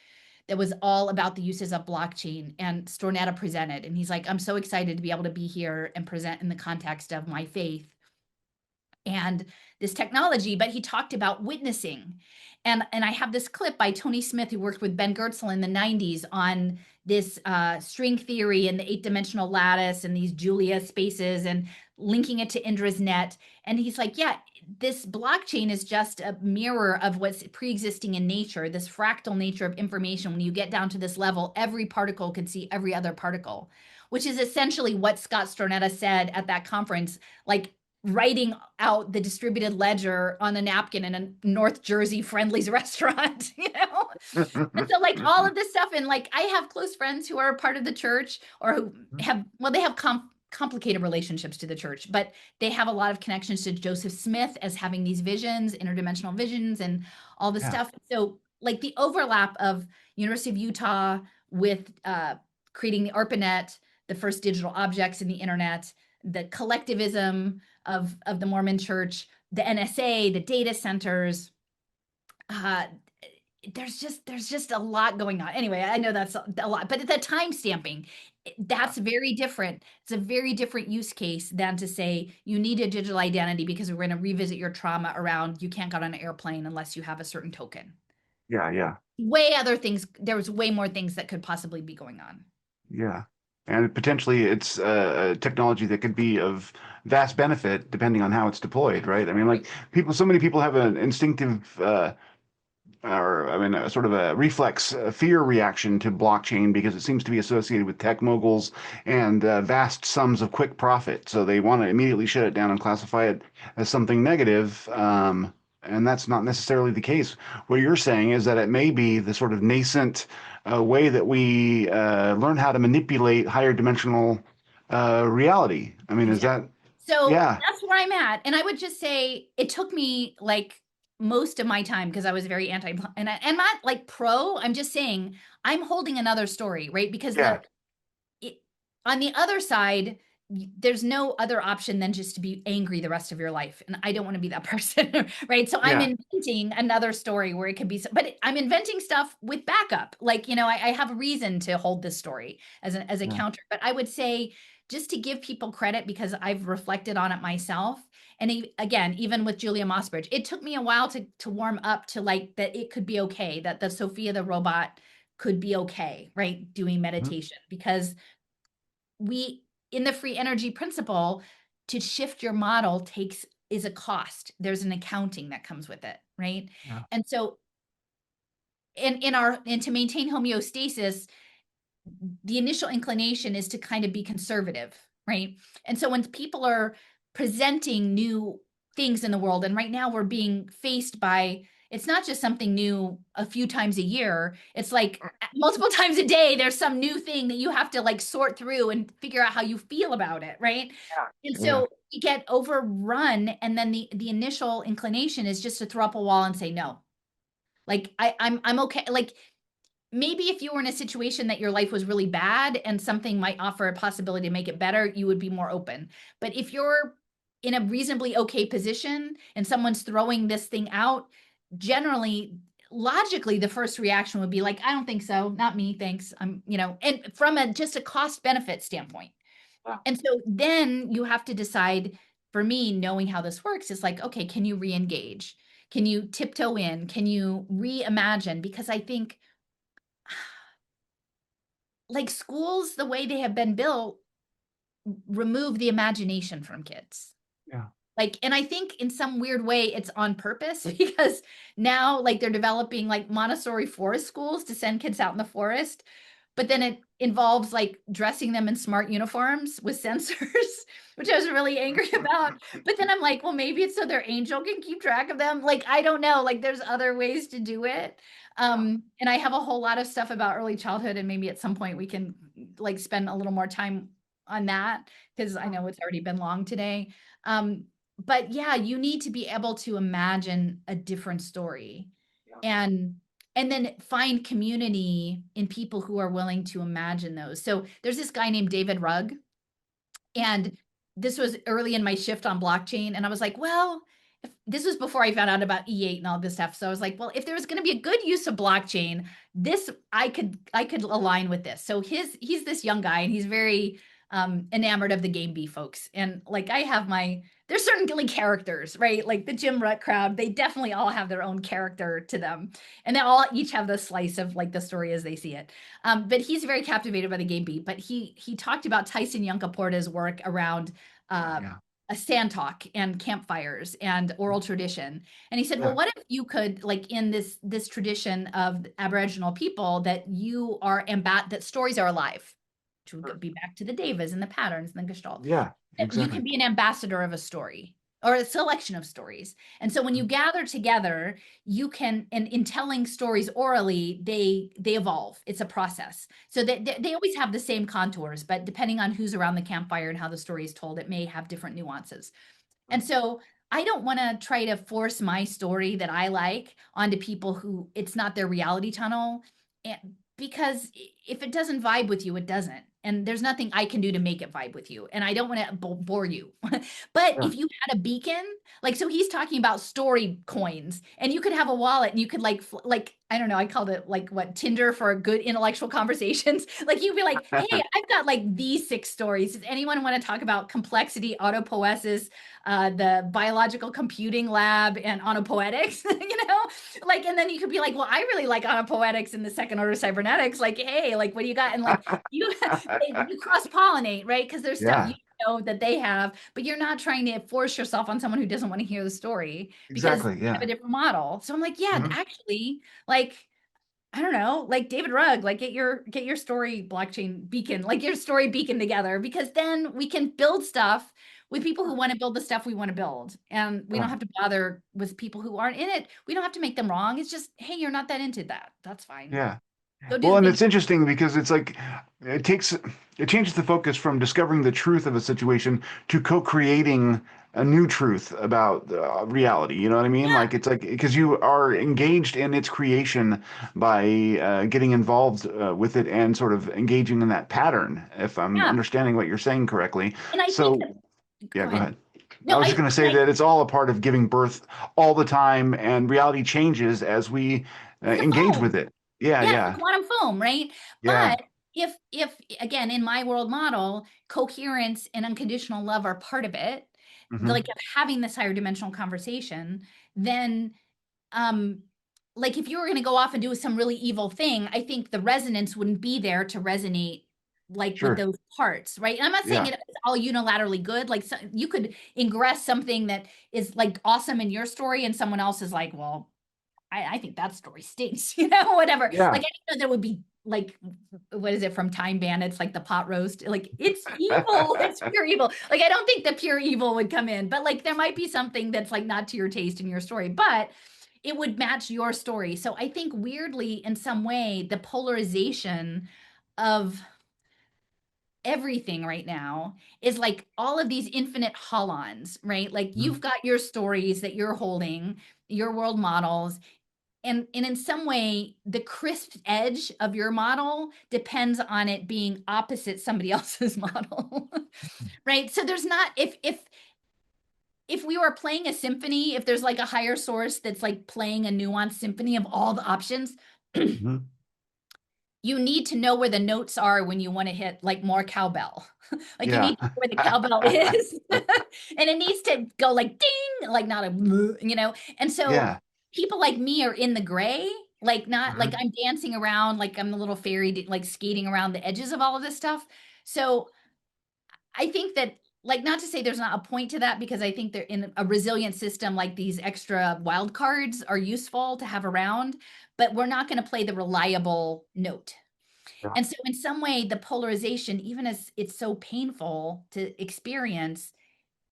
that was all about the uses of blockchain. And Stornetta presented, and he's like, "I'm so excited to be able to be here and present in the context of my faith and this technology," but he talked about witnessing. And I have this clip by Tony Smith, who worked with Ben Goertzel in the 90s on this string theory and the eight-dimensional lattice and these Julia spaces and linking it to Indra's net. And he's like, yeah, this blockchain is just a mirror of what's pre-existing in nature, this fractal nature of information. When you get down to this level, every particle can see every other particle, which is essentially what Scott Stornetta said at that conference, like writing out the distributed ledger on a napkin in a North Jersey Friendly's restaurant, you know? And so like all of this stuff, and like I have close friends who are a part of the church or who have, well, they have complicated relationships to the church, but they have a lot of connections to Joseph Smith as having these visions, interdimensional visions, and all this Yeah. stuff. So like the overlap of University of Utah with creating the ARPANET, the first digital objects in the internet, the collectivism of the Mormon Church, the NSA, the data centers. Uh, there's just a lot going on. Anyway, I know that's a lot, but the time stamping, that's very different. It's a very different use case than to say you need a digital identity because we're going to revisit your trauma around you can't get on an airplane unless you have a certain token. Yeah, yeah, Way other things. There was way more things that could possibly be going on. yeah. And potentially it's a technology that could be of vast benefit depending on how it's deployed, right? I mean, like people, so many people have an instinctive or I mean, a sort of a reflex fear reaction to blockchain because it seems to be associated with tech moguls and vast sums of quick profit. So they want to immediately shut it down and classify it as something negative. And that's not necessarily the case. What you're saying is that it may be the sort of nascent way that we learn how to manipulate higher dimensional reality. I mean, is Exactly. that, So yeah, that's where I'm at. And I would just say it took me like most of my time because I was very anti and I'm not like pro. I'm just saying I'm holding another story, right? Because yeah, it, on the other side, there's no other option than just to be angry the rest of your life. And I don't want to be that person, right? So I'm yeah, inventing another story where it could be, but I'm inventing stuff with backup. Like, I have a reason to hold this story as a yeah, counter. But I would say just to give people credit because I've reflected on it myself. And again, even with Julia Mossbridge, it took me a while to warm up to like that it could be okay, that the Sophia the robot could be okay, right? Doing mhm, meditation because we in the free energy principle to shift your model takes is a cost. There's an accounting that comes with it, right? yeah, And so and to maintain homeostasis, the initial inclination is to kind of be conservative, right? And so when people are presenting new things in the world, and right now we're being faced by it's not just something new a few times a year, it's like multiple times a day there's some new thing that you have to like sort through and figure out how you feel about it, right? And yeah, so you get overrun, and then the initial inclination is just to throw up a wall and say no. Like I'm okay. Like maybe if you were in a situation that your life was really bad and something might offer a possibility to make it better, you would be more open. But if you're in a reasonably okay position and someone's throwing this thing out, generally, logically, the first reaction would be like, I don't think so, not me, thanks. And from just a cost benefit standpoint. yeah, And so then you have to decide, for me, knowing how this works, is like, okay, can you re-engage? Can you tiptoe in? Can you reimagine? Because I think like schools, the way they have been built, remove the imagination from kids. yeah. Like, and I think in some weird way it's on purpose because now like they're developing like Montessori forest schools to send kids out in the forest, but then it involves like dressing them in smart uniforms with sensors, which I was really angry about. But then I'm like, well, maybe it's so their angel can keep track of them. Like, I don't know. Like, there's other ways to do it. And I have a whole lot of stuff about early childhood, and maybe at some point we can like spend a little more time on that because I know it's already been long today. Um, but yeah, you need to be able to imagine a different story and and then find community in people who are willing to imagine those. So there's this guy named David Rugg, and this was early in my shift on blockchain. And I was like, well, if, this was before I found out about E8 and all this stuff. So I was like, well, if there was going to be a good use of blockchain, this I could align with this. So he's this young guy and he's very enamored of the Game B folks. And like I have my there's certainly characters, right? Like the Jim Rutt crowd, they definitely all have their own character to them. And they all each have the slice of like the story as they see it. But he's very captivated by the game beat. But he talked about Tyson Yunkaporta's work around uh, Yeah. a sand talk and campfires and oral tradition. And he said, well, Yeah. what if you could, like in this tradition of Aboriginal people, that you are that stories are alive, to Sure. be back to the devas and the patterns and the gestalt. Yeah, You can exactly. be an ambassador of a story or a selection of stories. And so when you gather together, you can, and in telling stories orally, they evolve. It's a process. So they always have the same contours, but depending on who's around the campfire and how the story is told, it may have different nuances. And so I don't want to try to force my story that I like onto people who it's not their reality tunnel. Because if it doesn't vibe with you, it doesn't. And there's nothing I can do to make it vibe with you. And I don't want to bore you. But Yeah. if you had a beacon, like, so he's talking about story coins, and you could have a wallet and you could like, I don't know, I called it like what, Tinder for good intellectual conversations. Like you'd be like, hey, I've got like these 6 stories. Does anyone want to talk about complexity, autopoiesis, the biological computing lab, and onopoetics? Like, and then you could be like, well, I really like onopoetics and the second order cybernetics. Like, hey, like, what do you got? And like, you you cross pollinate, right? Because there's stuff you Yeah, know that they have, but you're not trying to force yourself on someone who doesn't want to hear the story because exactly. you have a Yeah. different model. So I'm like, yeah, Mhm. actually, like, I don't know, like David Rugg, like get your story blockchain beacon, like your story beacon together, because then we can build stuff with people who want to build the stuff we want to build. And we don't Yeah. have to bother with people who aren't in it. We don't have to make them wrong. It's just, hey, you're not that into that. That's fine. Yeah. Go do Well, the and thing. it's interesting because it's like it takes it changes the focus from discovering the truth of a situation to co-creating a new truth about reality. You know what I mean? Yeah. Like it's like because you are engaged in its creation by getting involved with it and sort of engaging in that pattern, if I'm Yeah. understanding what you're saying correctly. And I think So, that, yeah, go go ahead. ahead. I No, was I just going to and say I that it's all a part of giving birth all the time, and reality changes as we It's the engage with foam. it. Yeah, Yeah, it's the yeah, quantum foam, right? yeah. But if again in my world model, coherence and unconditional love are part of it, like Hmm. of having this higher dimensional conversation, then um like if you were going to go off and do some really evil thing, I think the resonance wouldn't be there to resonate like with Sure. those parts, right? And I'm not saying Yeah. it's all unilaterally good. Like so, you could ingress something that is like awesome in your story, and someone else is like, well, I think that story stinks, whatever. Like Yeah. I didn't know there would be like, what is it from Time Bandits, like the pot roast? Like it's evil, it's pure evil. Like I don't think the pure evil would come in, but like there might be something that's like not to your taste in your story, but it would match your story. So I think weirdly, in some way, the polarization of everything right now is like all of these infinite holons, right? Like Mhm. you've got your stories that you're holding, your world models, and in some way the crisp edge of your model depends on it being opposite somebody else's model. Right? So there's not, if we were playing a symphony, if there's like a higher source that's like playing a nuanced symphony of all the options, Mhm. you need to know where the notes are when you want to hit like more cowbell. Like you Yeah. need to know where the cowbell is. And it needs to go like ding, like not a. And so Yeah. people like me are in the gray, like not like Mhm. I'm dancing around, like I'm the little fairy, like skating around the edges of all of this stuff. So I think that, like, not to say there's not a point to that, because I think they're in a resilient system, like these extra wild cards are useful to have around, but we're not going to play the reliable note. Yeah. And so, in some way, the polarization, even as it's so painful to experience,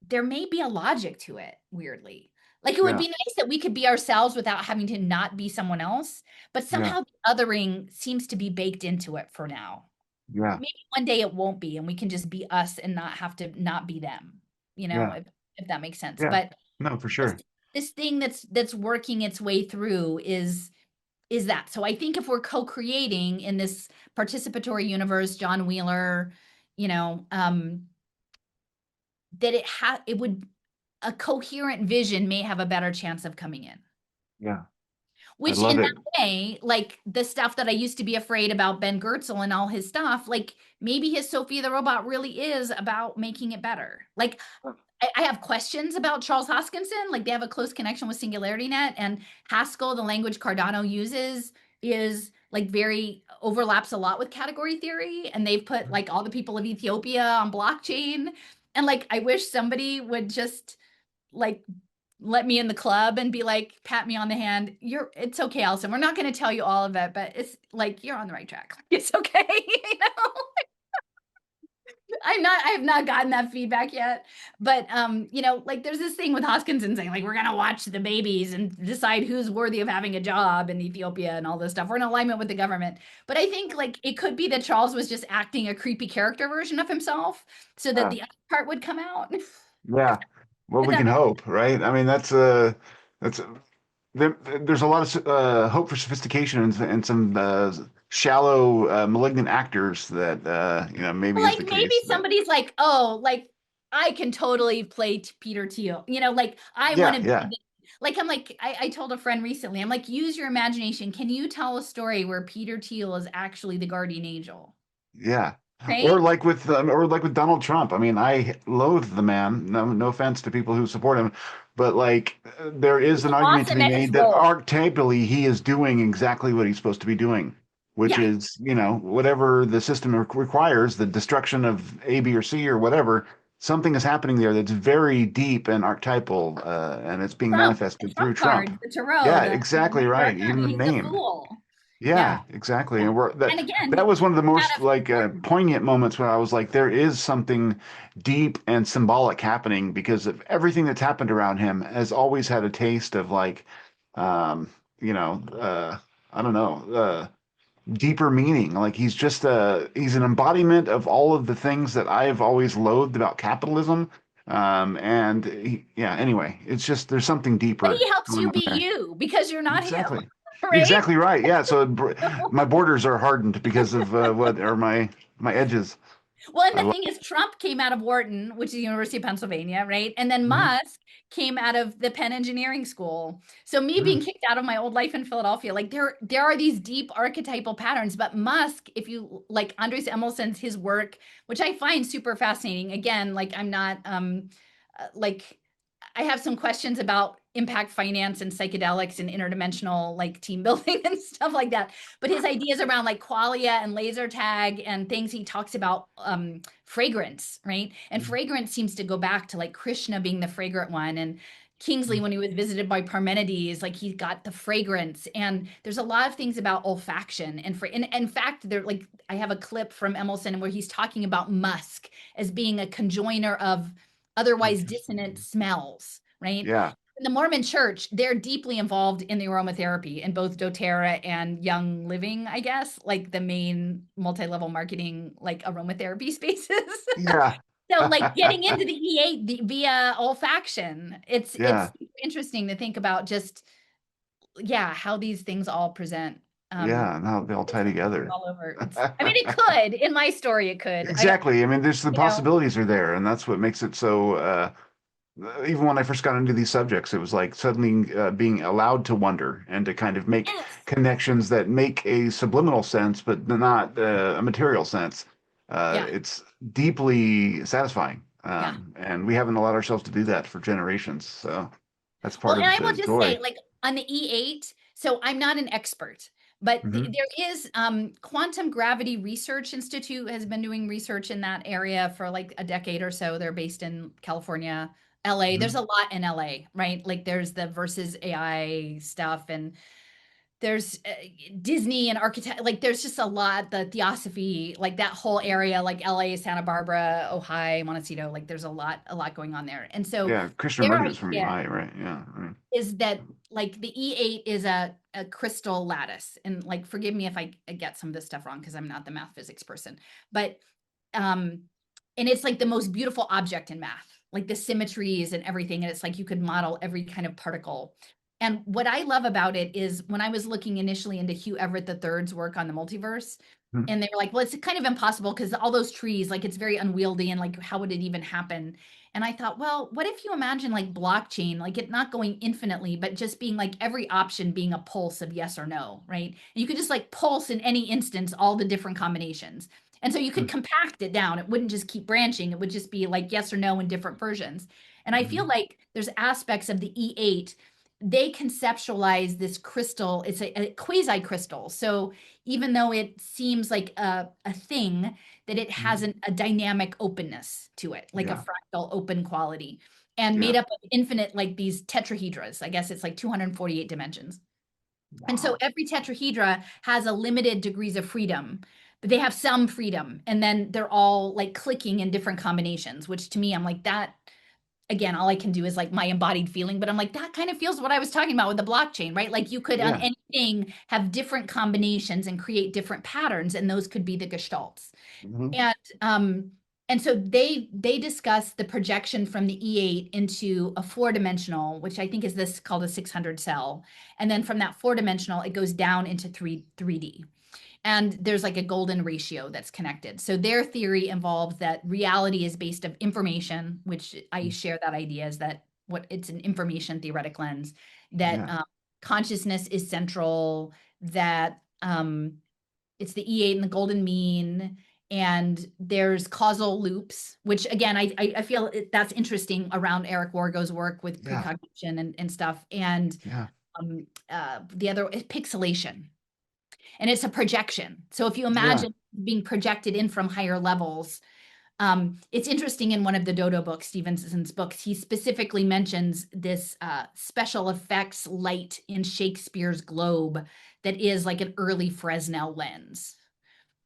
there may be a logic to it, weirdly. Like it would Yeah. be nice that we could be ourselves without having to not be someone else, but Yeah. somehow the othering seems to be baked into it for now. Yeah. Maybe one day it won't be, and we can just be us and not have to not be them, Yeah. if that makes sense. Yeah. But No, for this sure. this thing that's working its way through is that. So I think if we're co-creating in this participatory universe, John Wheeler, you know, that it would a coherent vision may have a better chance of coming in. Yeah. I Which love in it. that way, like the stuff that I used to be afraid about Ben Goertzel and all his stuff, like maybe his Sophia the Robot really is about making it better. Like I have questions about Charles Hoskinson. Like they have a close connection with SingularityNet, and Haskell, the language Cardano uses, is like very overlaps a lot with category theory. And they've put like all the people of Ethiopia on blockchain. And like I wish somebody would just like let me in the club and be like, pat me on the hand. It's okay, Allison. We're not going to tell you all of it, but it's like you're on the right track. It's okay. I have not gotten that feedback yet. But like there's this thing with Hoskinson saying, like, we're gonna watch the babies and decide who's worthy of having a job in Ethiopia and all this stuff. We're in alignment with the government. But I think like it could be that Charles was just acting a creepy character version of himself so that Yeah. the other part would come out. Yeah. Well, If we that can makes hope, right? I mean, that's there's a lot of hope for sophistication and some shallow, malignant actors that maybe is like the maybe case. But somebody's like, oh, like I can totally play Peter Thiel. Like I want yeah, to be yeah, like I'm like I told a friend recently, I'm like, use your imagination. Can you tell a story where Peter Thiel is actually the guardian angel? yeah. Right? Or like with Donald Trump. I mean, I loathe the man. No, no offense to people who support him, but like there is He's an argument to awesome be at his made that role. archetypally he is doing exactly what he's supposed to be doing, which Yeah. is, whatever the system requires, the destruction of A, B, or C or whatever. Something is happening there that's very deep and archetypal, and it's being Trump, the manifested through Trump Trump. card, the tarot, Yeah, the exactly major right. arcana. Even the He's the name. fool. Yeah. Yeah, exactly. Yeah. And And again, that was one of the out most of like Wharton. poignant moments where I was like, there is something deep and symbolic happening because of everything that's happened around him has always had a taste of like, um, you know, uh, I don't know, deeper meaning. Like he's an embodiment of all of the things that I've always loathed about capitalism. Anyway, it's just there's something But deeper he helps going you on be there. you because you're not him. Exactly. Right? Exactly right. Yeah. So my borders are hardened because of what are my edges. Well, and I the love. thing is, Trump came out of Wharton, which is the University of Pennsylvania, right? And then Mhm. Musk came out of the Penn Engineering School. So me Mhm. being kicked out of my old life in Philadelphia, like there are these deep archetypal patterns. But Musk, if you like Andres Emilson's his work, which I find super fascinating. Again, like I'm not like I have some questions about impact finance and psychedelics and interdimensional like team building and stuff like that. But his ideas around like qualia and laser tag and things he talks about fragrance, right? And fragrance seems to go back to like Krishna being the fragrant one and Kingsley when he was visited by Parmenides, like he got the fragrance. And there's a lot of things about olfaction and in fact, there like I have a clip from Emerson where he's talking about musk as being a conjoiner of otherwise dissonant Interesting. smells, right? Yeah. In the Mormon church, they're deeply involved in the aromatherapy in both doTERRA and Young Living, I guess, like the main multi-level marketing, like aromatherapy spaces. Yeah. So like getting into the E8 via olfaction, it's Yeah. interesting to think about just yeah, how these things all present. Um Yeah. And how they all it's tie together. all over. I mean it could. In my story it could. I don't, Exactly. I mean, there's the you know. possibilities are there, and that's what makes it so. Even when I first got into these subjects, it was like suddenly being allowed to wonder and to kind of make Yes. connections that make a subliminal sense, but not a material sense. Yeah. It's deeply satisfying. Yeah. And we haven't allowed ourselves to do that for generations. So that's Well, part and of I the will just say, joy. like on the E8, so I'm not an expert, but Hmm. there is Quantum Gravity Research Institute has been doing research in that area for like a decade or so. They're based in California, LA. There's Hmm. a lot in LA, right? Like there's the versus AI stuff and there's Disney and architect, like there's just a lot, the theosophy, like that whole area, like LA, Santa Barbara, Ojai, Montecito, like there's a lot going on there. And so Yeah, their Krishnamurti is from idea EI, right? Yeah, I mean, is that like the E8 is a crystal lattice. And like, forgive me if I get some of this stuff wrong because I'm not the math physics person, but um, and it's like the most beautiful object in math, like the symmetries and everything. And it's like you could model every kind of particle. And what I love about it is when I was looking initially into Hugh Everett III's work on the multiverse, hmm, and they were like, well, it's kind of impossible because all those trees, like it's very unwieldy and like how would it even happen? And I thought, well, what if you imagine like blockchain, like it not going infinitely, but just being like every option being a pulse of yes or no, right? And you could just like pulse in any instance all the different combinations. And so you could compact it down. It wouldn't just keep branching. It would just be like yes or no in different versions. And I feel hmm, like there's aspects of the E8, they conceptualize this crystal, it's a quasi crystal. So even though it seems like a thing, that it has hmm, a dynamic openness to it, like a yeah, fractal open quality, and made yeah. up of infinite, like these tetrahedras. I guess it's like 248 dimensions. And so Wow. every tetrahedra has a limited degrees of freedom, but they have some freedom. And then they're all like clicking in different combinations, which to me, I'm like, that again, all I can do is like my embodied feeling, but I'm like, that kind of feels what I was talking about with the blockchain, right? Like you could on Yeah. anything have different combinations and create different patterns, and those could be the gestalts. Hmm. And um, and so they discuss the projection from the E8 into a four-dimensional, which I think is this called a 600 cell. And then from that four-dimensional, it goes down into 3D. And there's like a golden ratio that's connected. So their theory involves that reality is based of information, which I share that idea is that what it's an information theoretic lens, that Yeah. consciousness is central, that it's the E8 and the golden mean, and there's causal loops, which again, I feel that's interesting around Eric Wargo's work with Yeah. precognition and stuff. And Yeah. the other is pixelation, and it's a projection. So if you Yeah. imagine being projected in from higher levels, it's interesting in one of the Dodo books, Stevenson's books, he specifically mentions this special effects light in Shakespeare's globe that is like an early Fresnel lens,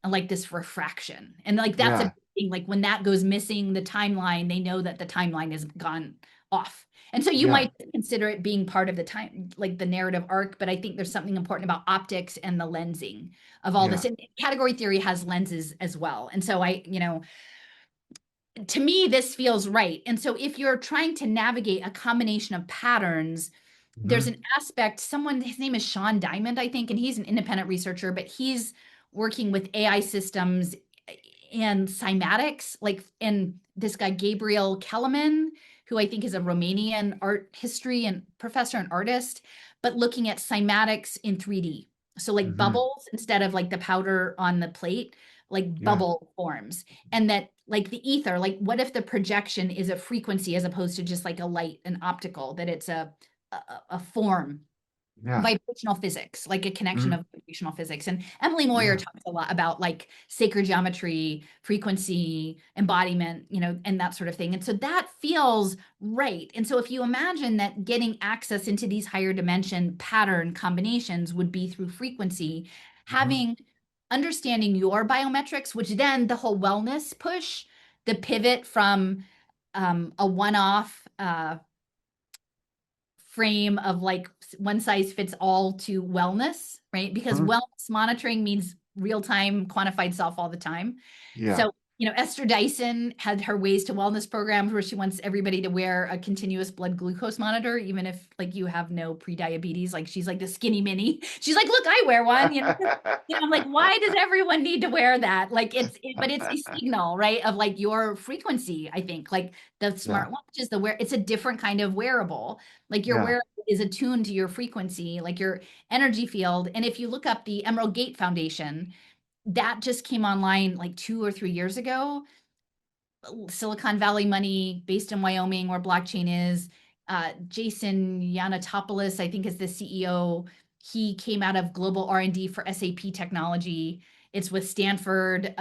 and like this refraction. And like that's a Yeah. big thing. Like when that goes missing, the timeline, they know that the timeline has gone off. And so you Yeah. might consider it being part of the time, like the narrative arc, but I think there's something important about optics and the lensing of all Yeah. this. And category theory has lenses as well. And so to me, this feels right. And so if you're trying to navigate a combination of patterns, there's Hmm. an aspect, someone, his name is Sean Diamond, I think, and he's an independent researcher, but he's working with AI systems and cymatics, like, and this guy, Gabriel Kellerman, who I think is a Romanian art history and professor and artist, but looking at cymatics in 3D. So like Hmm. bubbles instead of like the powder on the plate, like Yeah. bubble forms. And that like the ether, like what if the projection is a frequency as opposed to just like a light and optical, that it's a form, Yeah. vibrational physics, like a connection Hmm. of vibrational physics. And Emily Moyer Yeah. talks a lot about like sacred geometry, frequency, embodiment, and that sort of thing. And so that feels right. And so if you imagine that getting access into these higher dimension pattern combinations would be through frequency, Hmm. having understanding your biometrics, which then the whole wellness push, the pivot from a one-off frame of like one size fits all to wellness, right? Because Hmm. wellness monitoring means real time quantified self all the time. Yeah. So, Esther Dyson had her ways to wellness programs where she wants everybody to wear a continuous blood glucose monitor, even if like you have no pre-diabetes. Like she's like the skinny mini. She's like, look, I wear one. I'm like, why does everyone need to wear that? Like but it's a signal, right? Of like your frequency, I think. Like the Yeah. smart watch is it's a different kind of wearable. Like your Yeah. wearable is attuned to your frequency, like your energy field. And if you look up the Emerald Gate Foundation, that just came online like 2 or 3 years ago. Silicon Valley money based in Wyoming, where blockchain is. Jason Yanatopoulos, I think, is the CEO. He came out of global R&D for SAP technology. It's with Stanford,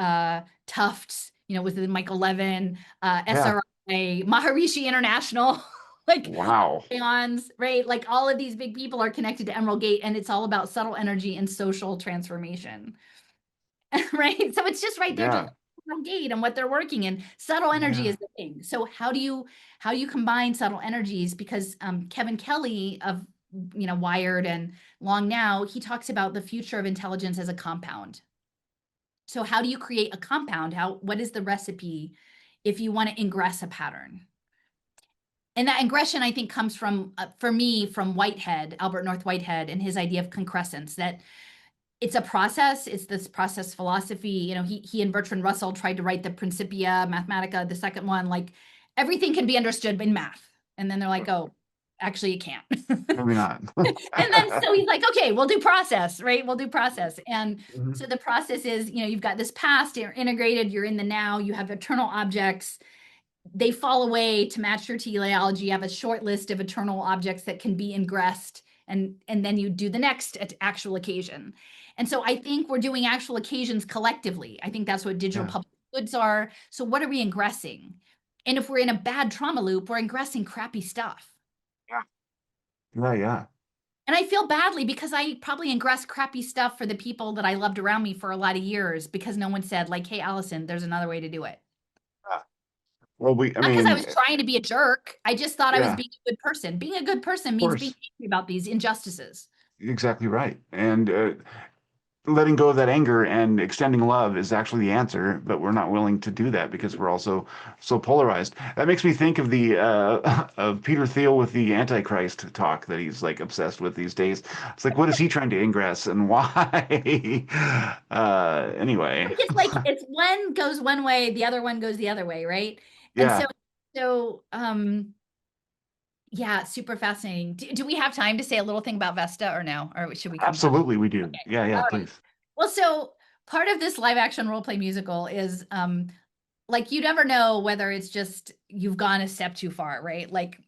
Tufts, with Michael Levin, Yeah. SRI, Maharishi International. like Wow. ions, right? Like all of these big people are connected to Emerald Gate, and it's all about subtle energy and social transformation. Right? So it's just right there to Yeah. gate and what they're working in. Subtle energy Yeah. is the thing. So how do you combine subtle energies? Because Kevin Kelly of Wired and Long Now, he talks about the future of intelligence as a compound. So how do you create a compound? What is the recipe if you want to ingress a pattern? And that ingression, I think, comes from, for me, from Whitehead, Albert North Whitehead, and his idea of concrescence, that it's a process. It's this process philosophy. He and Bertrand Russell tried to write the Principia Mathematica, the second one, like everything can be understood in math. And then they're like, oh, actually, you can't. Maybe not. And then so he's like, okay, we'll do process, right? We'll do process. And so Mhm. the process is, you've got this past, you're integrated, you're in the now, you have eternal objects, they fall away to match your teleology. You have a short list of eternal objects that can be ingressed, and then you do the next actual occasion. And so I think we're doing actual occasions collectively. I think that's what digital Yeah. public goods are. So what are we ingressing? And if we're in a bad trauma loop, we're ingressing crappy stuff. Yeah. Yeah. Yeah. And I feel badly because I probably ingress crappy stuff for the people that I loved around me for a lot of years because no one said, like, hey, Allison, there's another way to do it. Yeah. Well, I Not because I mean, was trying to be a jerk. I just thought I was yeah, of being a good person. Being a good person means being course. angry about these injustices. Exactly right. And letting go of that anger and extending love is actually the answer, but we're not willing to do that because we're also so polarized. That makes me think of the of Peter Thiel with the Antichrist talk that he's like obsessed with these days. It's like, what is he trying to ingress and why? Anyway, It's one goes one way, the other one goes the other way, right? And so yeah, so yeah, super fascinating. Do we have time to say a little thing about Vesta or no? Or should we come back? absolutely we do. Okay. Yeah, yeah, All right. please. Well, so part of this live action role play musical is like you never know whether it's just you've gone a step too far, right? Like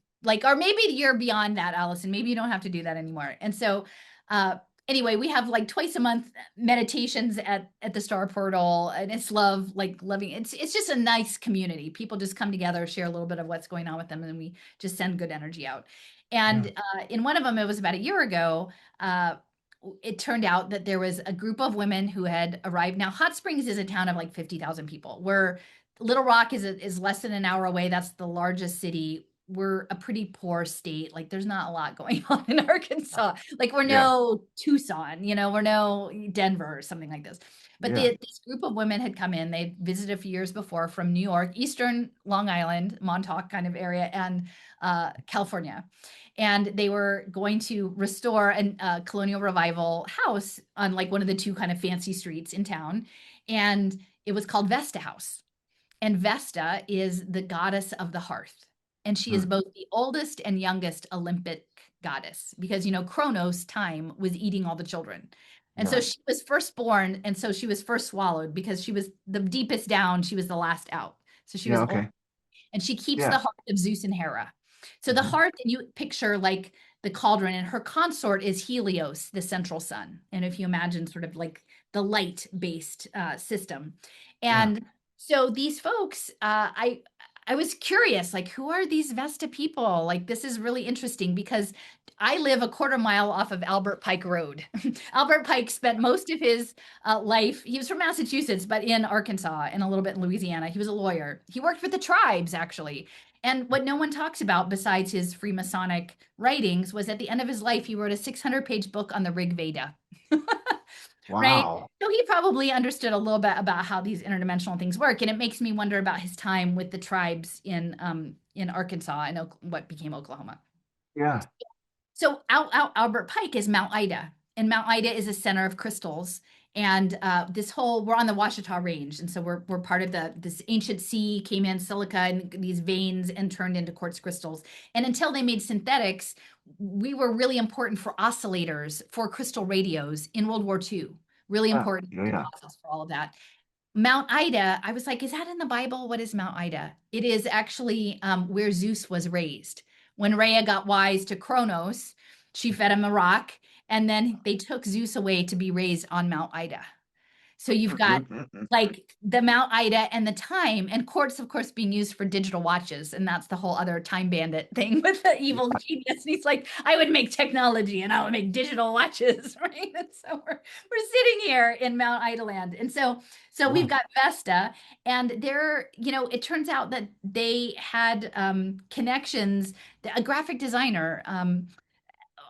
or maybe you're beyond that, Allison. Maybe you don't have to do that anymore. And so uh anyway, we have like twice a month meditations at the Star Portal, and it's loving. It's just a nice community. People just come together, share a little bit of what's going on with them, and then we just send good energy out. Yeah, And in one of them, it was about a year ago. It turned out that there was a group of women who had arrived. Now, Hot Springs is a town of like 50,000 people. Where Little Rock is less than an hour away. That's the largest city. We're a pretty poor state. Like there's not a lot going on in Arkansas. Like we're yeah, no Tucson, we're no Denver or something like this. But yeah, this group of women had come in. They visited a few years before from New York, Eastern Long Island, Montauk kind of area, and California. And they were going to restore a colonial revival house on like one of the two kind of fancy streets in town. And it was called Vesta House. And Vesta is the goddess of the hearth. And she is mm, both the oldest and youngest Olympic goddess because, Kronos, time, was eating all the children. And so yeah, she was first born. And so she was first swallowed because she was the deepest down. She was the last out. So she yeah. was old. Okay. And she keeps the Yeah. hearth of Zeus and Hera. So the Mhm. hearth, and you picture like the cauldron, and her consort is Helios, the central sun. And if you imagine sort of like the light based system. Yeah. And so these folks, I was curious, like, who are these Vesta people? Like, this is really interesting because I live a quarter mile off of Albert Pike Road. Albert Pike spent most of his life, he was from Massachusetts, but in Arkansas and a little bit in Louisiana. He was a lawyer. He worked with the tribes, actually. And what no one talks about besides his Freemasonic writings was at the end of his life, he wrote a 600-page book on the Rig Veda. Right? Wow. So he probably understood a little bit about how these interdimensional things work, and it makes me wonder about his time with the tribes in Arkansas and what became Oklahoma. Yeah. So out Albert Pike is Mount Ida, and Mount Ida is a center of crystals. And we're on the Washita Range, and so we're part of this ancient sea came in silica and these veins and turned into quartz crystals. And until they made synthetics, we were really important for oscillators for crystal radios in World War II. Really Yeah. important Yeah. Yeah. deposits for all of that. Mount Ida, I was like, is that in the Bible? What is Mount Ida? It is actually where Zeus was raised. When Rhea got wise to Kronos, she fed him a rock, and then they took Zeus away to be raised on Mount Ida. So you've got like the Mount Ida and the time, and quartz, of course, being used for digital watches. And that's the whole other time bandit thing with the evil genius. And he's like, I would make technology and I would make digital watches, right? And so we're sitting here in Mount Ida land. And so we've Yeah. got Vesta, and they're, it turns out that they had connections. A graphic designer,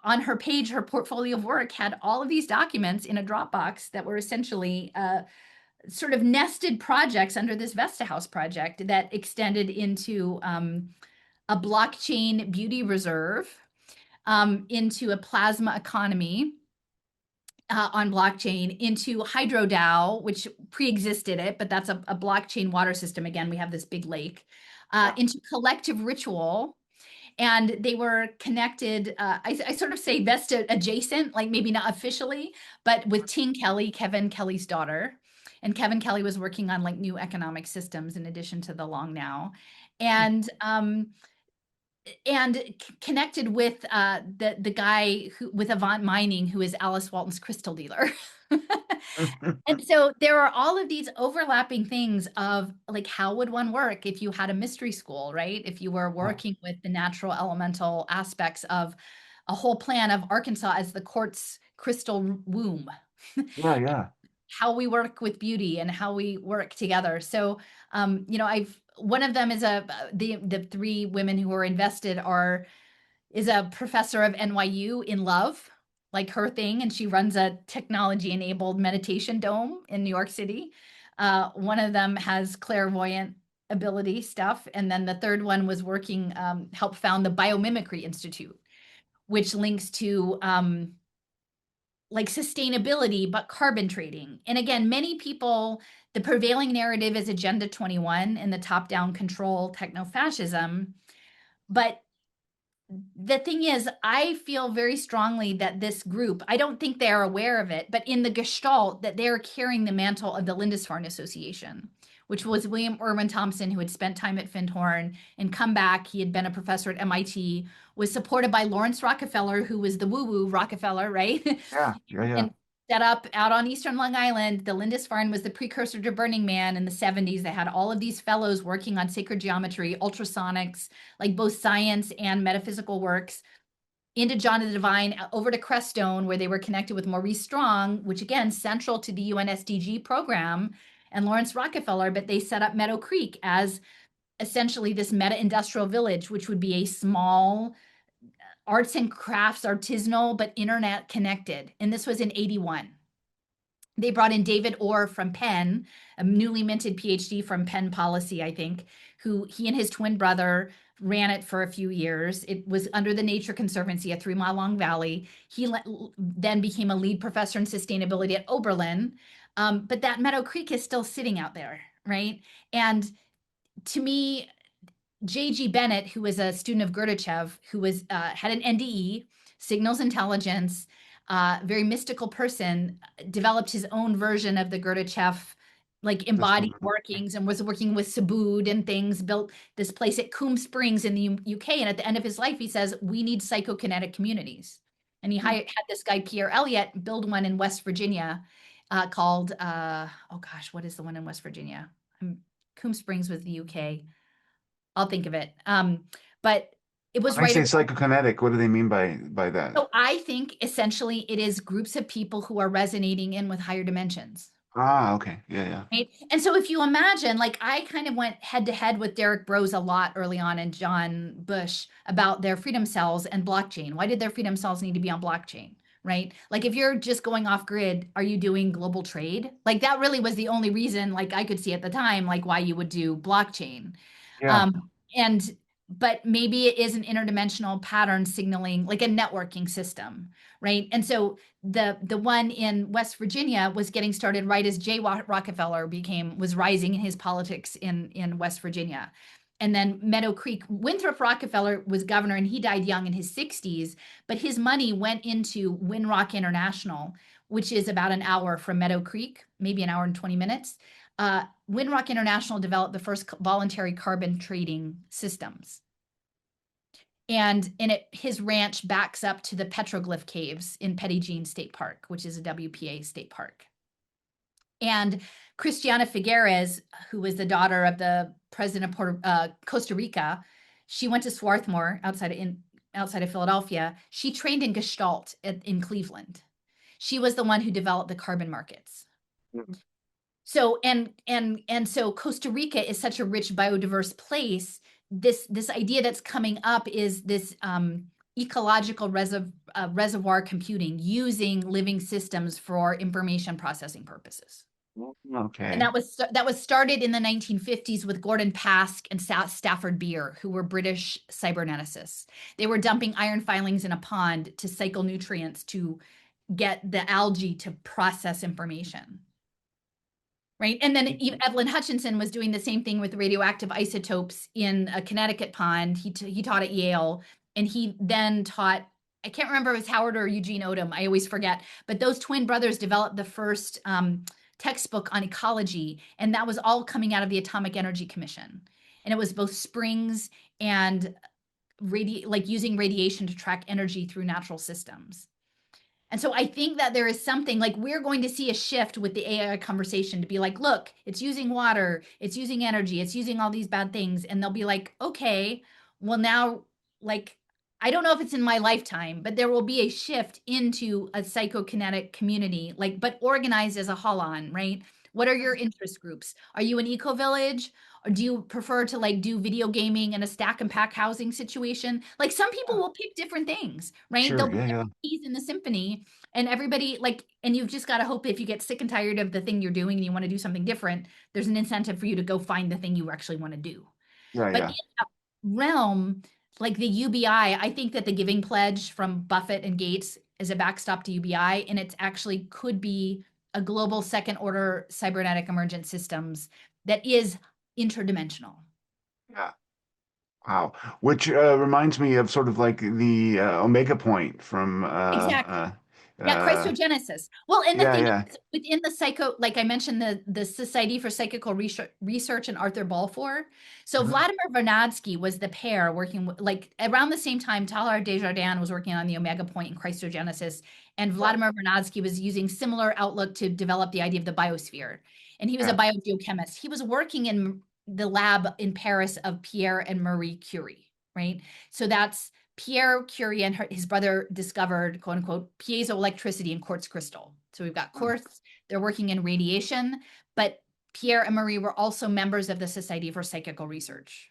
on her page, her portfolio of work had all of these documents in a Dropbox that were essentially sort of nested projects under this Vesta House project that extended into a blockchain beauty reserve, into a plasma economy on blockchain, into HydroDAO, which pre-existed it, but that's a blockchain water system. Again, we have this big lake, Yeah. into collective ritual. And they were connected, I sort of say Vesta adjacent, like maybe not officially, but with Ting Kelly, Kevin Kelly's daughter. And Kevin Kelly was working on like new economic systems in addition to the Long Now. And connected with the guy who with Avant Mining, who is Alice Walton's crystal dealer. And so there are all of these overlapping things of like, how would one work if you had a mystery school, right? If you were Yeah. working with the natural elemental aspects of a whole plan of Arkansas as the quartz crystal womb, Yeah. Yeah. how we work with beauty and how we work together. So, I've one of them is the three women who are invested is a professor of NYU in love, like her thing, and she runs a technology-enabled meditation dome in New York City. One of them has clairvoyant ability stuff, and then the third one was working, helped found the Biomimicry Institute, which links to like sustainability, but carbon trading. And again, many people, the prevailing narrative is Agenda 21 and the top-down control techno-fascism. But the thing is, I feel very strongly that this group, I don't think they are aware of it, but in the gestalt that they're carrying the mantle of the Lindisfarne Association, which was William Irwin Thompson, who had spent time at Findhorn and come back. He had been a professor at MIT, was supported by Lawrence Rockefeller, who was the woo-woo Rockefeller, right? Yeah. Yeah. Yeah. And set up out on Eastern Long Island. The Lindisfarne was the precursor to Burning Man in the 70s. They had all of these fellows working on sacred geometry, ultrasonics, like both science and metaphysical works, into John of the Divine, over to Crestone, where they were connected with Maurice Strong, which again, central to the UN SDG program, and Lawrence Rockefeller, but they set up Meadow Creek as essentially this meta-industrial village, which would be a small arts and crafts, artisanal, but internet connected. And this was in 81. They brought in David Orr from Penn, a newly minted PhD from Penn Policy, I think, who he and his twin brother ran it for a few years. It was under the Nature Conservancy, a 3 mile long valley. He then became a lead professor in sustainability at Oberlin. But that Meadow Creek is still sitting out there, right? And to me, J.G. Bennett, who was a student of Gurdjieff, who was had an NDE, signals intelligence, very mystical person, developed his own version of the Gurdjieff like embodied System. workings, and was working with Subud and things, built this place at Coombe Springs in the UK. And at the end of his life, he says, we need psychokinetic communities. And he had this guy, Pierre Elliott, build one in West Virginia called, oh gosh, what is the one in West Virginia? Coombe Springs was the UK. I'll think of it. But it When was they right. say psychokinetic, what do they mean by that? So I think essentially it is groups of people who are resonating in with higher dimensions. Ah, okay. Yeah. Yeah. Right. And so if you imagine, like I kind of went head to head with Derek Bros a lot early on and John Bush about their freedom cells and blockchain. Why did their freedom cells need to be on blockchain? Right. Like if you're just going off grid, are you doing global trade? Like that really was the only reason, like I could see at the time, like why you would do blockchain. Yeah. And but maybe it is an interdimensional pattern signaling, like a networking system, right? And so the one in West Virginia was getting started right as Jay Rockefeller was rising in his politics in West Virginia. And then Meadow Creek, Winthrop Rockefeller was governor and he died young in his 60s, but his money went into Winrock International, which is about an hour from Meadow Creek, maybe an hour and 20 minutes. Winrock International developed the first voluntary carbon trading systems. And his ranch backs up to the petroglyph caves in Petit Jean State Park, which is a WPA state park. And Christiana Figueres, who was the daughter of the president of Costa Rica, she went to Swarthmore outside of Philadelphia. She trained in Gestalt in Cleveland. She was the one who developed the carbon markets. Mhm. So so Costa Rica is such a rich biodiverse place. This idea that's coming up is this ecological reservoir computing using living systems for information processing purposes. And Okay. that was started in the 1950s with Gordon Pask and Stafford Beer, who were British cyberneticists. They were dumping iron filings in a pond to cycle nutrients to get the algae to process information. Right. And then Evelyn Hutchinson was doing the same thing with radioactive isotopes in a Connecticut pond. He taught at Yale, and he then taught, I can't remember if it was Howard or Eugene Odom. I always forget. But those twin brothers developed the first textbook on ecology, and that was all coming out of the Atomic Energy Commission. And it was both springs and like using radiation to track energy through natural systems. And so I think that there is something like we're going to see a shift with the AI conversation to be like, look, it's using water, it's using energy, it's using all these bad things. And they'll be like, okay, well, now, like, I don't know if it's in my lifetime, but there will be a shift into a psychokinetic community, like, but organized as a holon, right? What are your interest groups? Are you an eco village? Or do you prefer to like do video gaming in a stack and pack housing situation? Like some people will pick different things, right? Sure. There'll be Yeah. Yeah. different keys in the symphony, and everybody like, and you've just got to hope if you get sick and tired of the thing you're doing and you want to do something different, there's an incentive for you to go find the thing you actually want to do. Yeah. But Yeah. in that realm, like the UBI, I think that the Giving Pledge from Buffett and Gates is a backstop to UBI, and it actually could be a global second order cybernetic emergent systems that is interdimensional. Yeah. Wow. Which reminds me of sort of like the Omega Point from Exactly. Yeah, uh, Christogenesis. Well, and the yeah, thing yeah. is, within the psycho, like I mentioned, the Society for Psychical Research and Arthur Balfour. So Uh-huh. Vladimir Vernadsky was the pair working with, like around the same time, Teilhard Desjardins was working on the Omega Point and Christogenesis, and Vladimir Vernadsky was using similar outlook to develop the idea of the biosphere. And he was a Yeah. biogeochemist. He was working in the lab in Paris of Pierre and Marie Curie, right? So that's Pierre Curie and his brother discovered, quote unquote, piezoelectricity in quartz crystal. So we've got Hmm. quartz, they're working in radiation, but Pierre and Marie were also members of the Society for Psychical Research.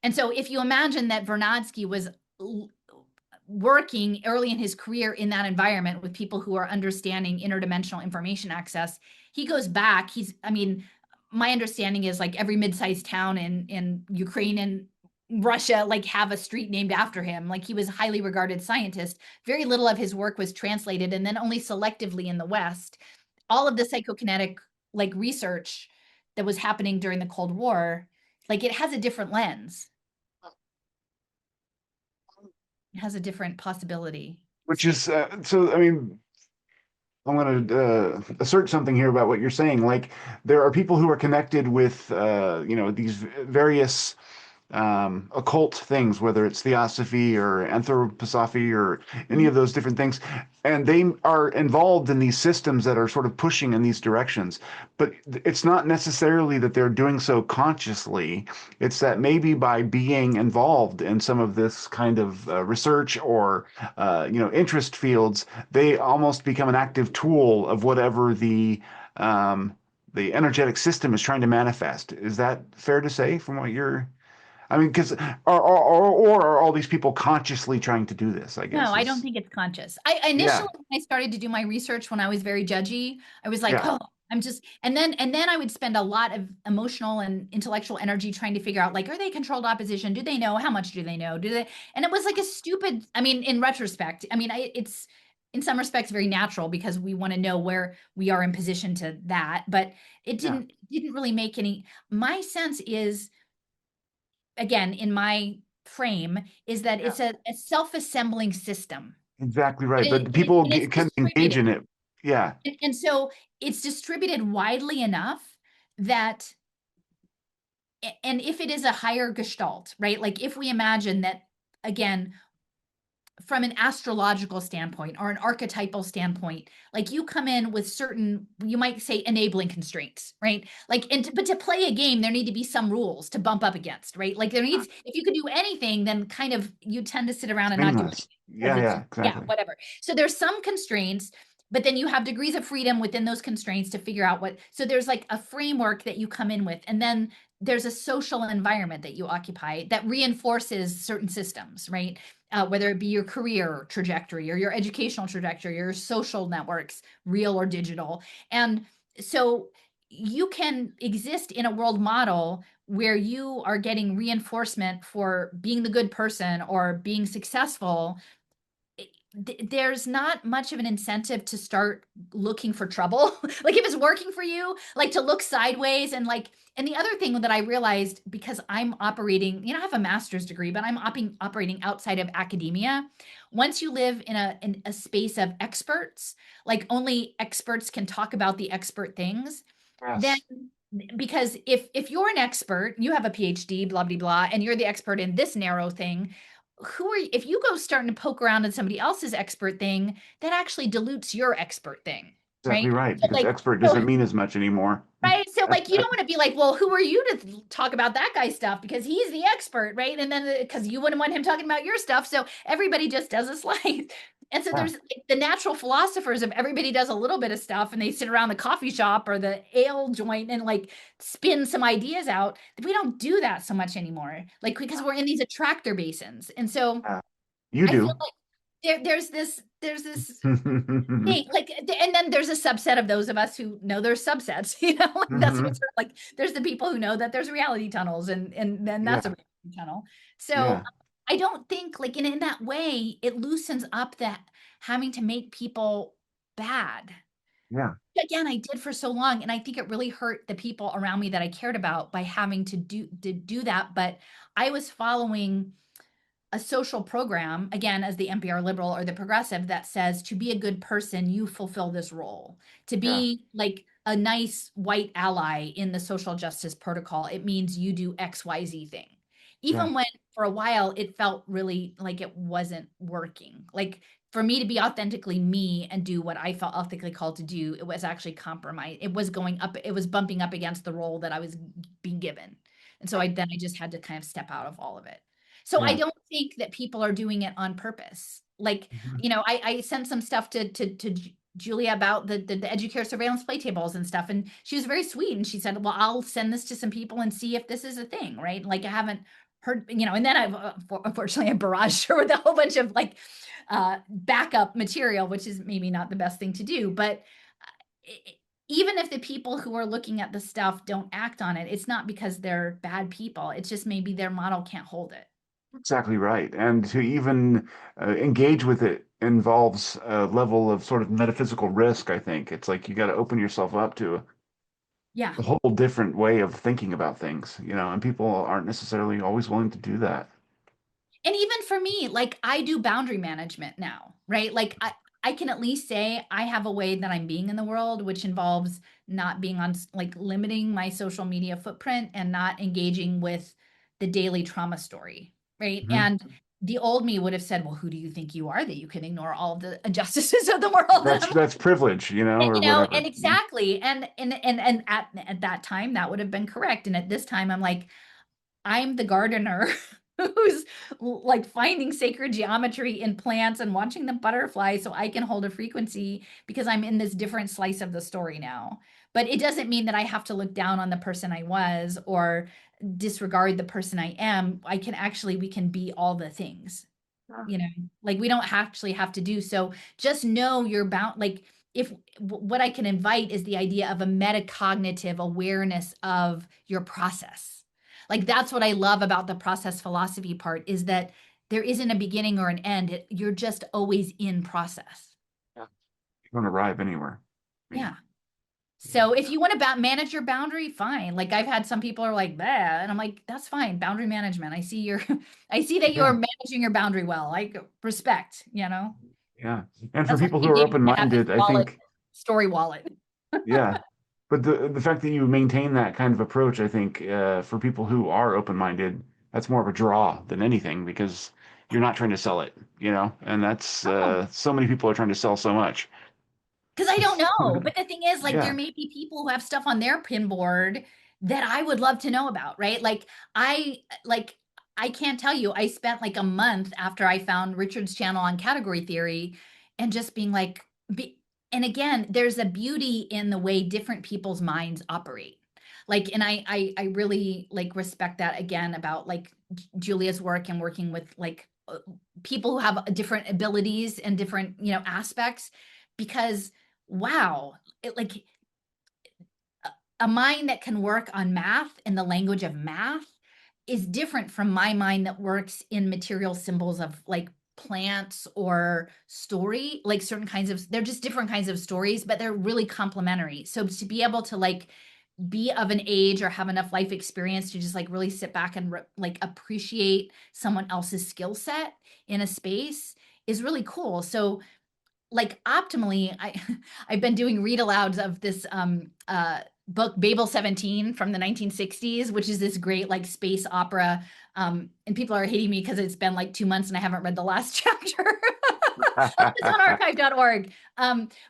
And so if you imagine that Vernadsky was working early in his career in that environment with people who are understanding interdimensional information access, he goes back. I mean, my understanding is like every mid-sized town in Ukraine and Russia like have a street named after him. Like he was a highly regarded scientist. Very little of his work was translated, and then only selectively in the West. All of the psychokinetic like research that was happening during the Cold War, like it has a different lens. It has a different possibility Which space. is so. I mean, I'm going to assert something here about what you're saying. Like, there are people who are connected with, these various occult things, whether it's theosophy or anthroposophy or any Mhm. of those different things. And they are involved in these systems that are sort of pushing in these directions. But it's not necessarily that they're doing so consciously. It's that maybe by being involved in some of this kind of research or, interest fields, they almost become an active tool of whatever the energetic system is trying to manifest. Is that fair to say from what you're I mean, because or are all these people consciously trying to do this? I No, guess I don't is think it's conscious. I yeah, initially when I started to do my research when I was very judgy, I was like, yeah, oh, I'm just and then I would spend a lot of emotional and intellectual energy trying to figure out like, are they controlled opposition? Do they know? How much do they know? Do they? And it was like a stupid, I mean, in retrospect, I mean, it's in some respects very natural because we want to know where we are in position to that, but it yeah, didn't really make any. My sense is again in my frame is that yeah. it's a self-assembling system Exactly right. and, But people and it's can engage distributed. in it. Yeah, And so it's distributed widely enough that, and if it is a higher gestalt, right? Like if we imagine that, again, from an astrological standpoint or an archetypal standpoint, like you come in with certain, you might say enabling constraints, right? Like, but to play a game, there need to be some rules to bump up against, right? Like there needs, if you could do anything, then kind of you tend to sit around It's and not do meaningless. anything because Yeah, it's, yeah, yeah, exactly. whatever. So there's some constraints, but then you have degrees of freedom within those constraints to figure out what, so there's like a framework that you come in with, and then there's a social environment that you occupy that reinforces certain systems, right? Whether it be your career trajectory or your educational trajectory or your social networks, real or digital. And so you can exist in a world model where you are getting reinforcement for being the good person or being successful. There's not much of an incentive to start looking for trouble. Like if it's working for you, like to look sideways and like, and the other thing that I realized because I'm operating, I have a master's degree, but I'm operating outside of academia. Once you live in a space of experts, like only experts can talk about the expert things, then Yes, because if you're an expert, you have a PhD, blah blah blah, and you're the expert in this narrow thing, who are if you go starting to poke around in somebody else's expert thing, that actually dilutes your expert thing, exactly right? right. So Because like expert so doesn't mean as much anymore. right. So like you don't want to be like, well, who are you to talk about that guy's stuff because he's the expert, right? And then because you wouldn't want him talking about your stuff. So everybody just does a slice. And so Yeah, there's like, the natural philosophers of everybody does a little bit of stuff and they sit around the coffee shop or the ale joint and like spin some ideas out. We don't do that so much anymore. Like because we're in these attractor basins. And so yeah. You I feel do. like there's this thing like and then there's a subset of those of us who know there's subsets, like that's what's Hmm. like there's the people who know that there's reality tunnels and then that's a Yeah, reality tunnel. So yeah, I don't think like in that way it loosens up that having to make people bad. yeah. Again, I did for so long and I think it really hurt the people around me that I cared about by having to do that, but I was following a social program, again, as the NPR liberal or the progressive, that says to be a good person, you fulfill this role. To Yeah, be like a nice white ally in the social justice protocol, it means you do XYZ thing. yeah. Even when for a while it felt really like it wasn't working. Like for me to be authentically me and do what I felt ethically called to do, it was actually compromise. It was going up, it was bumping up against the role that I was being given. And so I just had to kind of step out of all of it. So I Yeah. don't think that people are doing it on purpose. Like, Mhm. I sent some stuff to Julia about the educare surveillance play tables and stuff, and she was very sweet. And she said, "Well, I'll send this to some people and see if this is a thing, right?" Like I haven't heard, and then I've unfortunately I barraged her with a whole bunch of like backup material, which is maybe not the best thing to do, but it, even if the people who are looking at the stuff don't act on it, it's not because they're bad people. It's just maybe their model can't hold it. Exactly right. And to even engage with it involves a level of sort of metaphysical risk, I think. It's like you got to open yourself up to Yeah. a whole different way of thinking about things, and people aren't necessarily always willing to do that. And even for me, like I do boundary management now, right? Like I can at least say I have a way that I'm being in the world, which involves not being on like limiting my social media footprint and not engaging with the daily trauma story, right? Mhm. And the old me would have said, well, who do you think you are that you can ignore all of the injustices of the world? And I'm That's privilege, and, or whatever. and exactly. And at that time that would have been correct. And at this time, I'm like, I'm the gardener who's like finding sacred geometry in plants and watching the butterfly so I can hold a frequency because I'm in this different slice of the story now. But it doesn't mean that I have to look down on the person I was or disregard the person I am. We can be all the things, you know, like we don't actually have to do so. Just know you're bound. Like, if what I can invite is the idea of a metacognitive awareness of your process. Like, that's what I love about the process philosophy part is that there isn't a beginning or an end. You're just always in process. Yeah. You don't arrive anywhere. I mean, Yeah. So if you want to manage your boundary, fine. Like I've had some people are like that, and I'm like, that's fine. Boundary management. I see I see that you're yeah, managing your boundary well. Like respect, yeah. And for That's why people who you are gave me to have this open-minded, I wallet, think, story wallet. yeah. But the fact that you maintain that kind of approach, I think, for people who are open-minded, that's more of a draw than anything because you're not trying to sell it, and that's Oh, so many people are trying to sell so much. because I don't know. But the thing is, like, there Yeah. may be people who have stuff on their pin board that I would love to know about, right? Like I can't tell you. I spent like a month after I found Richard's channel on category theory and just being like, and again, there's a beauty in the way different people's minds operate. Like, and I really like respect that again about like Julia's work and working with like people who have different abilities and different, aspects because wow, like a mind that can work on math and the language of math is different from my mind that works in material symbols of like plants or story, like certain kinds of, they're just different kinds of stories, but they're really complementary. So to be able to like be of an age or have enough life experience to just like really sit back and like appreciate someone else's skill set in a space is really cool. So like optimally, I've been doing read alouds of this book Babel 17 from the 1960s, which is this great like space opera. And people are hating me because it's been like 2 months and I haven't read the last chapter. It's on archive.org.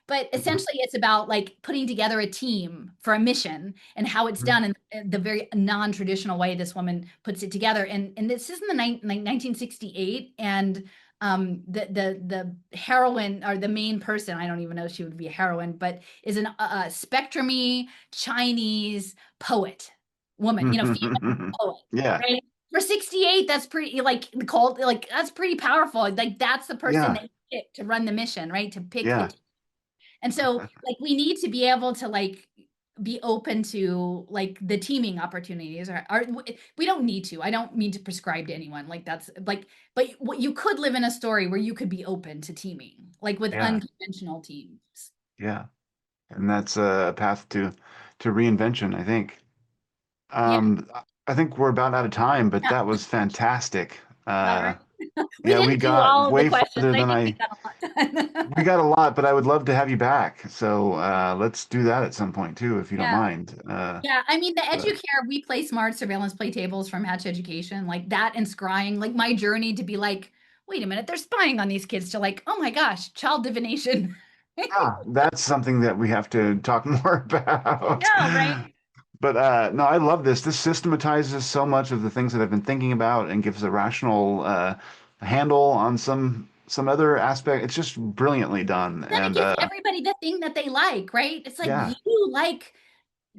But essentially it's about like putting together a team for a mission and how it's done in the very non-traditional way this woman puts it together. And this is in the 1968. And the heroine or the main person, I don't even know if she would be a heroine, but is an spectrumy Chinese poet woman, female poet, Yeah. right? For 68, that's pretty like called like that's pretty powerful. Like that's the person Yeah. that you pick to run the mission, right? To pick the Yeah. team. And so like we need to be able to like be open to like the teaming opportunities or we don't need to. I don't mean to prescribe to anyone. Like that's like but what you could live in a story where you could be open to teaming, like with Yeah. unconventional teams. Yeah. And that's a path to reinvention, I think. Yeah. I think we're about out of time, but Yeah. that was fantastic. All right. We Yeah, we didn't do got all of the way questions. further I than think we I got a lot done. we got a lot, but I would love to have you back. So let's do that at some point too, if you don't Yeah. mind. Yeah, I mean the But Educare, we play smart surveillance play tables from Hatch Education, like that and scrying, like my journey to be like, wait a minute, they're spying on these kids to like, oh my gosh, child divination. yeah, that's something that we have to talk more about. No, right? But no, I love this. This systematizes so much of the things that I've been thinking about and gives a rational handle on some other aspect. It's just brilliantly done. Then it And gives everybody the thing that they like, right? It's like yeah, you like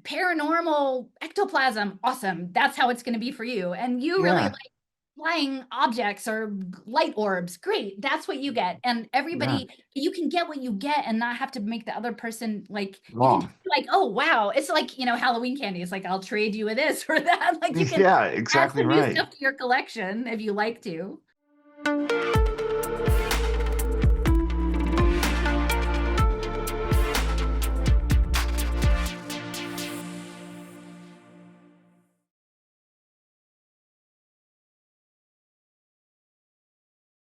paranormal ectoplasm. Awesome. That's how it's going to be for you. And you really yeah, like flying objects or light orbs. Great. That's what you get. And yeah, everybody, you can get what you get and not have to make the other person like, you can wrong. just be like, oh, wow. It's like, Halloween candy. It's like, I'll trade you with this or that. Like you can Yeah, add exactly some new right. stuff to your collection if you like to.